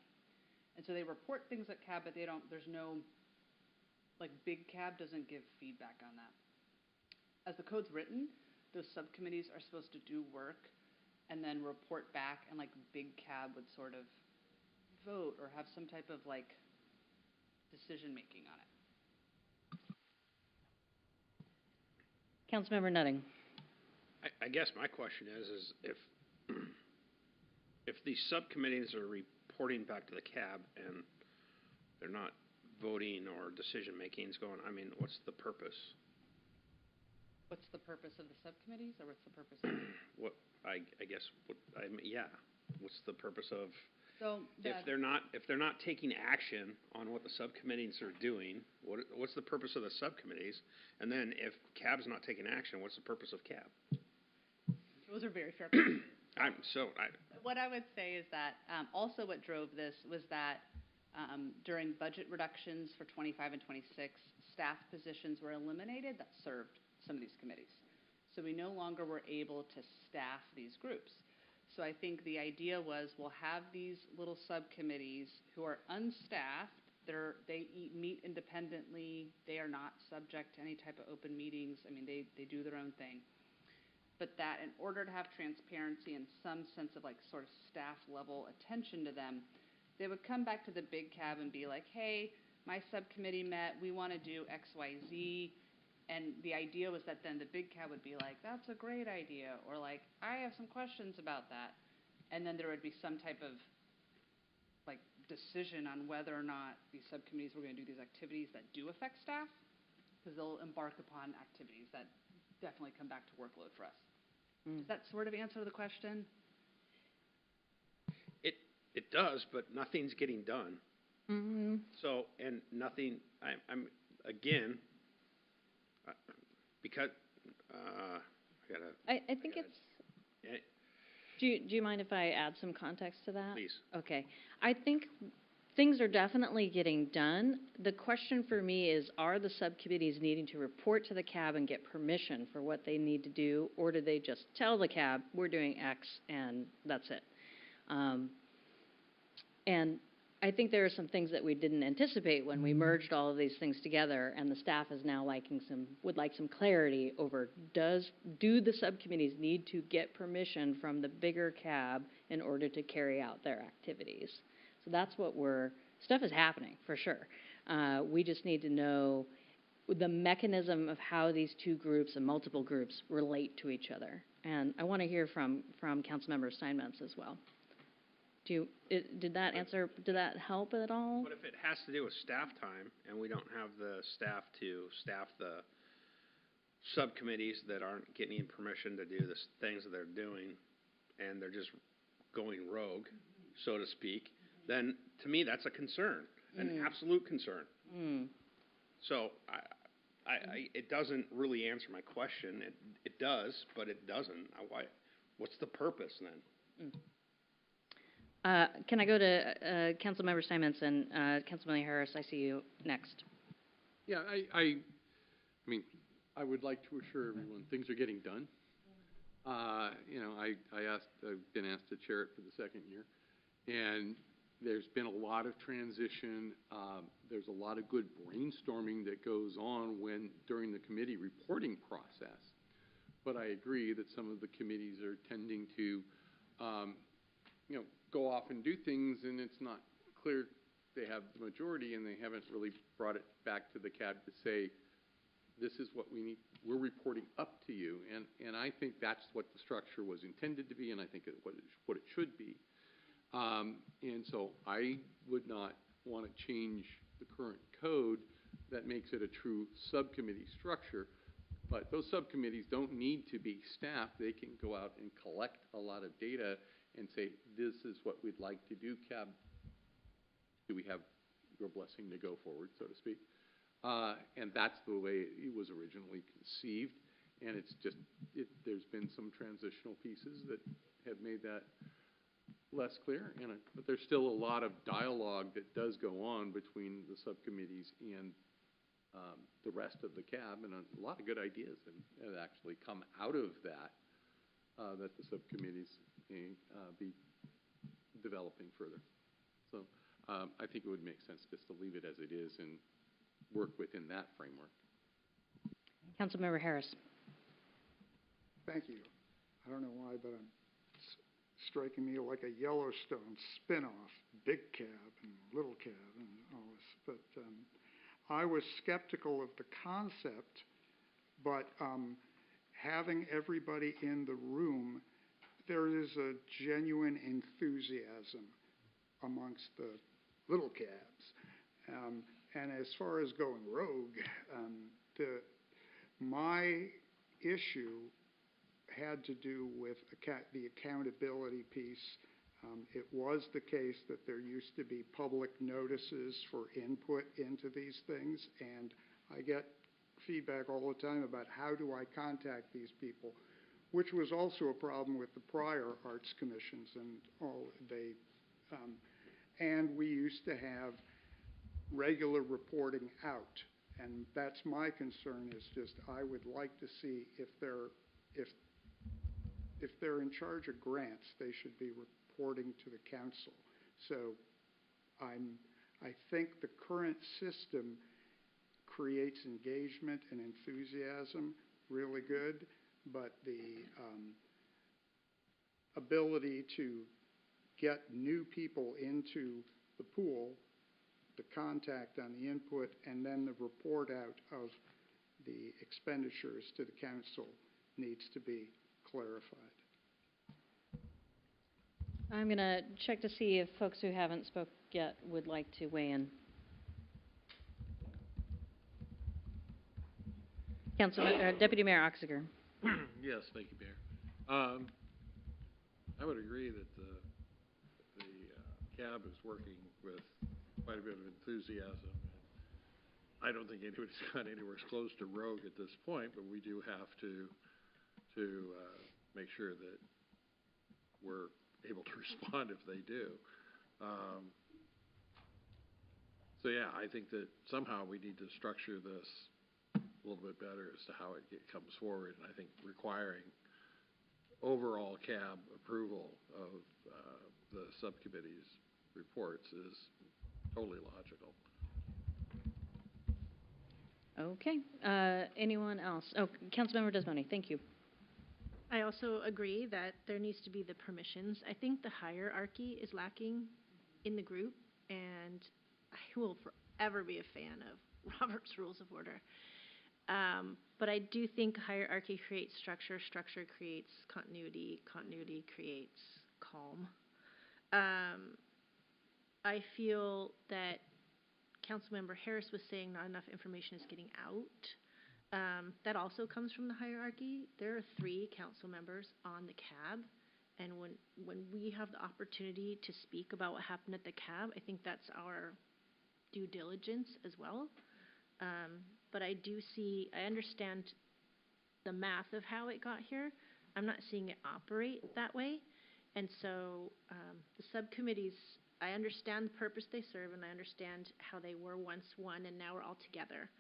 And so they report things at CAB, but there's no, like, big CAB doesn't give feedback on that. As the code's written, those subcommittees are supposed to do work and then report back, and like big CAB would sort of vote or have some type of like decision-making on it. Councilmember Nutting. I guess my question is if these subcommittees are reporting back to the CAB and they're not voting or decision-making is going, I mean, what's the purpose? What's the purpose of the subcommittees, or what's the purpose of? What's the purpose of? So if they're not taking action on what the subcommittees are doing, what's the purpose of the subcommittees? And then if CAB's not taking action, what's the purpose of CAB? Those are very fair questions. What I would say is that also what drove this was that during budget reductions for 25 and 26, staff positions were eliminated that served some of these committees. So we no longer were able to staff these groups. So I think the idea was we'll have these little subcommittees who are unstaffed. They meet independently. They are not subject to any type of open meetings. I mean, they do their own thing. But that in order to have transparency and some sense of like sort of staff level attention to them, they would come back to the big CAB and be like, hey, my subcommittee met, we want to do X, Y, Z. And the idea was that then the big CAB would be like, that's a great idea, or like, I have some questions about that. And then there would be some type of like decision on whether or not these subcommittees were going to do these activities that do affect staff, because they'll embark upon activities that definitely come back to workload for us. Does that sort of answer the question? It does, but nothing's getting done. Mm-hmm. So, and nothing, I'm again, because, I think do you mind if I add some context to that? Please. Okay. I think things are definitely getting done. The question for me is, are the subcommittees needing to report to the CAB and get permission for what they need to do, or do they just tell the CAB, we're doing X and that's it? And I think there are some things that we didn't anticipate when we merged all of these things together, and the staff is now would like some clarity over, do the subcommittees need to get permission from the bigger CAB in order to carry out their activities? So that's what stuff is happening for sure. We just need to know the mechanism of how these two groups and multiple groups relate to each other. And I want to hear from Councilmember Steinmetz as well. Did that help at all? But if it has to do with staff time, and we don't have the staff to staff the subcommittees that aren't getting permission to do the things that they're doing, and they're just going rogue, so to speak, then to me that's a concern, an absolute concern. So it doesn't really answer my question. It does, but it doesn't. What's the purpose then? Can I go to Councilmember Steinmetz and Councilmember Harris? I see you next. Yeah, I mean, I would like to assure everyone things are getting done. I've been asked to chair it for the second year, and there's been a lot of transition. There's a lot of good brainstorming that goes on during the committee reporting process. But I agree that some of the committees are tending to, go off and do things, and it's not clear they have the majority, and they haven't really brought it back to the CAB to say, this is what we need. We're reporting up to you, and I think that's what the structure was intended to be, and I think what it should be. And so I would not want to change the current code that makes it a true subcommittee structure. But those subcommittees don't need to be staffed. They can go out and collect a lot of data and say, this is what we'd like to do, CAB. Do we have your blessing to go forward, so to speak? And that's the way it was originally conceived. And it's just, there's been some transitional pieces that have made that less clear. But there's still a lot of dialogue that does go on between the subcommittees and the rest of the CAB, and a lot of good ideas have actually come out of that, that the subcommittees may be developing further. So I think it would make sense just to leave it as it is and work within that framework. Councilmember Harris. Thank you. I don't know why, but it's striking me like a Yellowstone spinoff, Big Cab and Little Cab and all this. But I was skeptical of the concept, but having everybody in the room, there is a genuine enthusiasm amongst the little cabs. And as far as going rogue, my issue had to do with the accountability piece. It was the case that there used to be public notices for input into these things, and I get feedback all the time about how do I contact these people, which was also a problem with the prior arts commissions and all and we used to have regular reporting out, and that's my concern. Is just I would like to see if they're in charge of grants, they should be reporting to the council. So I think the current system creates engagement and enthusiasm really good, but the ability to get new people into the pool, the contact on the input, and then the report out of the expenditures to the council needs to be clarified. I'm going to check to see if folks who haven't spoke yet would like to weigh in. Deputy Mayor Oxiger. Yes, thank you, Mayor. I would agree that the CAB is working with quite a bit of enthusiasm. I don't think anybody's got anywhere close to rogue at this point, but we do have to make sure that we're able to respond if they do. So yeah, I think that somehow we need to structure this a little bit better as to how it comes forward, and I think requiring overall CAB approval of the subcommittee's reports is totally logical. Okay. Anyone else? Oh, Councilmember Desmoni, thank you. I also agree that there needs to be the permissions. I think the hierarchy is lacking in the group, and I will forever be a fan of Robert's Rules of Order. But I do think hierarchy creates structure, structure creates continuity, continuity creates calm. I feel that Councilmember Harris was saying not enough information is getting out. That also comes from the hierarchy. There are 3 council members on the CAB, and when we have the opportunity to speak about what happened at the CAB, I think that's our due diligence as well. But I understand the math of how it got here. I'm not seeing it operate that way. And so the subcommittees, I understand the purpose they serve, and I understand how they were once one and now we're all together.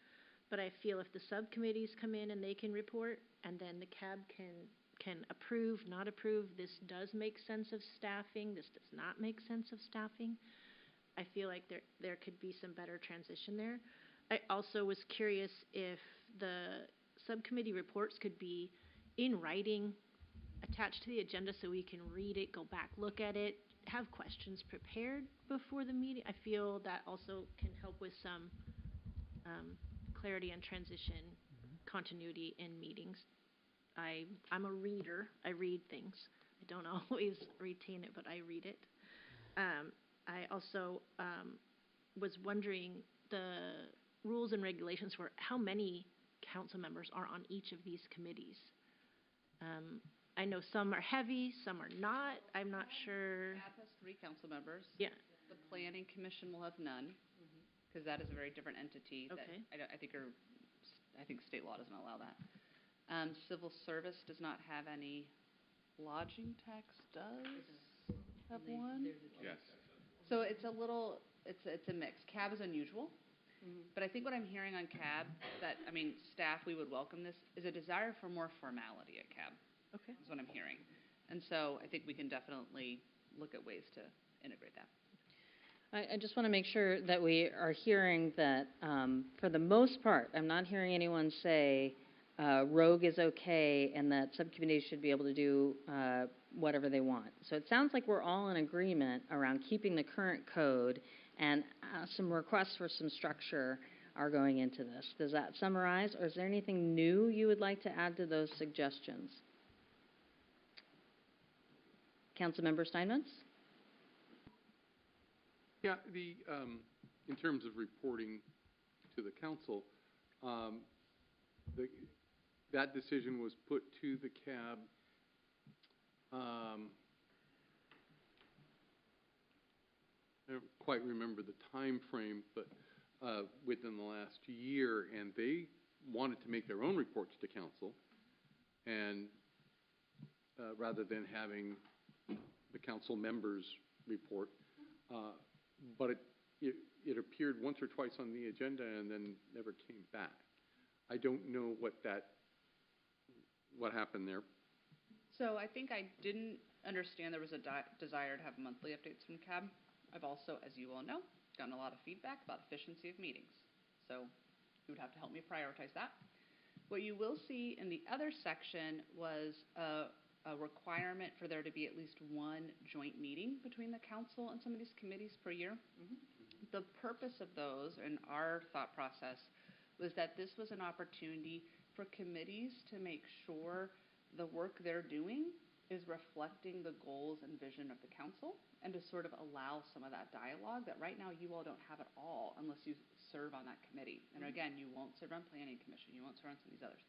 But I feel if the subcommittees come in and they can report, and then the CAB can approve, not approve, this does make sense of staffing, this does not make sense of staffing, I feel like there could be some better transition there. I also was curious if the subcommittee reports could be in writing, attached to the agenda so we can read it, go back, look at it, have questions prepared before the meeting. I feel that also can help with some clarity and transition continuity in meetings. I'm a reader. I read things. I don't always retain it, but I read it. I also was wondering the rules and regulations for how many council members are on each of these committees. I know some are heavy, some are not. I'm not sure. CAB has 3 council members. Yeah. The Planning Commission will have none, because that is a very different entity. Okay. That I think state law doesn't allow that. Civil Service does not have any. Lodging tax does have one. Yes. So it's a little, it's a mix. CAB is unusual, but I think what I'm hearing on CAB, staff, we would welcome this, is a desire for more formality at CAB. Okay. Is what I'm hearing. And so I think we can definitely look at ways to integrate that. I just want to make sure that we are hearing that, for the most part, I'm not hearing anyone say rogue is okay and that subcommittees should be able to do whatever they want. So it sounds like we're all in agreement around keeping the current code, and some requests for some structure are going into this. Does that summarize, or is there anything new you would like to add to those suggestions? Councilmember Steinmetz? Yeah, in terms of reporting to the council, that decision was put to the CAB I don't quite remember the time frame, but within the last year, and they wanted to make their own reports to council, and rather than having the council members report, but it appeared once or twice on the agenda and then never came back. I don't know what happened there. So I think I didn't understand there was a desire to have monthly updates from CAB. I've also, as you all know, gotten a lot of feedback about efficiency of meetings. So you would have to help me prioritize that. What you will see in the other section was a requirement for there to be at least one joint meeting between the council and some of these committees per year. The purpose of those, and our thought process, was that this was an opportunity for committees to make sure the work they're doing is reflecting the goals and vision of the council, and to sort of allow some of that dialogue that right now you all don't have at all unless you serve on that committee. And again, you won't serve on planning commission, you won't serve on some of these others.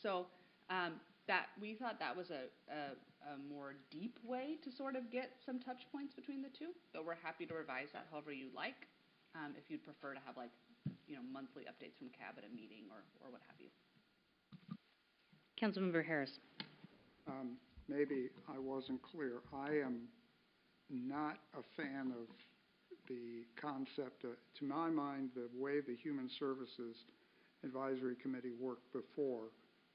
So that we thought that was a more deep way to sort of get some touch points between the two, but we're happy to revise that however you like, if you'd prefer to have monthly updates from CAB at a meeting or what have you. Councilmember Harris. Maybe I wasn't clear. I am not a fan of the concept. To my mind, the way the Human Services Advisory Committee worked before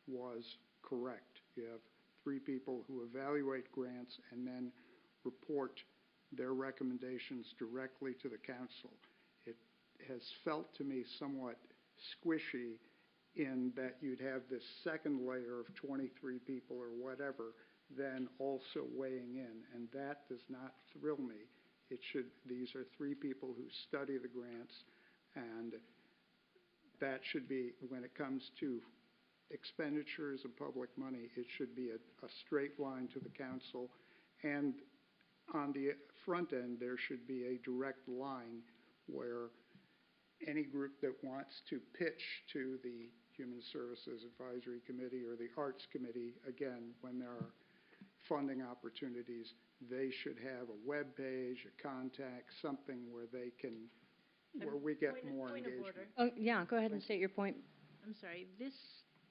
was correct. You have 3 people who evaluate grants and then report their recommendations directly to the council. It has felt to me somewhat squishy in that you'd have this second layer of 23 people or whatever then also weighing in, and that does not thrill me. These are 3 people who study the grants, and that should be, when it comes to expenditures of public money, it should be a straight line to the council, and on the front end there should be a direct line where any group that wants to pitch to the Human Services Advisory Committee or the Arts Committee, again, when there are funding opportunities, they should have a web page, a contact, something where they can, where we get more engagement. Oh, yeah, go ahead and state your point. I'm sorry, this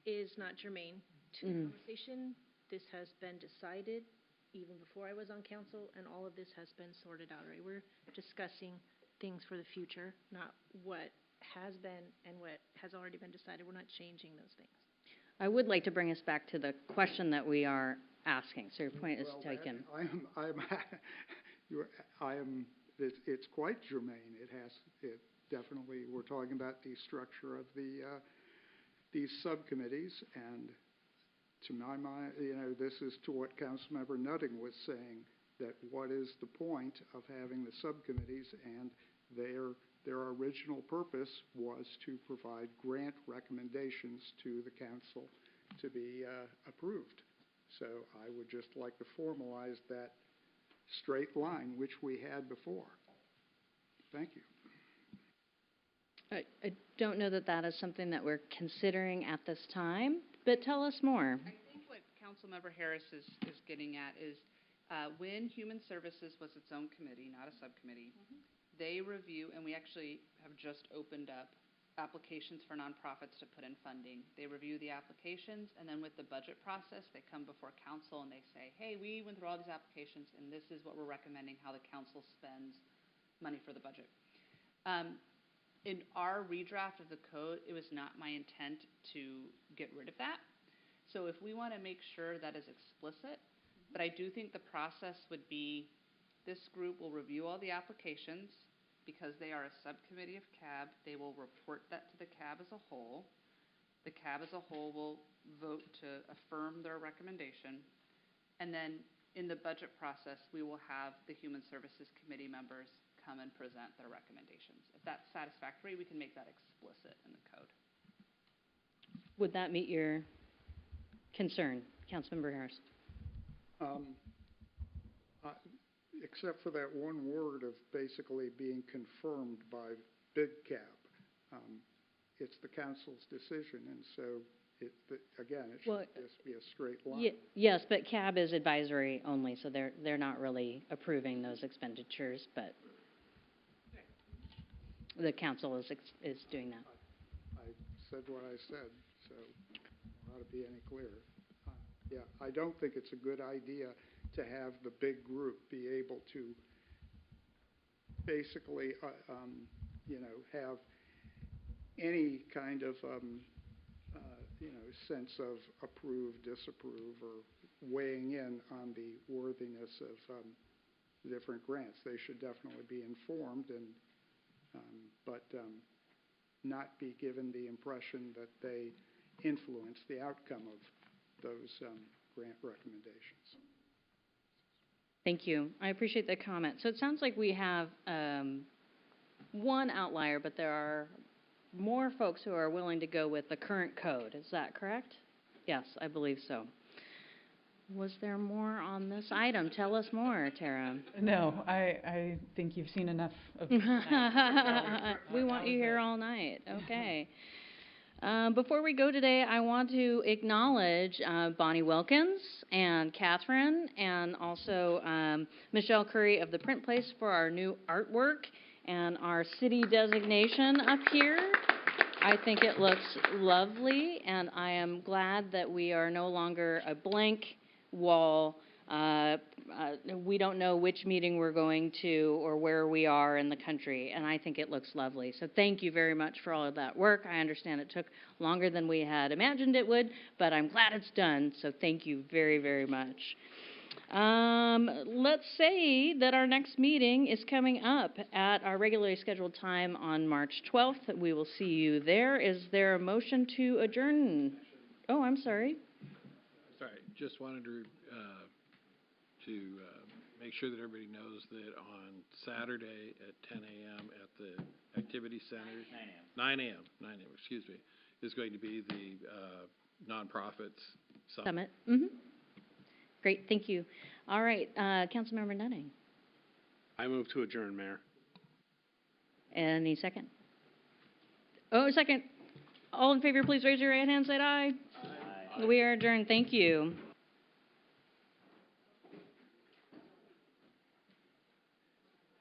is not germane to the conversation. This has been decided even before I was on council, and all of this has been sorted out, right? We're discussing things for the future, not what has been and what has already been decided. We're not changing those things. I would like to bring us back to the question that we are asking, so your point is taken. It's quite germane. It definitely, we're talking about the structure of these subcommittees, and to my mind, this is to what Councilmember Nutting was saying, that what is the point of having the subcommittees, and their original purpose was to provide grant recommendations to the council to be approved. So I would just like to formalize that straight line, which we had before. Thank you. I don't know that that is something that we're considering at this time, but tell us more. I think what Councilmember Harris is getting at is when Human Services was its own committee, not a subcommittee, they review, and we actually have just opened up applications for nonprofits to put in funding. They review the applications, and then with the budget process, they come before council and they say, hey, we went through all these applications, and this is what we're recommending how the council spends money for the budget. In our redraft of the code, it was not my intent to get rid of that. So if we want to make sure that is explicit, but I do think the process would be This group will review all the applications. Because they are a subcommittee of CAB, they will report that to the CAB as a whole. The CAB as a whole will vote to affirm their recommendation. And then in the budget process, we will have the Human Services Committee members come and present their recommendations. If that's satisfactory, we can make that explicit in the code. Would that meet your concern, Councilmember Harris? Except for that one word of basically being confirmed by Big Cab. It's the council's decision, and so again, it should just be a straight line. Yes, but CAB is advisory only, so they're not really approving those expenditures, but the council is doing that. I said what I said, so it ought to be any clearer. Yeah, I don't think it's a good idea to have the big group be able to basically, have any kind of, sense of approve, disapprove, or weighing in on the worthiness of different grants. They should definitely be informed and, but not be given the impression that they influence the outcome of those grant recommendations. Thank you. I appreciate the comment. So it sounds like we have one outlier, but there are more folks who are willing to go with the current code. Is that correct? Yes, I believe so. Was there more on this item? Tell us more, Tara. No, I think you've seen enough of We want you here all night. Okay. Before we go today, I want to acknowledge Bonnie Wilkins and Catherine and also Michelle Curry of the Print Place for our new artwork and our city designation up here. I think it looks lovely, and I am glad that we are no longer a blank wall. We don't know which meeting we're going to or where we are in the country, and I think it looks lovely. So thank you very much for all of that work. I understand it took longer than we had imagined it would, but I'm glad it's done, so thank you very, very much. Let's say that our next meeting is coming up at our regularly scheduled time on March 12th. We will see you there. Is there a motion to adjourn? Oh, I'm sorry. Sorry, just wanted to make sure that everybody knows that on Saturday at 10 a.m. at the Activity Center. 9 a.m., excuse me, is going to be the nonprofits summit. Mm-hmm. Great, thank you. All right, Councilmember Nutting. I move to adjourn, Mayor. Any second? Oh, second. All in favor, please raise your right hand, say aye. Aye. We are adjourned. Thank you.